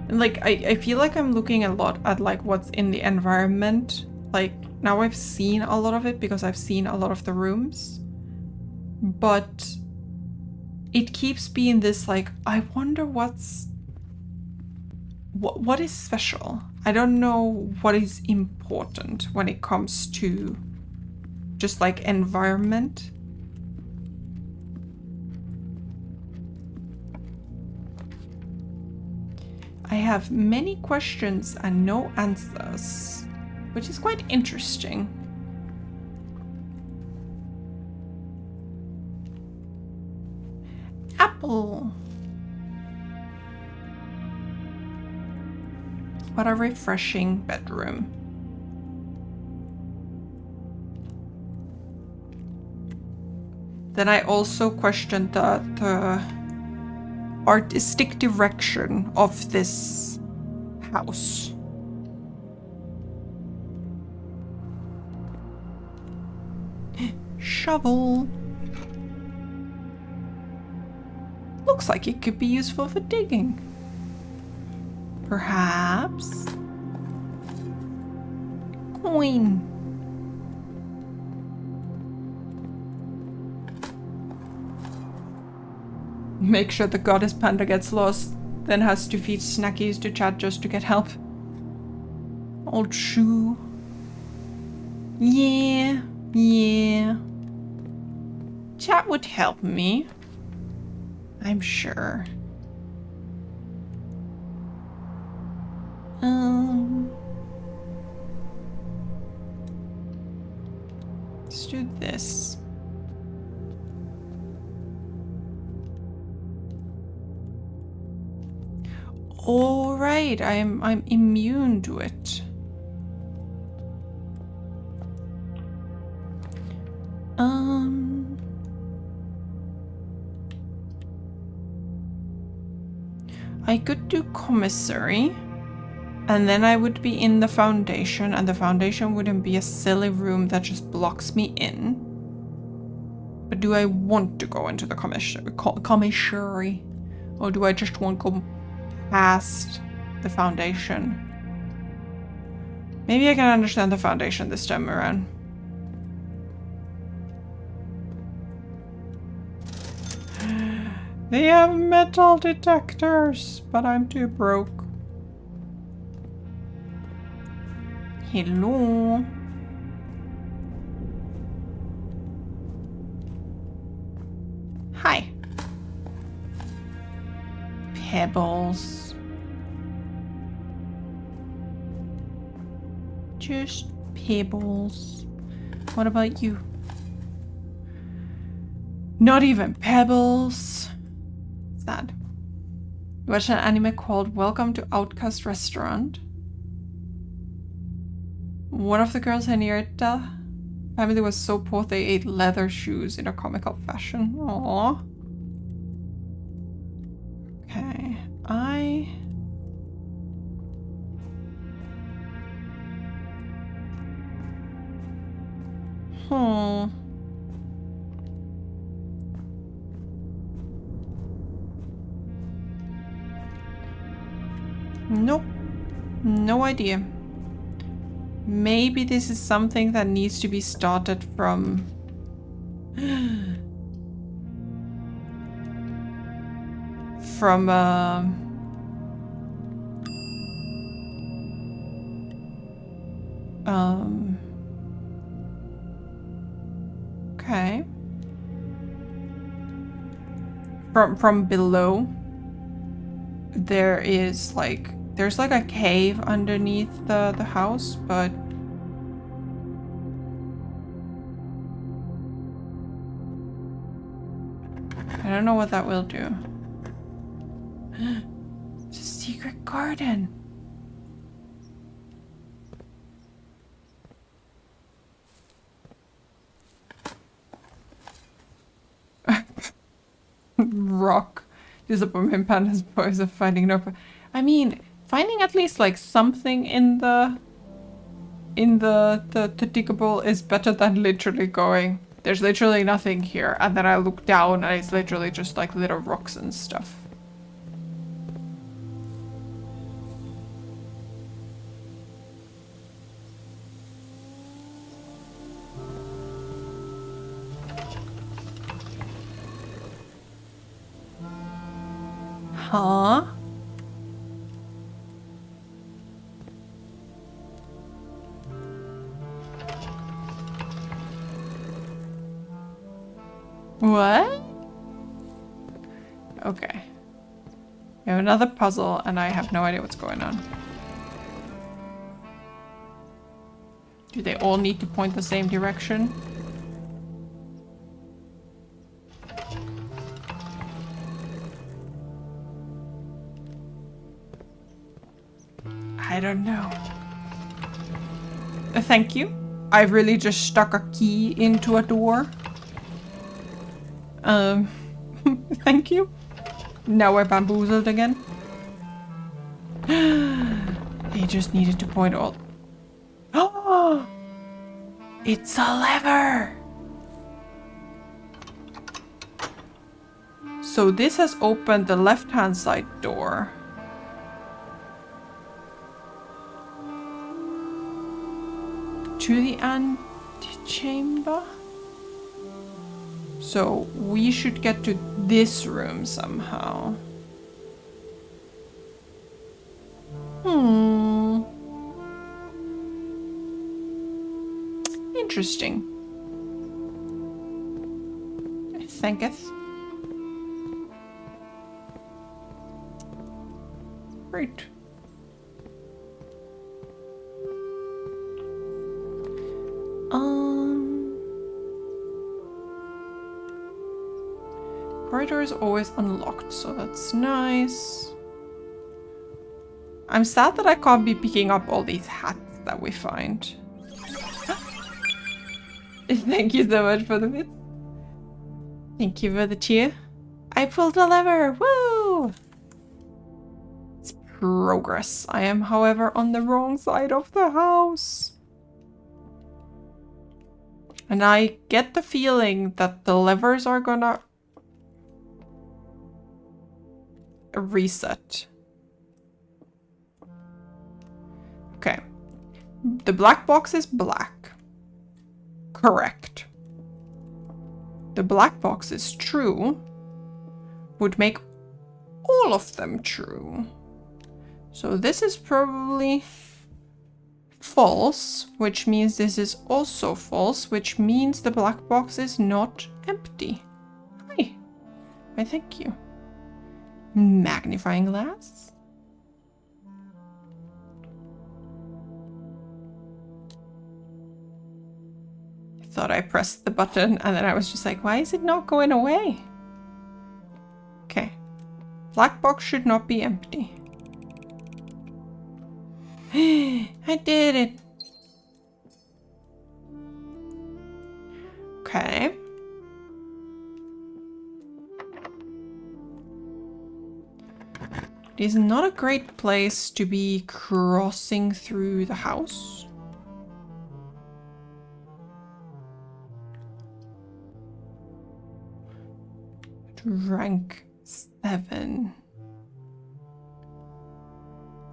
And like, I feel like I'm looking a lot at like what's in the environment. Like, now I've seen a lot of it because I've seen a lot of the rooms. But it keeps being this like, I wonder what is special? I don't know what is important when it comes to just like environment. I have many questions and no answers, which is quite interesting. Apple. What a refreshing bedroom. Then I also questioned the artistic direction of this house. Shovel. Looks like it could be useful for digging. Perhaps. Coin. Make sure the goddess panda gets lost, then has to feed snackies to chat just to get help. Old shoe. Yeah, yeah. Chat would help me. I'm sure. Let's do this. All right, I'm immune to it. I could do commissary And then I would be in the foundation, and the foundation wouldn't be a silly room that just blocks me in. But do I want to go into the commissary? Or do I just want to go past the foundation? Maybe I can understand the foundation this time around. They have metal detectors, but I'm too broke. Hello. Hi. Pebbles. Just pebbles. What about you? Not even pebbles. Sad. You watch an anime called Welcome to Outcast Restaurant. One of the girls in Henrietta family was so poor they ate leather shoes in a comical fashion. Aww. Okay, Nope. No idea. Maybe this is something that needs to be started from... okay. From below. There's like a cave underneath the house, but I don't know what that will do. It's a secret garden. Rock. Disappointment pandas boys are finding no... I mean, finding at least like something in the diggable is better than literally going, there's literally nothing here, and then I look down and it's literally just like little rocks and stuff. Huh? What? Okay. We have another puzzle and I have no idea what's going on. Do they all need to point the same direction? I don't know. Thank you. I really just stuck a key into a door. Thank you. Now we're bamboozled again. They just needed to point all... Oh! It's a lever! So this has opened the left-hand side door. To the antechamber? So we should get to this room somehow. Interesting. I thinketh. Great. Corridor is always unlocked, so that's nice. I'm sad that I can't be picking up all these hats that we find. Thank you so much for the bits. Thank you for the cheer. I pulled a lever. Woo! It's progress. I am, however, on the wrong side of the house. And I get the feeling that the levers are gonna reset. Okay. The black box is black. Correct. The black box is true. Would make all of them true. So this is probably false, which means this is also false, which means the black box is not empty. Hi. Why, thank you. Magnifying glass. I thought I pressed the button and then I was just like, why is it not going away? Okay. Black box should not be empty. I did it. Okay. It is not a great place to be crossing through the house. Rank 7.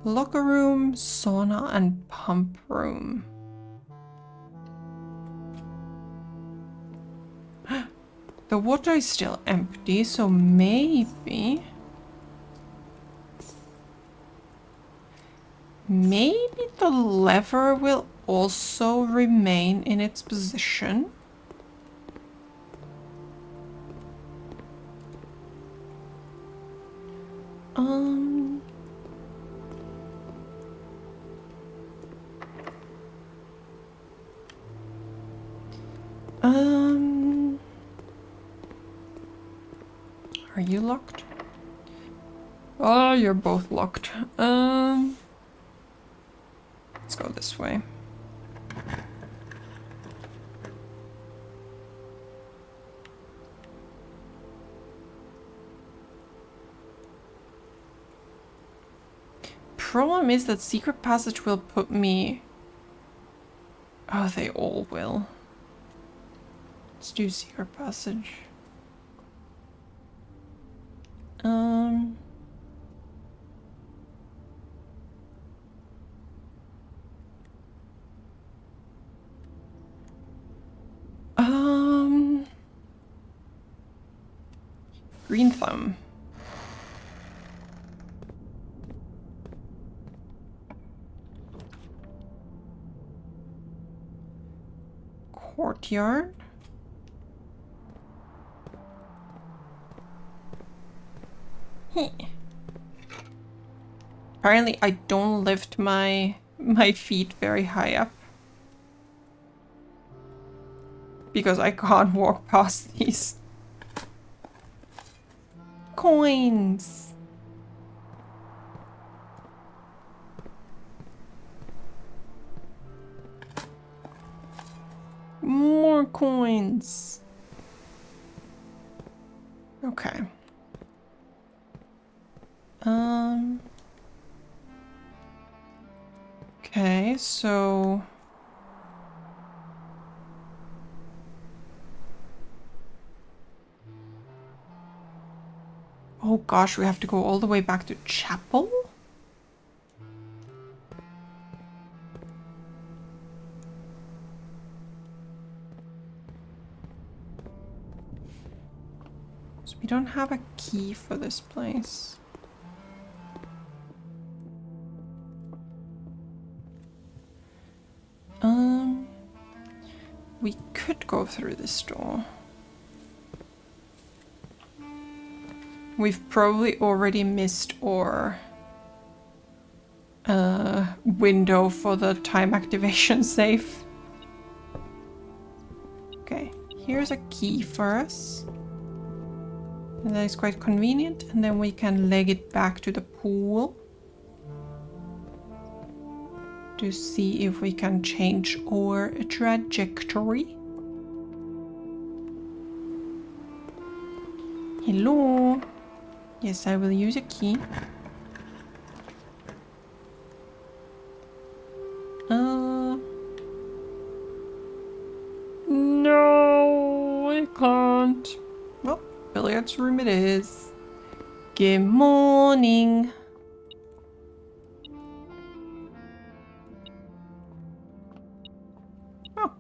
Locker room, sauna, and pump room. The water is still empty, so maybe... Maybe the lever will also remain in its position. Are you locked? Oh, you're both locked. Let's go this way. Problem is that secret passage will put me... Oh, they all will. Let's do secret passage. Green thumb. Courtyard. Apparently I don't lift my feet very high up. Because I can't walk past these. Coins! More coins! Okay. Okay, so... Oh gosh, we have to go all the way back to chapel? So we don't have a key for this place. We could go through this door. We've probably already missed our window for the time activation safe. Okay, here's a key for us. And that is quite convenient. And then we can leg it back to the pool to see if we can change our trajectory. Hello. Yes, I will use a key. I can't. Well, billiards room it is. Good morning. Oh.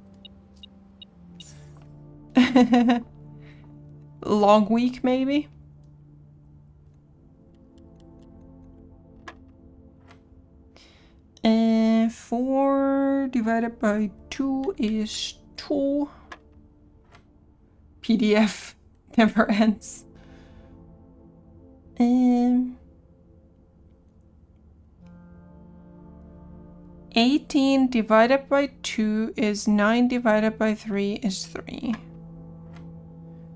Long week, maybe? And 4 divided by 2 is 2. PDF never ends. 18 divided by 2 is 9 divided by 3 is 3.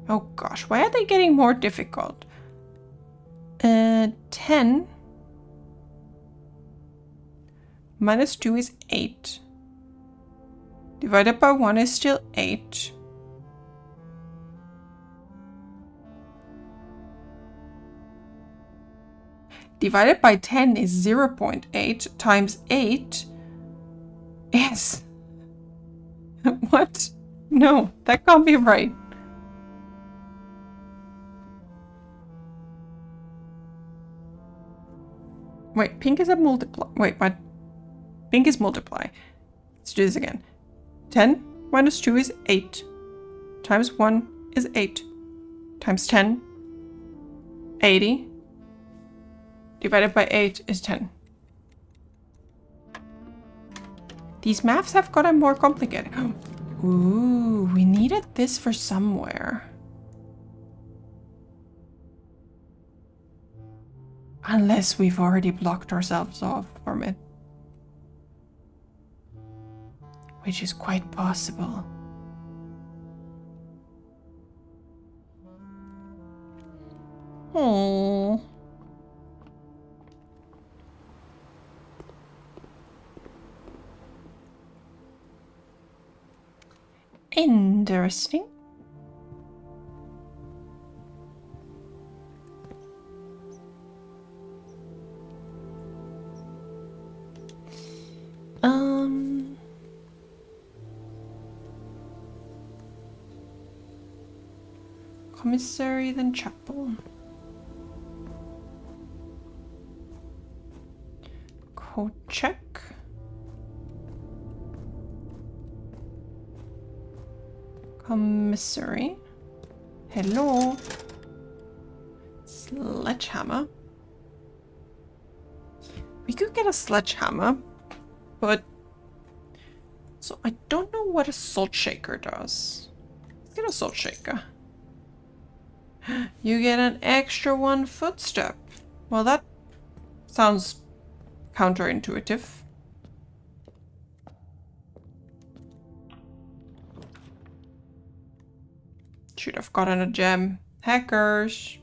Oh gosh, why are they getting more difficult? 10 minus 2 is 8. Divided by 1 is still 8. Divided by 10 is 0.8 times 8 is... What? No, that can't be right. Wait, pink is a multiply. Wait, what? Pink is multiply. Let's do this again. 10 minus 2 is 8. Times 1 is 8. Times 10, 80. Divided by 8 is 10. These maths have gotten more complicated. Ooh, we needed this for somewhere. Unless we've already blocked ourselves off from it. Which is quite possible. Oh. Interesting. Commissary, then chapel. Code check. Commissary. Hello. Sledgehammer. We could get a sledgehammer, but... So I don't know what a salt shaker does. Let's get a salt shaker. You get an extra 1 footstep. Well, that sounds counterintuitive. Should have gotten a gem. Hackers.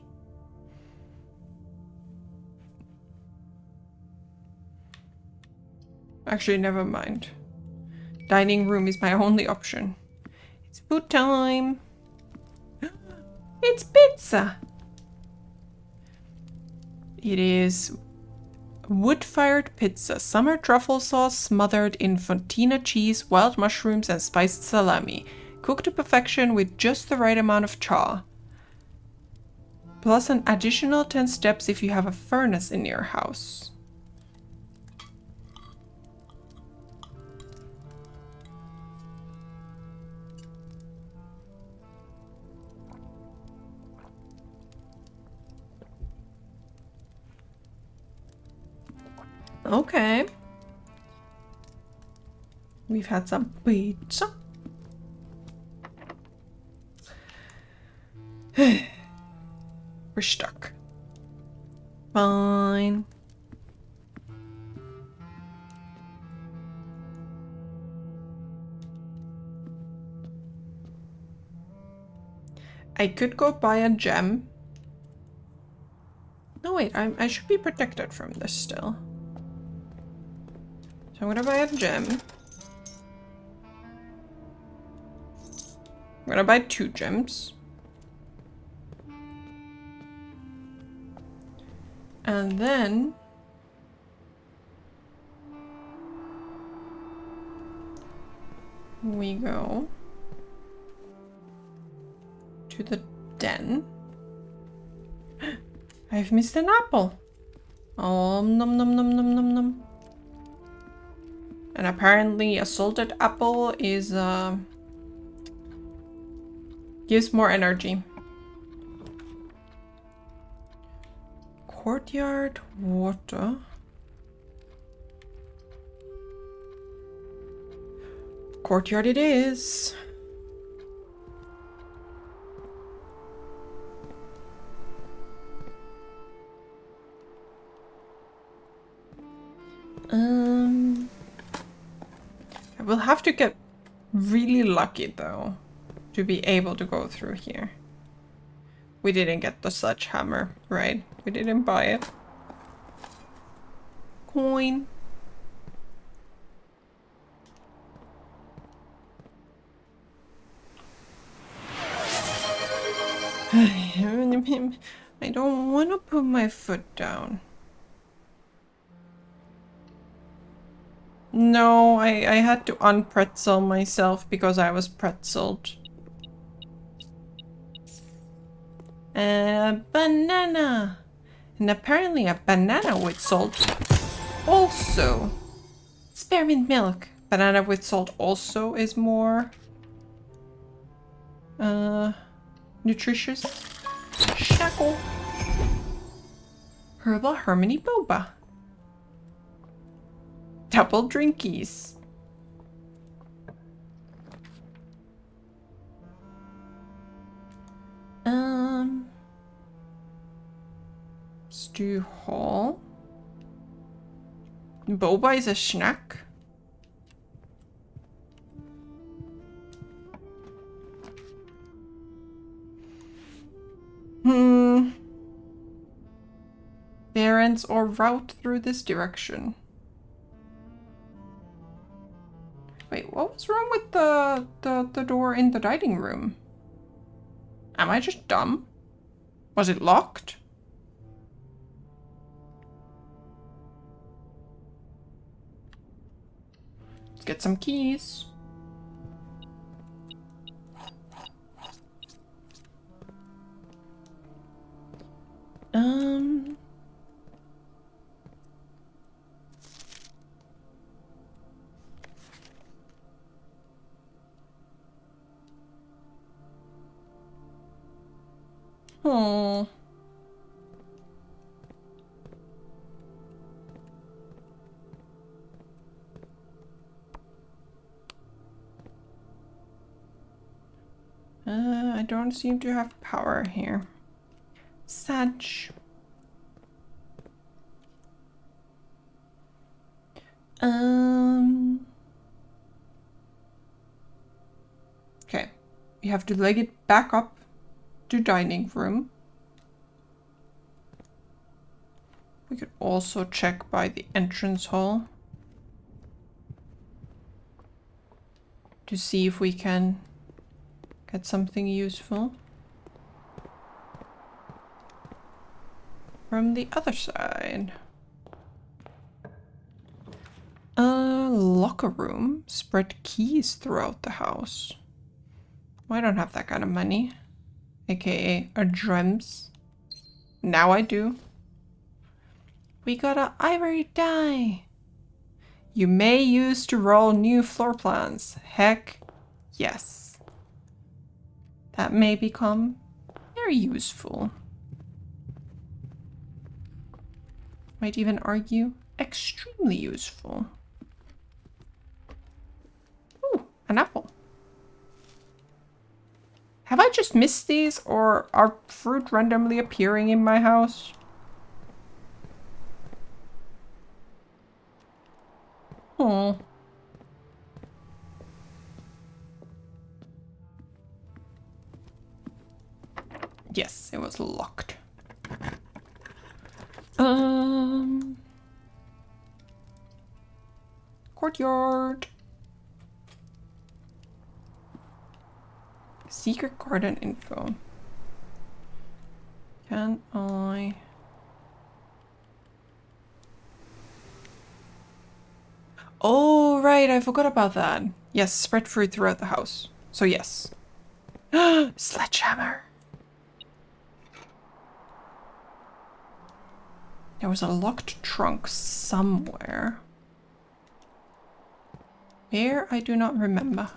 Actually, never mind. Dining room is my only option. It's food time. It's pizza. It is wood-fired pizza. Summer truffle sauce smothered in fontina cheese, wild mushrooms, and spiced salami. Cooked to perfection with just the right amount of char. Plus an additional 10 steps if you have a furnace in your house. Okay. We've had some pizza. We're stuck. Fine. I could go buy a gem. No, wait, I should be protected from this still. So I'm gonna buy a gem. I'm gonna buy 2 gems. And then we go to the den. I've missed an apple. Oh, nom nom nom nom nom nom. And apparently a salted apple is, gives more energy. Courtyard water. Courtyard it is. I will have to get really lucky though to be able to go through here. We didn't get the sledgehammer, right? We didn't buy it. Coin. I don't want to put my foot down. No, I had to unpretzel myself because I was pretzeled. A banana. And apparently a banana with salt also. Spearmint milk. Banana with salt also is more nutritious. Shackle. Herbal Harmony Boba. Double drinkies. Stew hall. Boba is a snack. Errands or route through this direction. Wait, what was wrong with the door in the dining room? Am I just dumb? Was it locked? Let's get some keys. Oh. I don't seem to have power here. Such. Okay. We have to leg it back up to dining room. We could also check by the entrance hall to see if we can get something useful from the other side. Locker room. Spread keys throughout the house. Well, I don't have that kind of money. AKA a dreams. Now I do. We got an ivory die. You may use to roll new floor plans. Heck yes. That may become very useful. Might even argue extremely useful. Ooh, an apple. Have I just missed these, or are fruit randomly appearing in my house? Oh. Yes, it was locked. Courtyard. Secret garden info. Can I... Oh, right, I forgot about that. Yes, spread fruit throughout the house. So yes. Sledgehammer. There was a locked trunk somewhere. Where? I do not remember.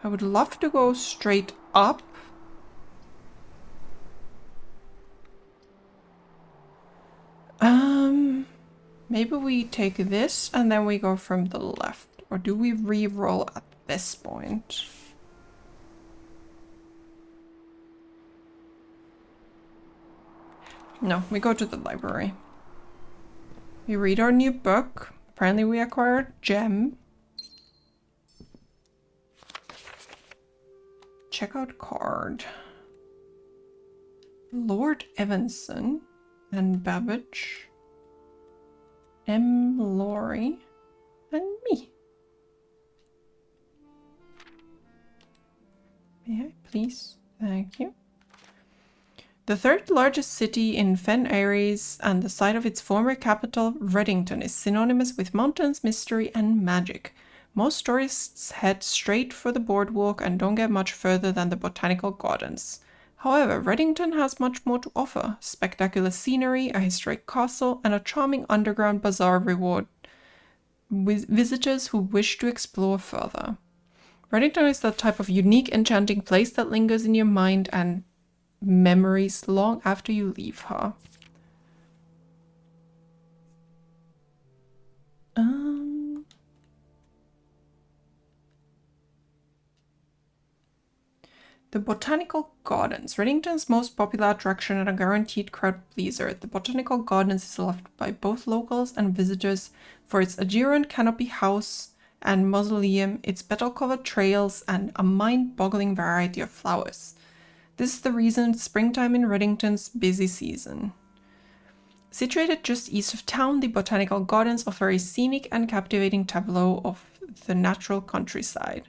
I would love to go straight up. Maybe we take this and then we go from the left. Or do we re-roll at this point? No, we go to the library. We read our new book. Apparently we acquired gem. Checkout card. Lord Evanson and Babbage. M. Laurie. And me. May I please? Thank you. The third largest city in Fen Ares and the site of its former capital, Reddington, is synonymous with mountains, mystery, and magic. Most tourists head straight for the boardwalk and don't get much further than the botanical gardens. However, Reddington has much more to offer. Spectacular scenery, a historic castle, and a charming underground bazaar reward visitors who wish to explore further. Reddington is the type of unique, enchanting place that lingers in your mind and memories long after you leave her. The Botanical Gardens, Reddington's most popular attraction and a guaranteed crowd pleaser. The Botanical Gardens is loved by both locals and visitors for its adjourned canopy house and mausoleum, its petal-covered trails, and a mind-boggling variety of flowers. This is the reason springtime in Reddington's busy season. Situated just east of town, the Botanical Gardens offer a scenic and captivating tableau of the natural countryside.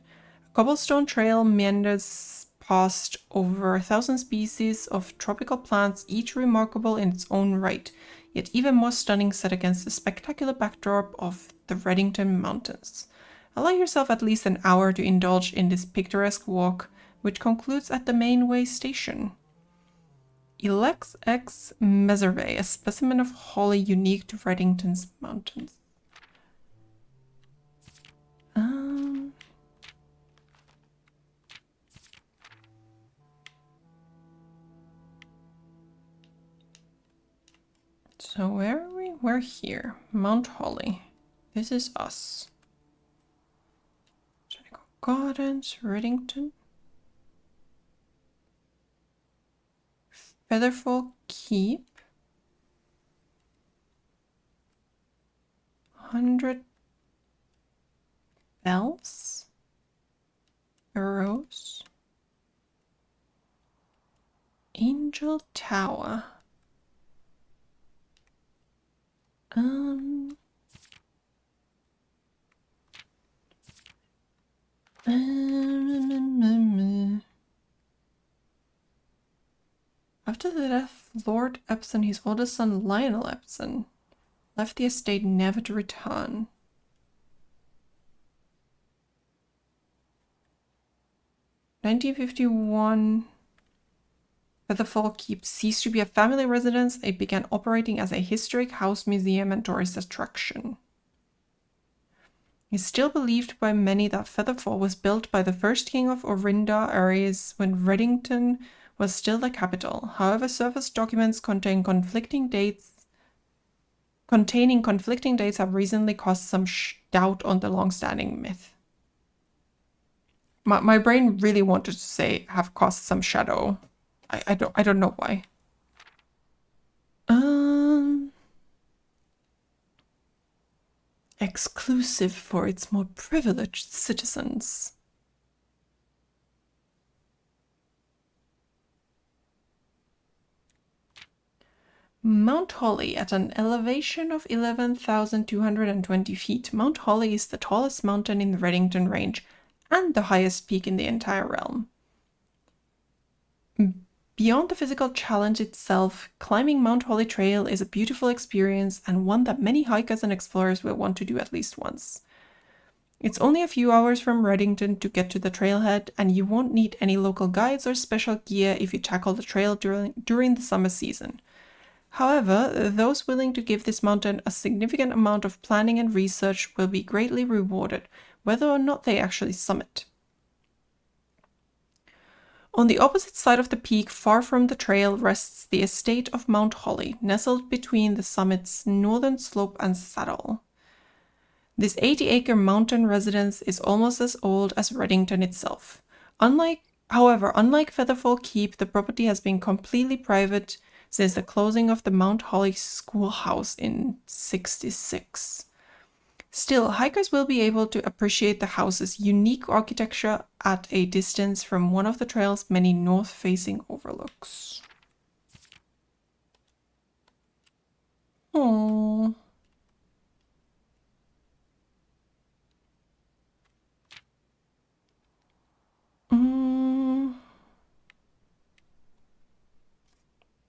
A cobblestone trail meanders past over 1,000 species of tropical plants, each remarkable in its own right, yet even more stunning set against the spectacular backdrop of the Reddington Mountains. Allow yourself at least an hour to indulge in this picturesque walk, which concludes at the Mainway station. Ilex X Meserve, a specimen of holly unique to Reddington's mountains. So where are we? We're here. Mount Holly. This is us. Botanical Gardens, Reddington. Featherfall Keep. 100 bells. Arrows. Angel Tower. After the death of Lord Epson, his oldest son Lionel Epson left the estate never to return. In 1951, Featherfall Keep ceased to be a family residence. It began operating as a historic house museum and tourist attraction. It's still believed by many that Featherfall was built by the first king of Orinda Ares when Reddington was still the capital. However, surface documents containing conflicting dates have recently caused some doubt on the long-standing myth. My brain really wanted to say have caused some shadow. I don't know why. Exclusive for its more privileged citizens. Mount Holly at an elevation of 11,220 feet. Mount Holly is the tallest mountain in the Reddington Range and the highest peak in the entire realm. Beyond the physical challenge itself, climbing Mount Holly Trail is a beautiful experience and one that many hikers and explorers will want to do at least once. It's only a few hours from Reddington to get to the trailhead, and you won't need any local guides or special gear if you tackle the trail during the summer season. However, those willing to give this mountain a significant amount of planning and research will be greatly rewarded, whether or not they actually summit. On the opposite side of the peak, far from the trail, rests the estate of Mount Holly, nestled between the summit's northern slope and saddle. This 80-acre mountain residence is almost as old as Reddington itself. However, unlike Featherfall Keep, the property has been completely private since the closing of the Mount Holly schoolhouse in '66. Still, hikers will be able to appreciate the house's unique architecture at a distance from one of the trail's many north-facing overlooks. Aww.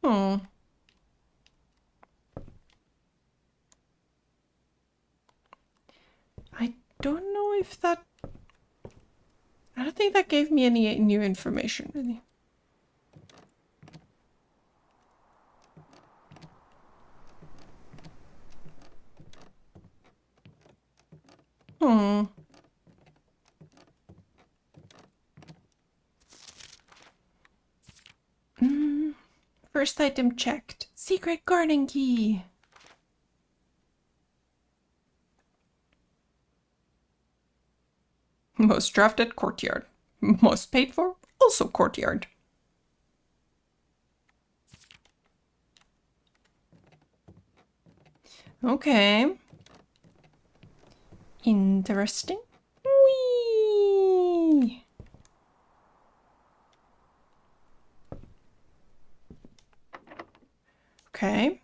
Oh. I don't know if that... I don't think that gave me any new information, really. Hmm. First item checked. Secret garden key. Most drafted, courtyard. Most paid for, also courtyard. Okay. Interesting. Whee! Okay.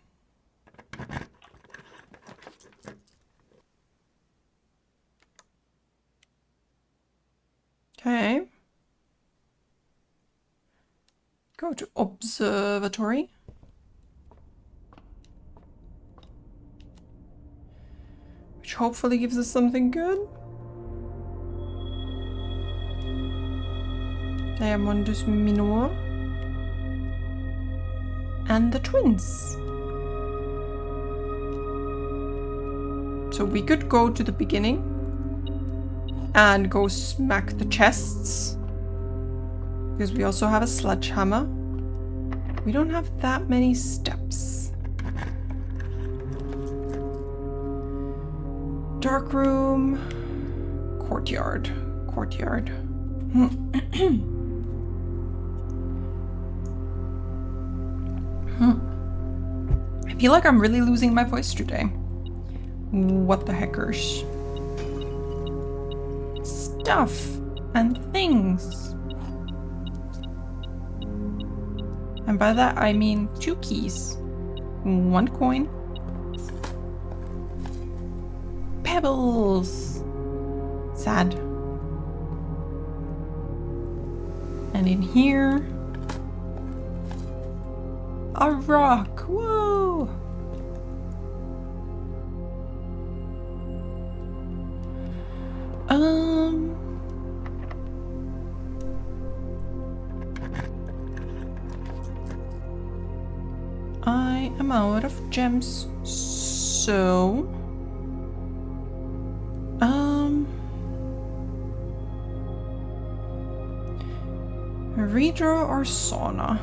Okay. Go to observatory. Which hopefully gives us something good. Diamondus Minor. And the twins. So we could go to the beginning and go smack the chests. Because we also have a sledgehammer. We don't have that many steps. Dark room. Courtyard. Courtyard. I feel like I'm really losing my voice today. What the heckers? Stuff and things. And by that I mean 2 keys, 1 coin, pebbles. Sad. And in here, a rock. Whoa! I am out of gems, so redraw or sauna?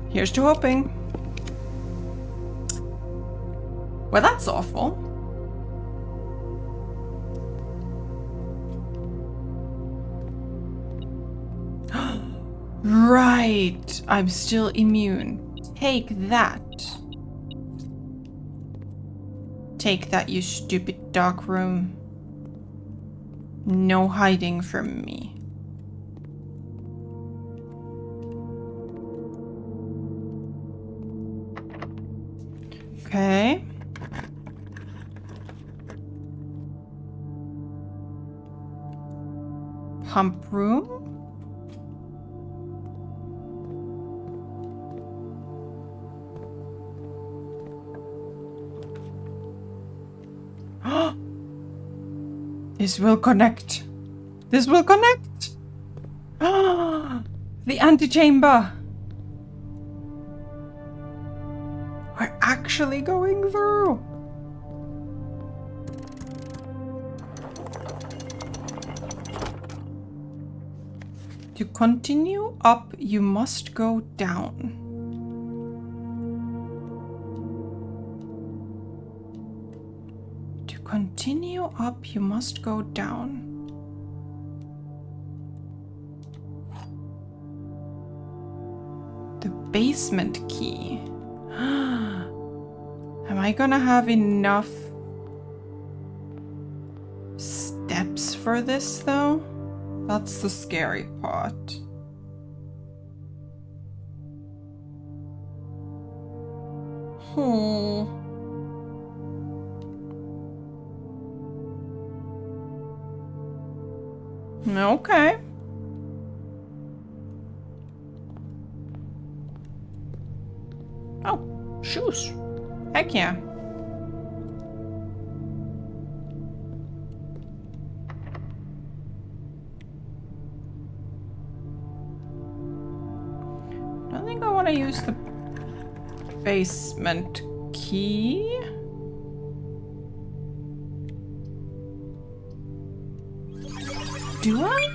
Here's to hoping. Well, that's awful. Right, I'm still immune. Take that. Take that, you stupid dark room. No hiding from me. pump room? This will connect. This will connect. The antechamber. We're actually going through. To continue up, you must go down. To continue up, you must go down. The basement key. Am I gonna have enough steps for this though? That's the scary part. Okay. Oh, shoes. Heck yeah. I don't think I want to use the basement key. Do I?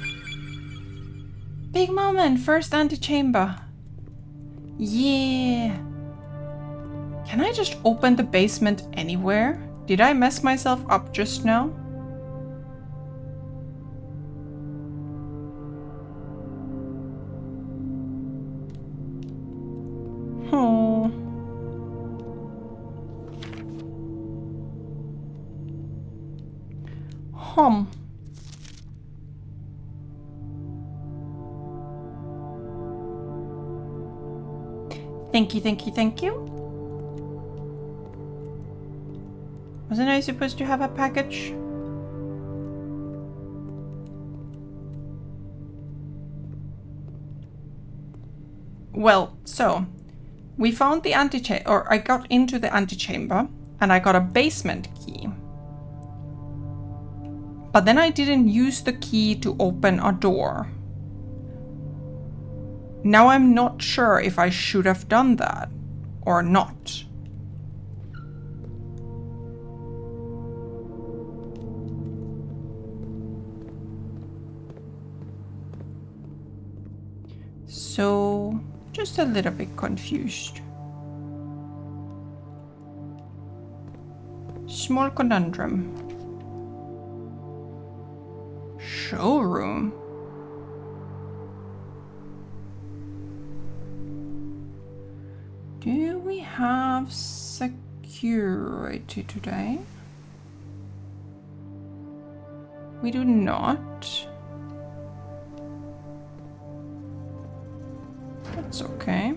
Big moment, first antechamber. Yeah. Can I just open the basement anywhere? Did I mess myself up just now? Oh. Thank you, thank you, thank you. Wasn't I supposed to have a package? Well, so we found the antechamber, or I got into the antechamber and I got a basement key. But then I didn't use the key to open a door. Now I'm not sure if I should have done that or not. So, just a little bit confused. Small conundrum. Showroom. Do we have security today? We do not. That's okay.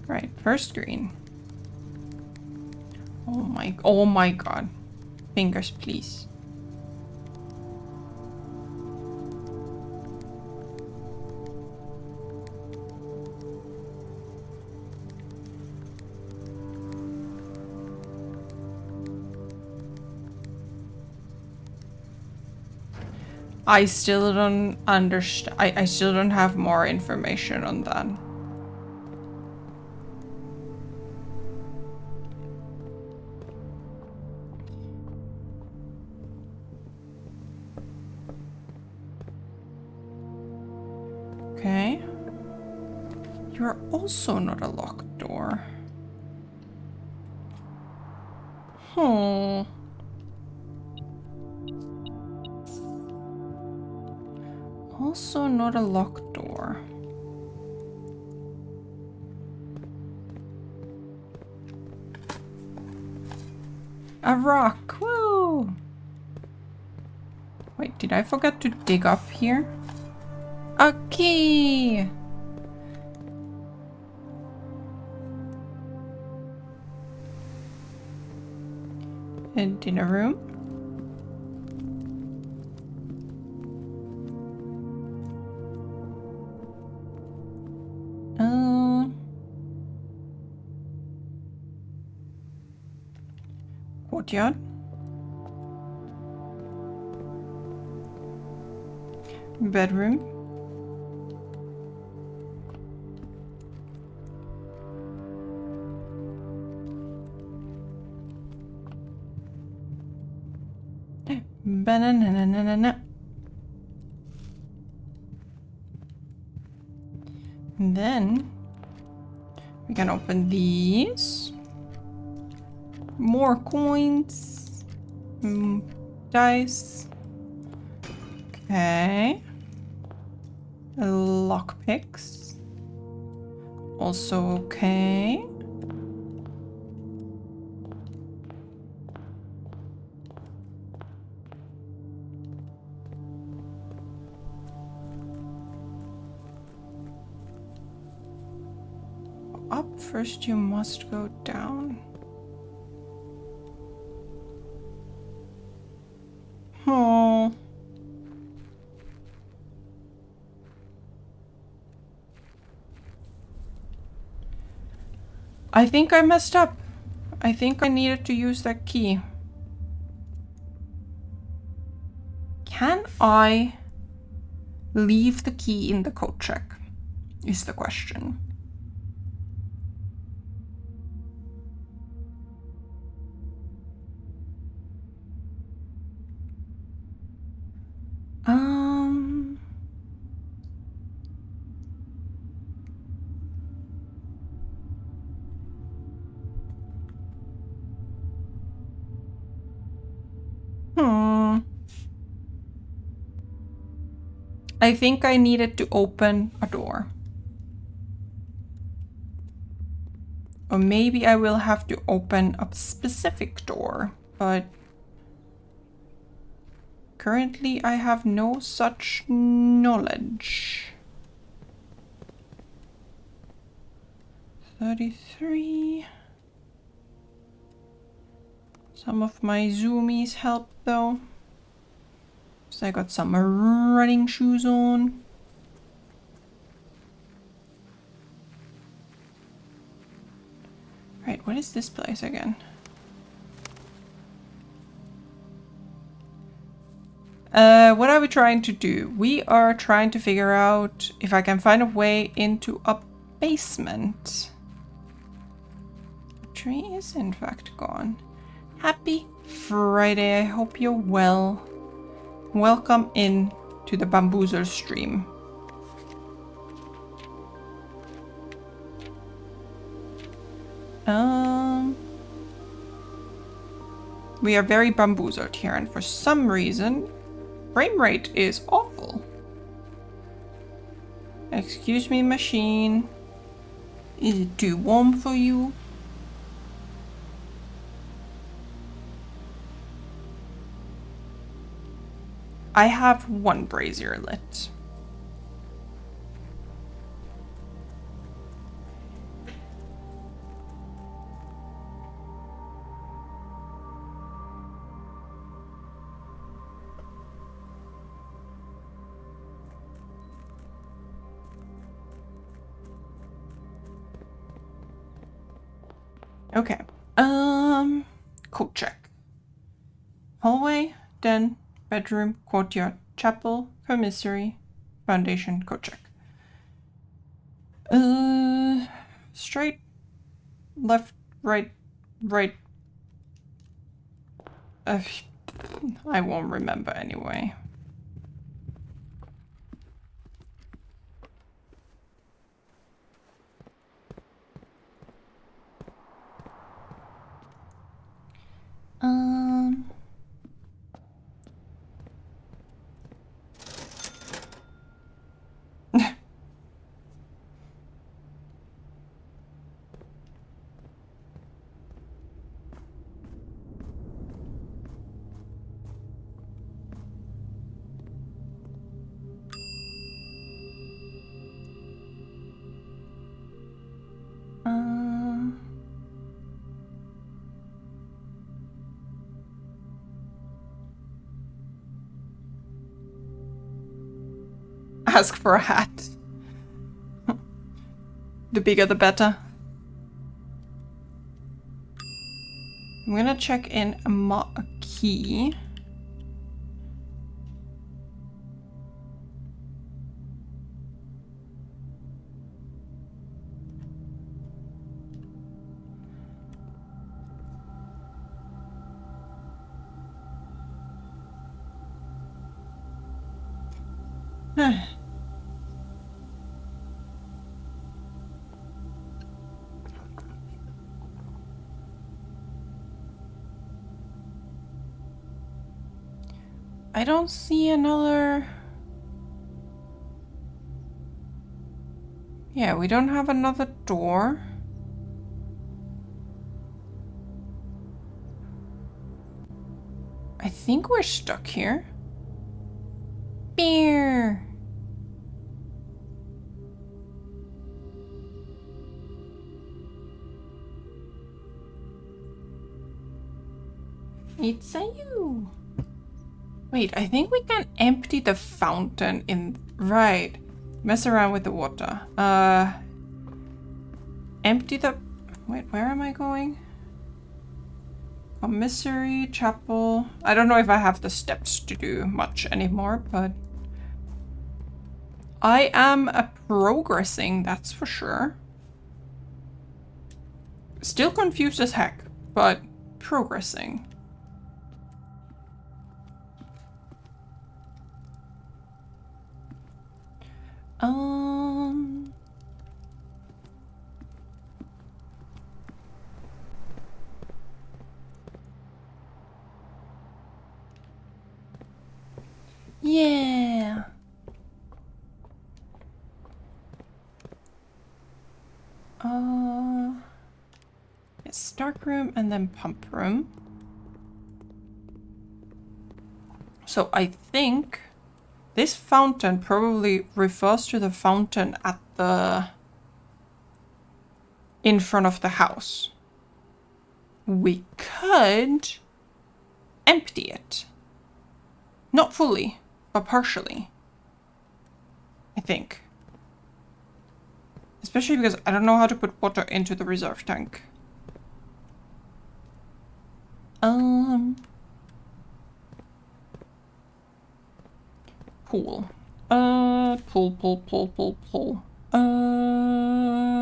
Right, first screen. Oh my god. Fingers, please. I still don't understand. I still don't have more information on that. Okay. You're also not a locked door. Also not a locked door. A rock, woo! Wait, did I forget to dig up here? A key! A dinner room. Courtyard. Bedroom. Banana. And then we can open these. More coins. Dice. Okay. Lockpicks. Also okay. Up first, you must go down. Oh. I think I messed up. I think I needed to use that key. Can I leave the key in the code check? Is the question. I think I needed to open a door. Or maybe I will have to open a specific door, but currently I have no such knowledge. 33. Some of my zoomies help though. So I got some running shoes on. Right, what is this place again? What are we trying to do? We are trying to figure out if I can find a way into a basement. The tree is in fact gone. Happy Friday, I hope you're well. Welcome in to the Bamboozle stream. We are very bamboozled here, and for some reason, frame rate is awful. Excuse me, machine. Is it too warm for you? I have one brazier lit. Okay. Code check. Hallway, den, bedroom, courtyard, chapel, commissary, foundation, code check. Straight, left, right. I won't remember anyway. ask for a hat. The bigger the better. I'm gonna check in a key. I don't see another... Yeah, we don't have another door. I think we're stuck here. Beer! It's a you. Wait, I think we can empty the fountain in... Right. Mess around with the water. Empty the... Wait, where am I going? Commissary, chapel... I don't know if I have the steps to do much anymore, but... I am progressing, that's for sure. Still confused as heck, but progressing. Yeah. It's dark room and then pump room. So I think this fountain probably refers to the fountain at the... in front of the house. We could empty it. Not fully, but partially. I think. Especially because I don't know how to put water into the reserve tank. Pool. Pool.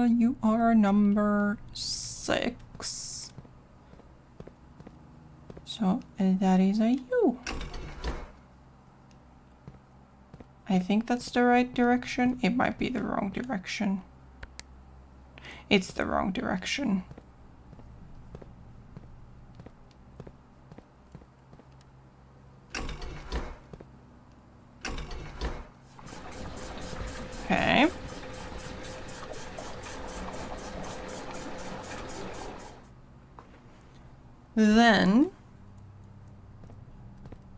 You are number 6. So that is a you. I think that's the right direction. It might be the wrong direction. It's the wrong direction. Okay. Then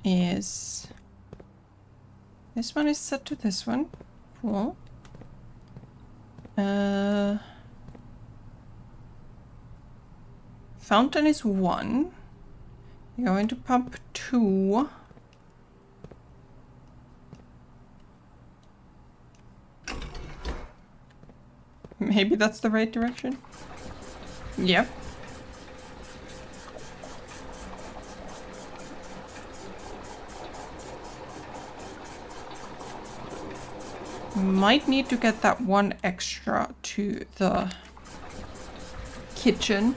is this one is set to this one. Cool. Fountain is 1. You're going to pump 2. Maybe that's the right direction. Yep. Might need to get that one extra to the kitchen.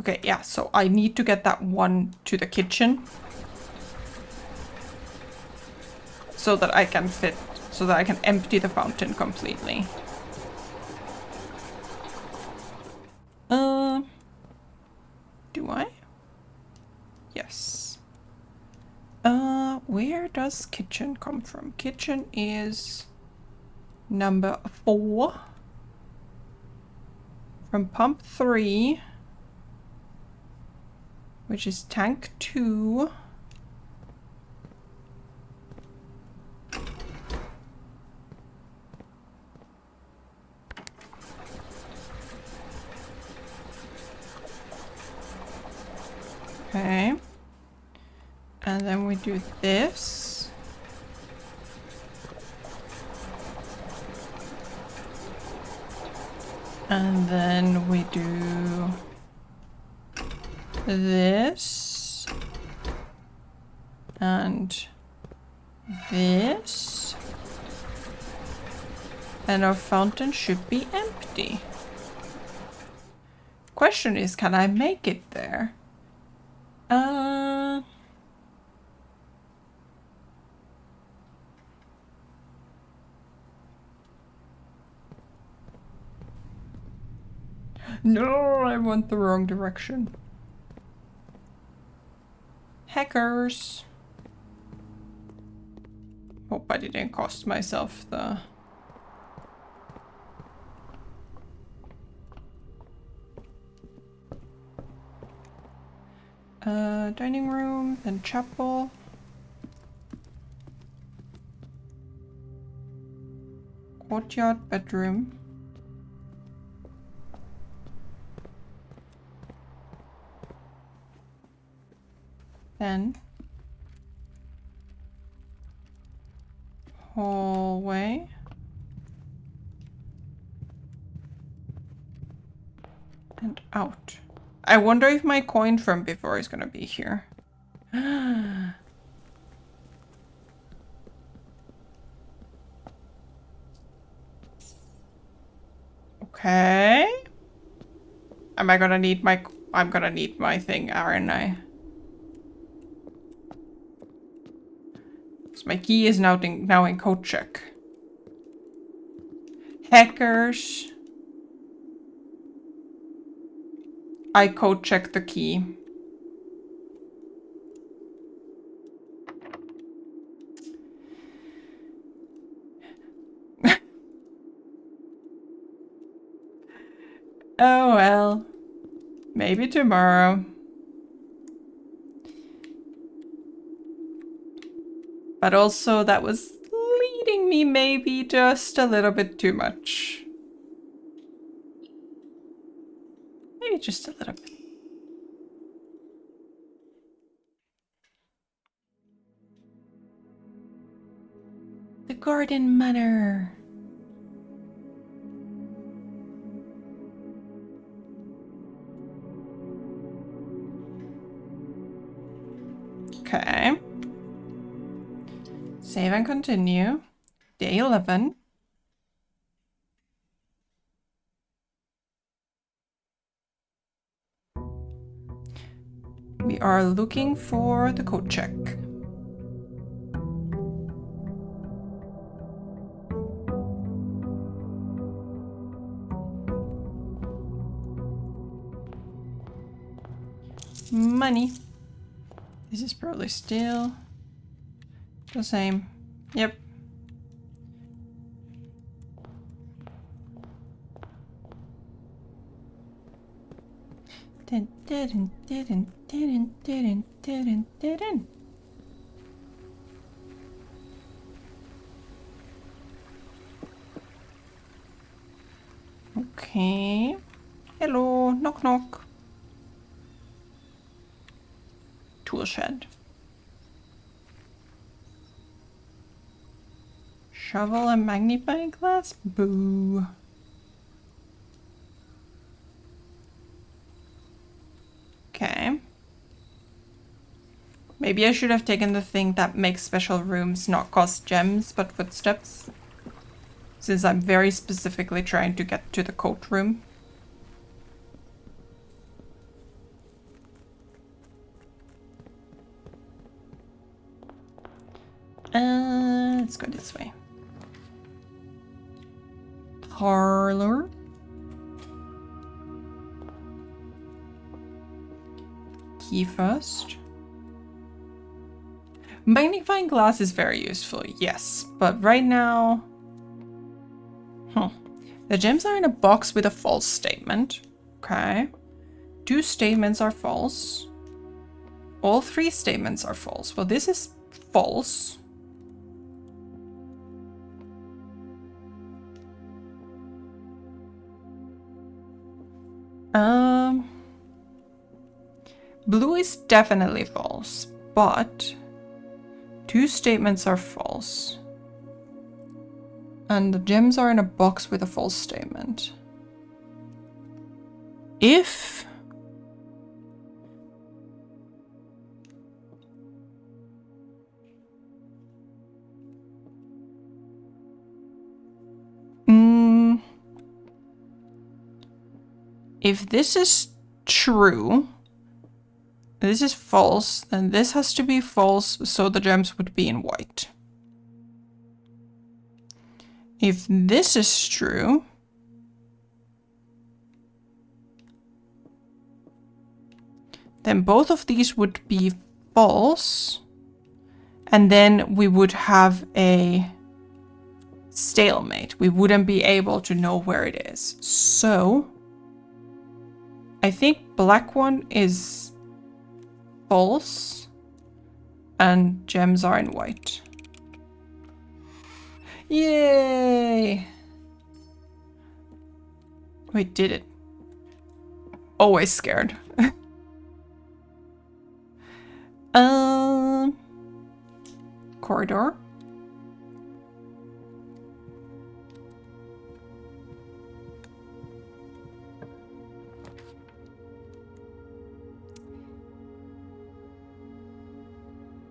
Okay, yeah, so I need to get that one to the kitchen. So that I can fit, so that I can empty the fountain completely. Do I? Yes. Where does kitchen come from? Kitchen is number 4. from pump 3, which is tank 2. Okay. And then we do this. And then we do this. And this. And our fountain should be empty. Question is, can I make it there? No, I went the wrong direction. Hackers. Hope I didn't cost myself the... dining room, then chapel. Courtyard, bedroom. Then hallway. And out. I wonder if my coin from before is gonna be here. Okay. Am I gonna need my... I'm gonna need my thing, aren't I? So my key is now in code check. Hackers. I code check the key. Oh well. Maybe tomorrow. But also that was leading me maybe just a little bit too much. Maybe just a little bit. The Garden Manor. Okay. Save and continue. Day 11. We are looking for the code check. Money. This is probably still the same. Yep. Okay. Hello, knock knock. Tool shed. Shovel and magnifying glass? Boo. Okay. Maybe I should have taken the thing that makes special rooms not cost gems, but footsteps. Since I'm very specifically trying to get to the coat room. Let's go this way. Parlor. Key first. Magnifying glass is very useful, yes, but right now... The gems are in a box with a false statement. Okay. 2 statements are false. All 3 statements are false. Well, this is false. Blue is definitely false, but 2 statements are false. And the gems are in a box with a false statement. If if this is true, this is false, then this has to be false, so the gems would be in white. If this is true, then both of these would be false, and then we would have a stalemate. We wouldn't be able to know where it is. So I think black one is false and gems are in white. Yay! We did it. Always scared. Corridor.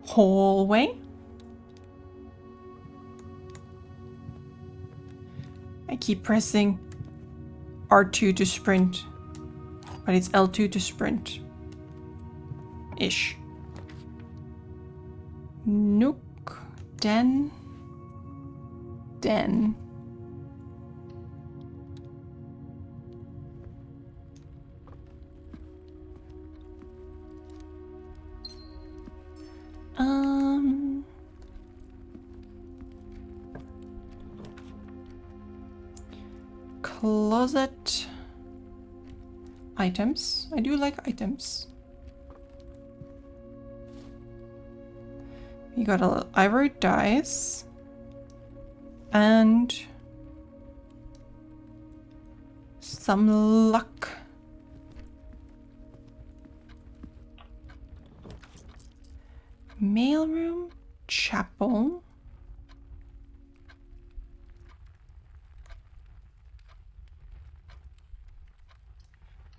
Hallway. I keep pressing R2 to sprint, but it's L2 to sprint. Ish. Nook. Den. Closet. Items. I do like items. You got a ivory dice. And some luck. Mailroom. Chapel.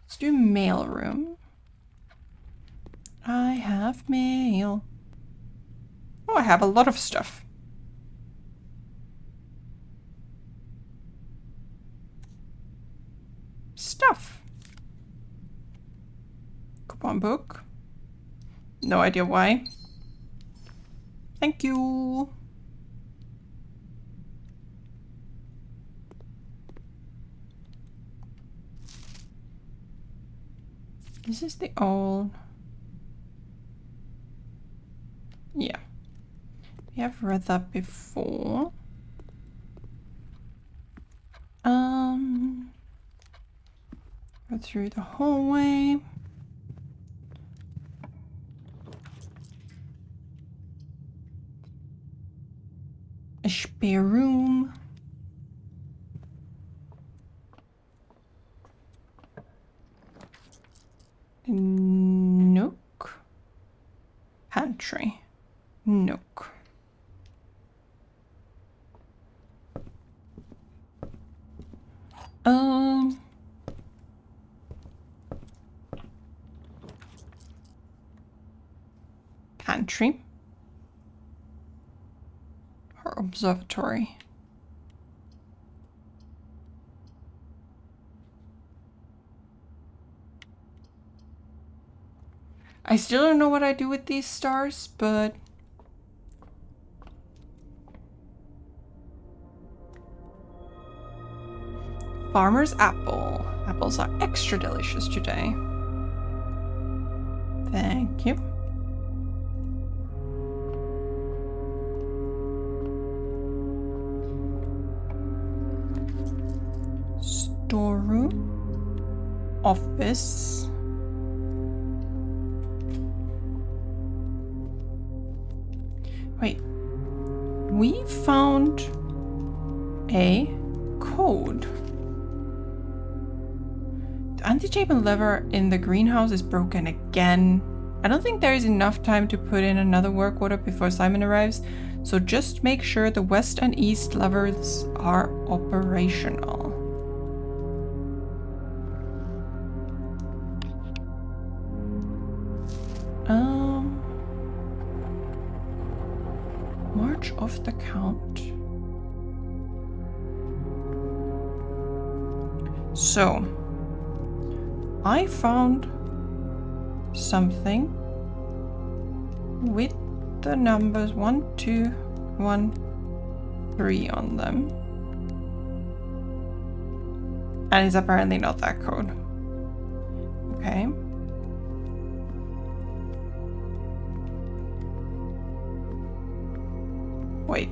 Let's do mailroom. I have mail. Oh, I have a lot of stuff. Coupon book. No idea why. Thank you. This is the old. Yeah. We have read that before. Go through the hallway. A spare room. Nook. Pantry. Nook. Pantry. Or observatory. I still don't know what I do with these stars, but Farmer's apple. Apples are extra delicious today. Thank you. storeroom, office. Wait, we found a code. The anti-chamber lever in the greenhouse is broken again. I don't think there is enough time to put in another work order before Simon arrives, so just make sure the west and east levers are operational. March off the count. So, I found something with the numbers 1, 2, 1, 3 on them. And it's apparently not that code. Okay. Wait.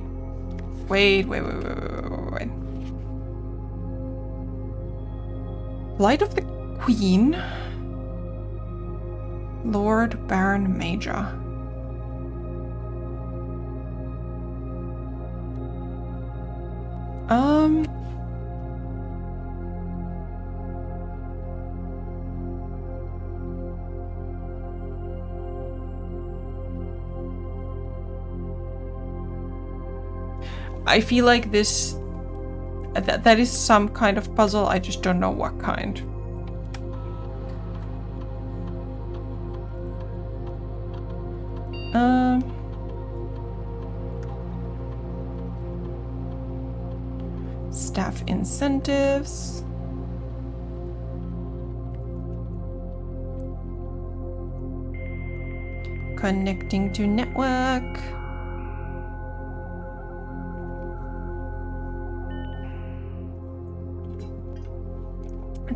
Flight of the Queen. Lord Baron Major. I feel like this... that is some kind of puzzle, I just don't know what kind. Staff incentives. Connecting to network.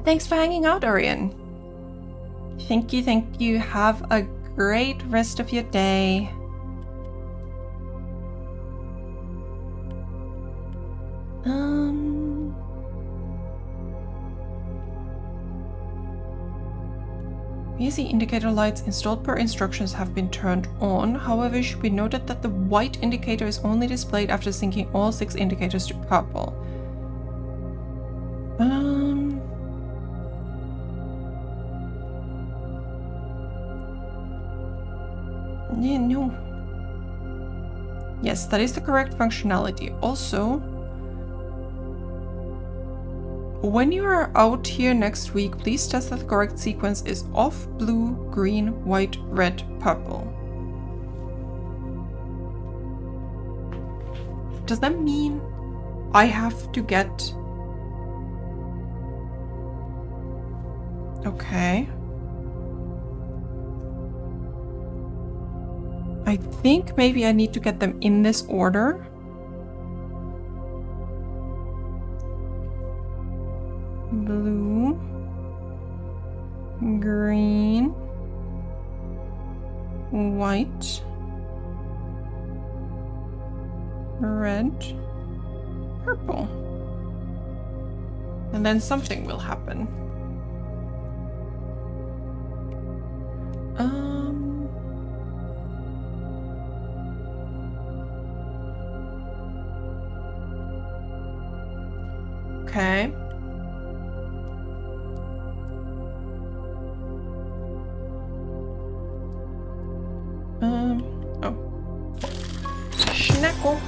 Thanks for hanging out, Orion. Thank you, thank you. Have a great rest of your day. VSE indicator lights installed per instructions have been turned on. However, it should be noted that the white indicator is only displayed after syncing all 6 indicators to purple. Yeah, no. Yes, that is the correct functionality. Also, when you are out here next week, please test that the correct sequence is off, blue, green, white, red, purple. Does that mean I have to get... Okay. I think maybe I need to get them in this order. Blue, green, white, red, purple. And then something will happen. Okay. Oh. Schnackle.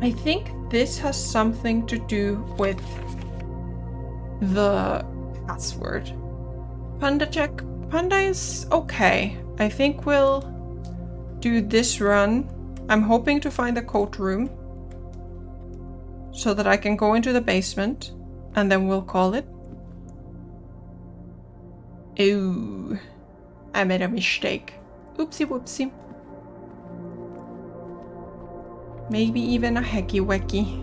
I think this has something to do with the password. Panda check. Panda is okay. I think we'll do this run. I'm hoping to find the code room so that I can go into the basement and then we'll call it. Ooh, I made a mistake. Oopsie whoopsie. Maybe even a hecky wacky.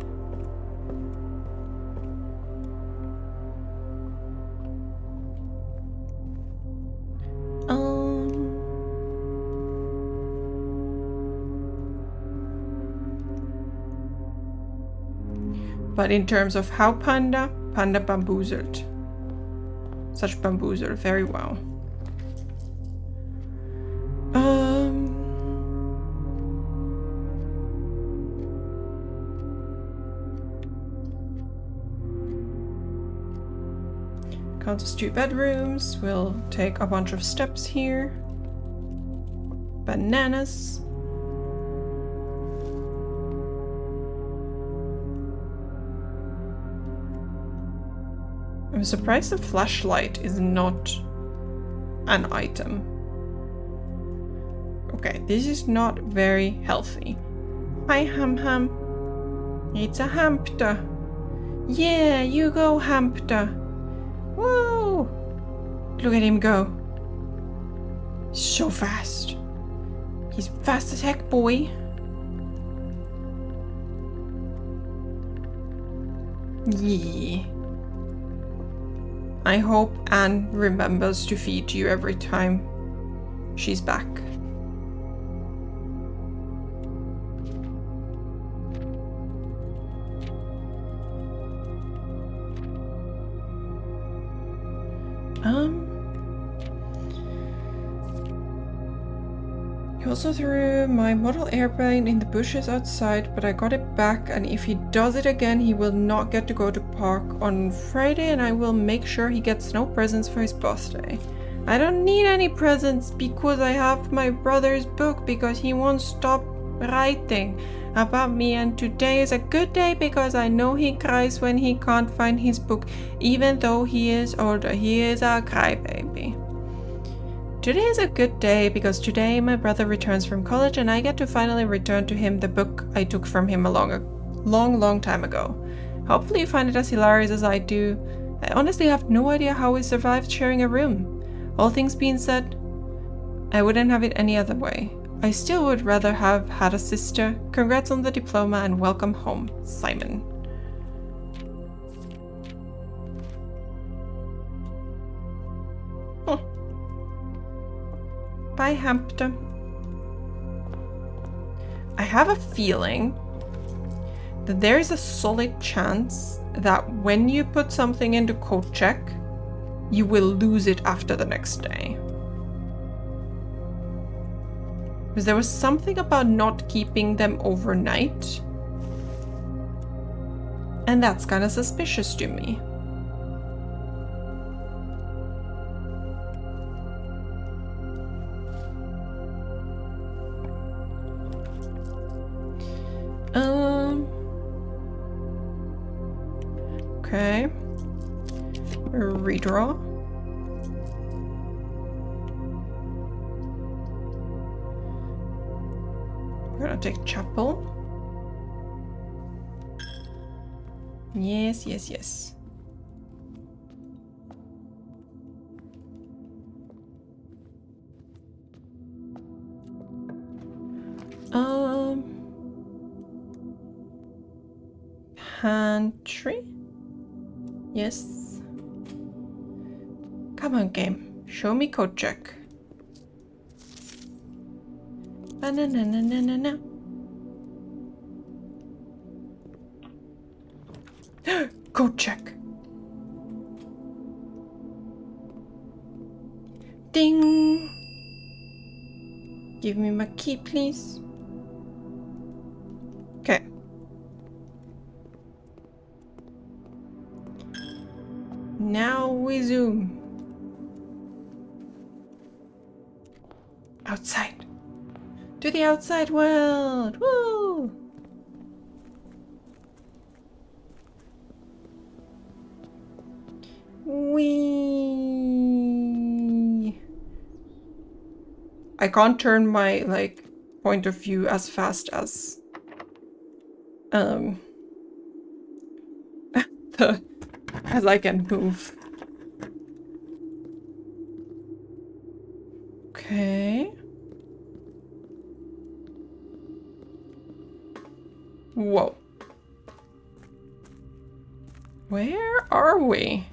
But in terms of how Panda bamboozled. Such bamboozled very well. Counts as 2 bedrooms. We'll take a bunch of steps here. Bananas. I'm surprised the flashlight is not an item. Okay, this is not very healthy. Hi, Ham Ham. It's a hamster. Yeah, you go, hamster. Woo! Look at him go. So fast. He's fast as heck, boy. Yeah. I hope Anne remembers to feed you every time she's back. He also threw my model airplane in the bushes outside, but I got it back, and if he does it again, he will not get to go to park on Friday, and I will make sure he gets no presents for his birthday. I don't need any presents because I have my brother's book because he won't stop writing about me, and today is a good day because I know he cries when he can't find his book, even though he is older. He is a crybaby. Today is a good day because today my brother returns from college and I get to finally return to him the book I took from him a long time ago. Hopefully you find it as hilarious as I do. I honestly have no idea how we survived sharing a room. All things being said, I wouldn't have it any other way. I still would rather have had a sister. Congrats on the diploma and welcome home, Simon. Oh. Bye, hamster. I have a feeling that there is a solid chance that when you put something into code check, you will lose it after the next day. Because there was something about not keeping them overnight. And that's kind of suspicious to me. Okay. Redraw. We're gonna take chapel. Yes, yes, yes. Pantry? Yes. Come on, game. Show me code check. Banana. Code check. Ding. Give me my key, please. Okay. Now we zoom. Outside. To the outside world. Woo! Wee. I can't turn my point of view as fast as as I can move. Okay. Whoa. Where are we?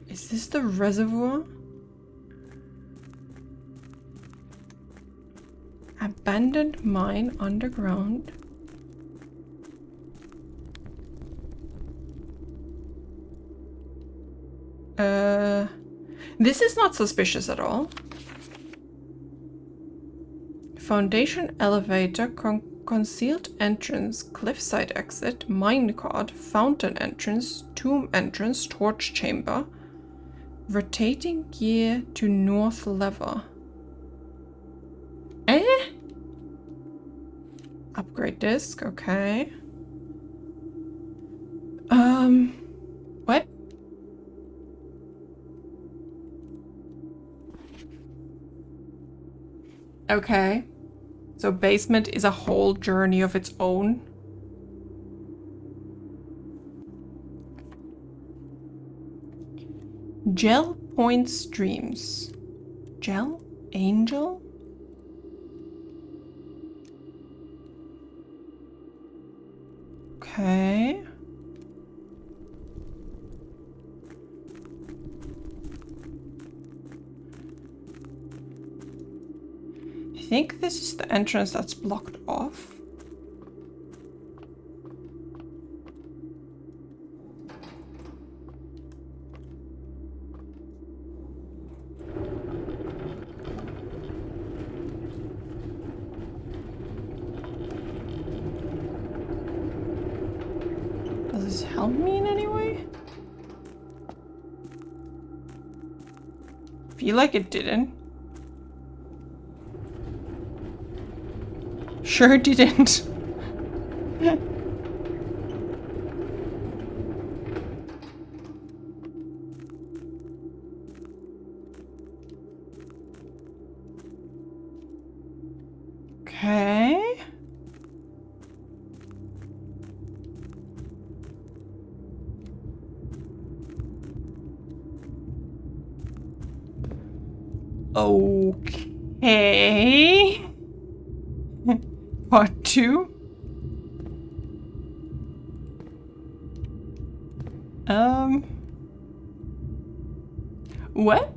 Is this the reservoir? Abandoned mine underground. This is not suspicious at all. Foundation elevator, concealed entrance, cliffside exit, minecart, fountain entrance, tomb entrance, torch chamber, rotating gear to north lever. Upgrade disc, okay. What? Okay. So basement is a whole journey of its own. Gel point streams. Gel? Angel? Okay. I think this is the entrance that's blocked off. Does this help me in any way? Feel like it didn't. Sure didn't. Okay. Okay. Part 2. What?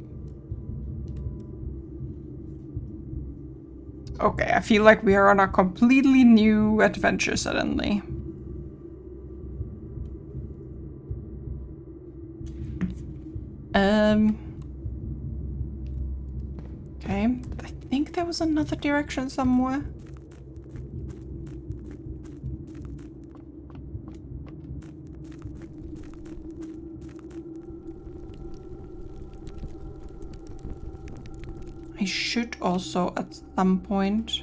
Okay, I feel like we are on a completely new adventure suddenly. Okay, I think there was another direction somewhere. I should also at some point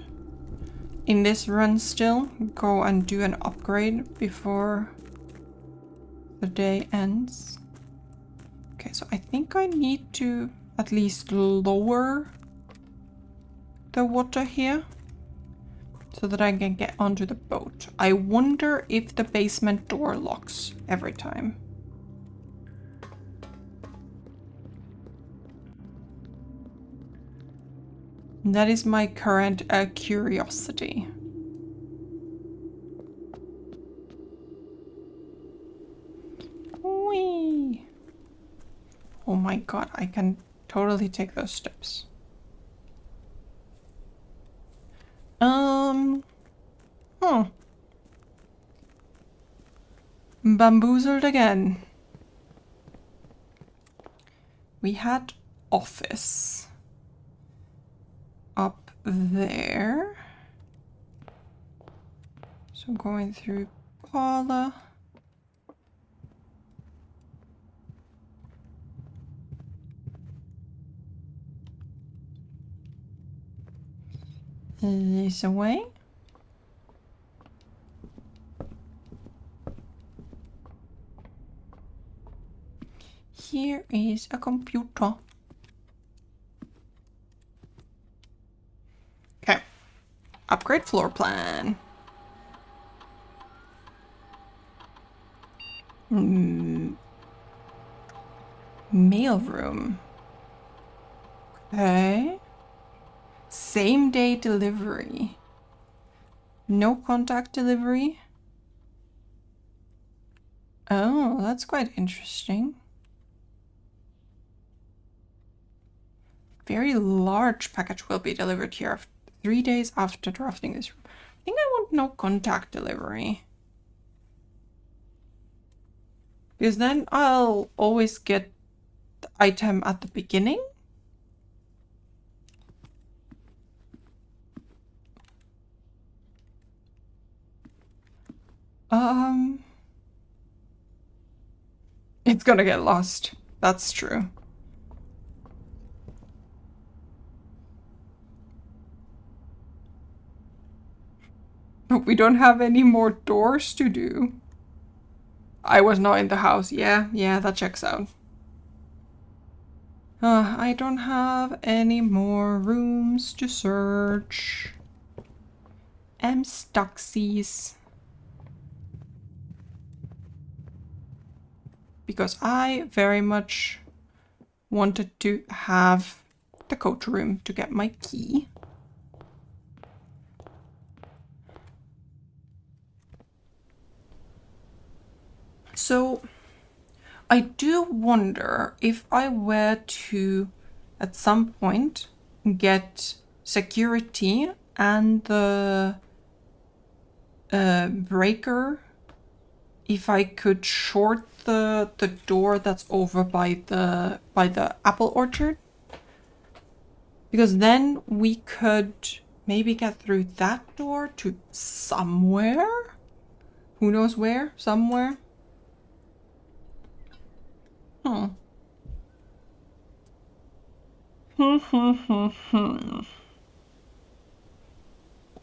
in this run still go and do an upgrade before the day ends. Okay, so I think I need to at least lower the water here so that I can get onto the boat. I wonder if the basement door locks every time. That is my current curiosity. Whee! Oh my god, I can totally take those steps. Bamboozled again. We had office up there. So going through Paula. This away. Here is a computer. Okay. Upgrade floor plan. Mail room. Okay. Same day delivery. No contact delivery. Oh, that's quite interesting. Very large package will be delivered here 3 days after drafting this room. I think I want no contact delivery. Because then I'll always get the item at the beginning. It's gonna get lost. That's true. But we don't have any more doors to do. I was not in the house. Yeah, that checks out. I don't have any more rooms to search. I'm stucksies. Because I very much wanted to have the coat room to get my key. So I do wonder if I were to, at some point, get security and the breaker, if I could short the door that's over by the apple orchard. Because then we could maybe get through that door to somewhere. Who knows where? Somewhere.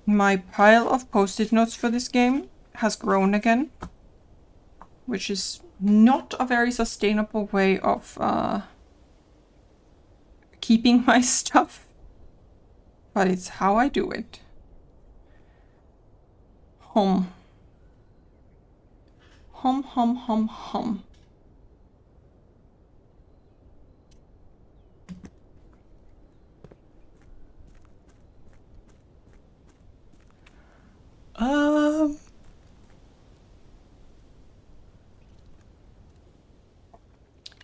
My pile of post-it notes for this game has grown again, which is not a very sustainable way of keeping my stuff, but it's how I do it. Hum. Hum, hum, hum, hum.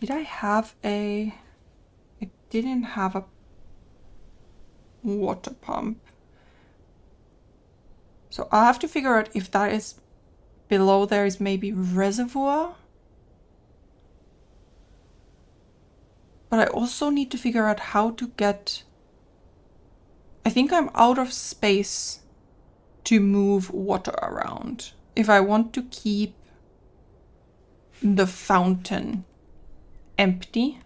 Did I have a... I didn't have a water pump. So I'll have to figure out if that is below there is maybe reservoir. But I also need to figure out how to get... I think I'm out of space to move water around. If I want to keep the fountain empty.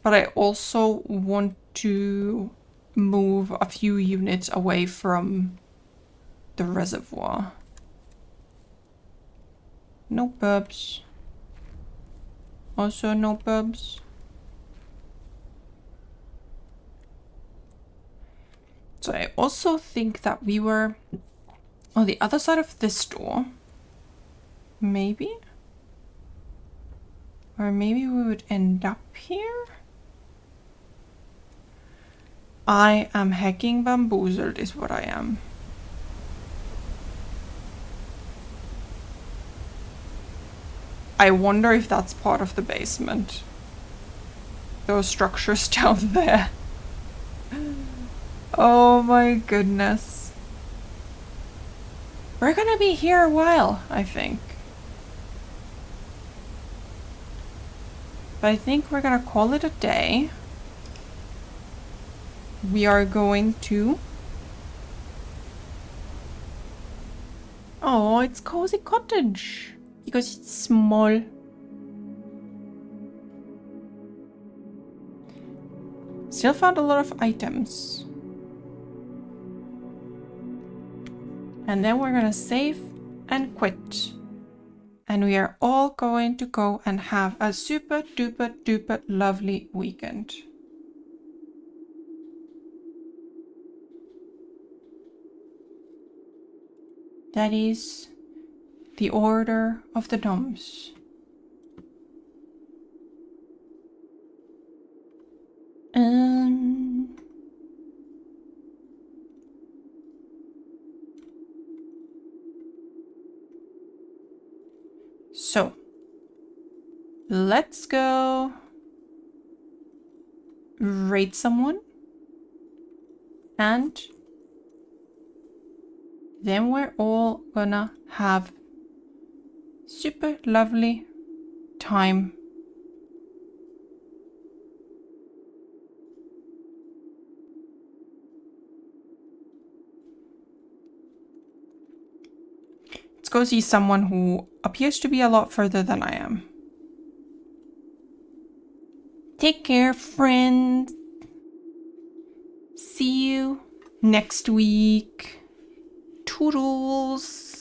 But I also want to move a few units away from the reservoir. No burbs. Also no burbs. So I also think that we were on the other side of this door. Maybe? Or maybe we would end up here? I am hecking bamboozled is what I am. I wonder if that's part of the basement. Those structures down there. Oh my goodness. We're gonna be here a while, I think. But I think we're gonna call it a day. We are going to... Oh, it's cozy cottage. Because it's small. Still found a lot of items. And then we're gonna save and quit. And we are all going to go and have a super duper duper lovely weekend. That is the order of the Doms. So, let's go raid someone. And then we're all gonna have super lovely time. Let's go see someone who appears to be a lot further than I am. Take care, friends. See you next week. Toodles.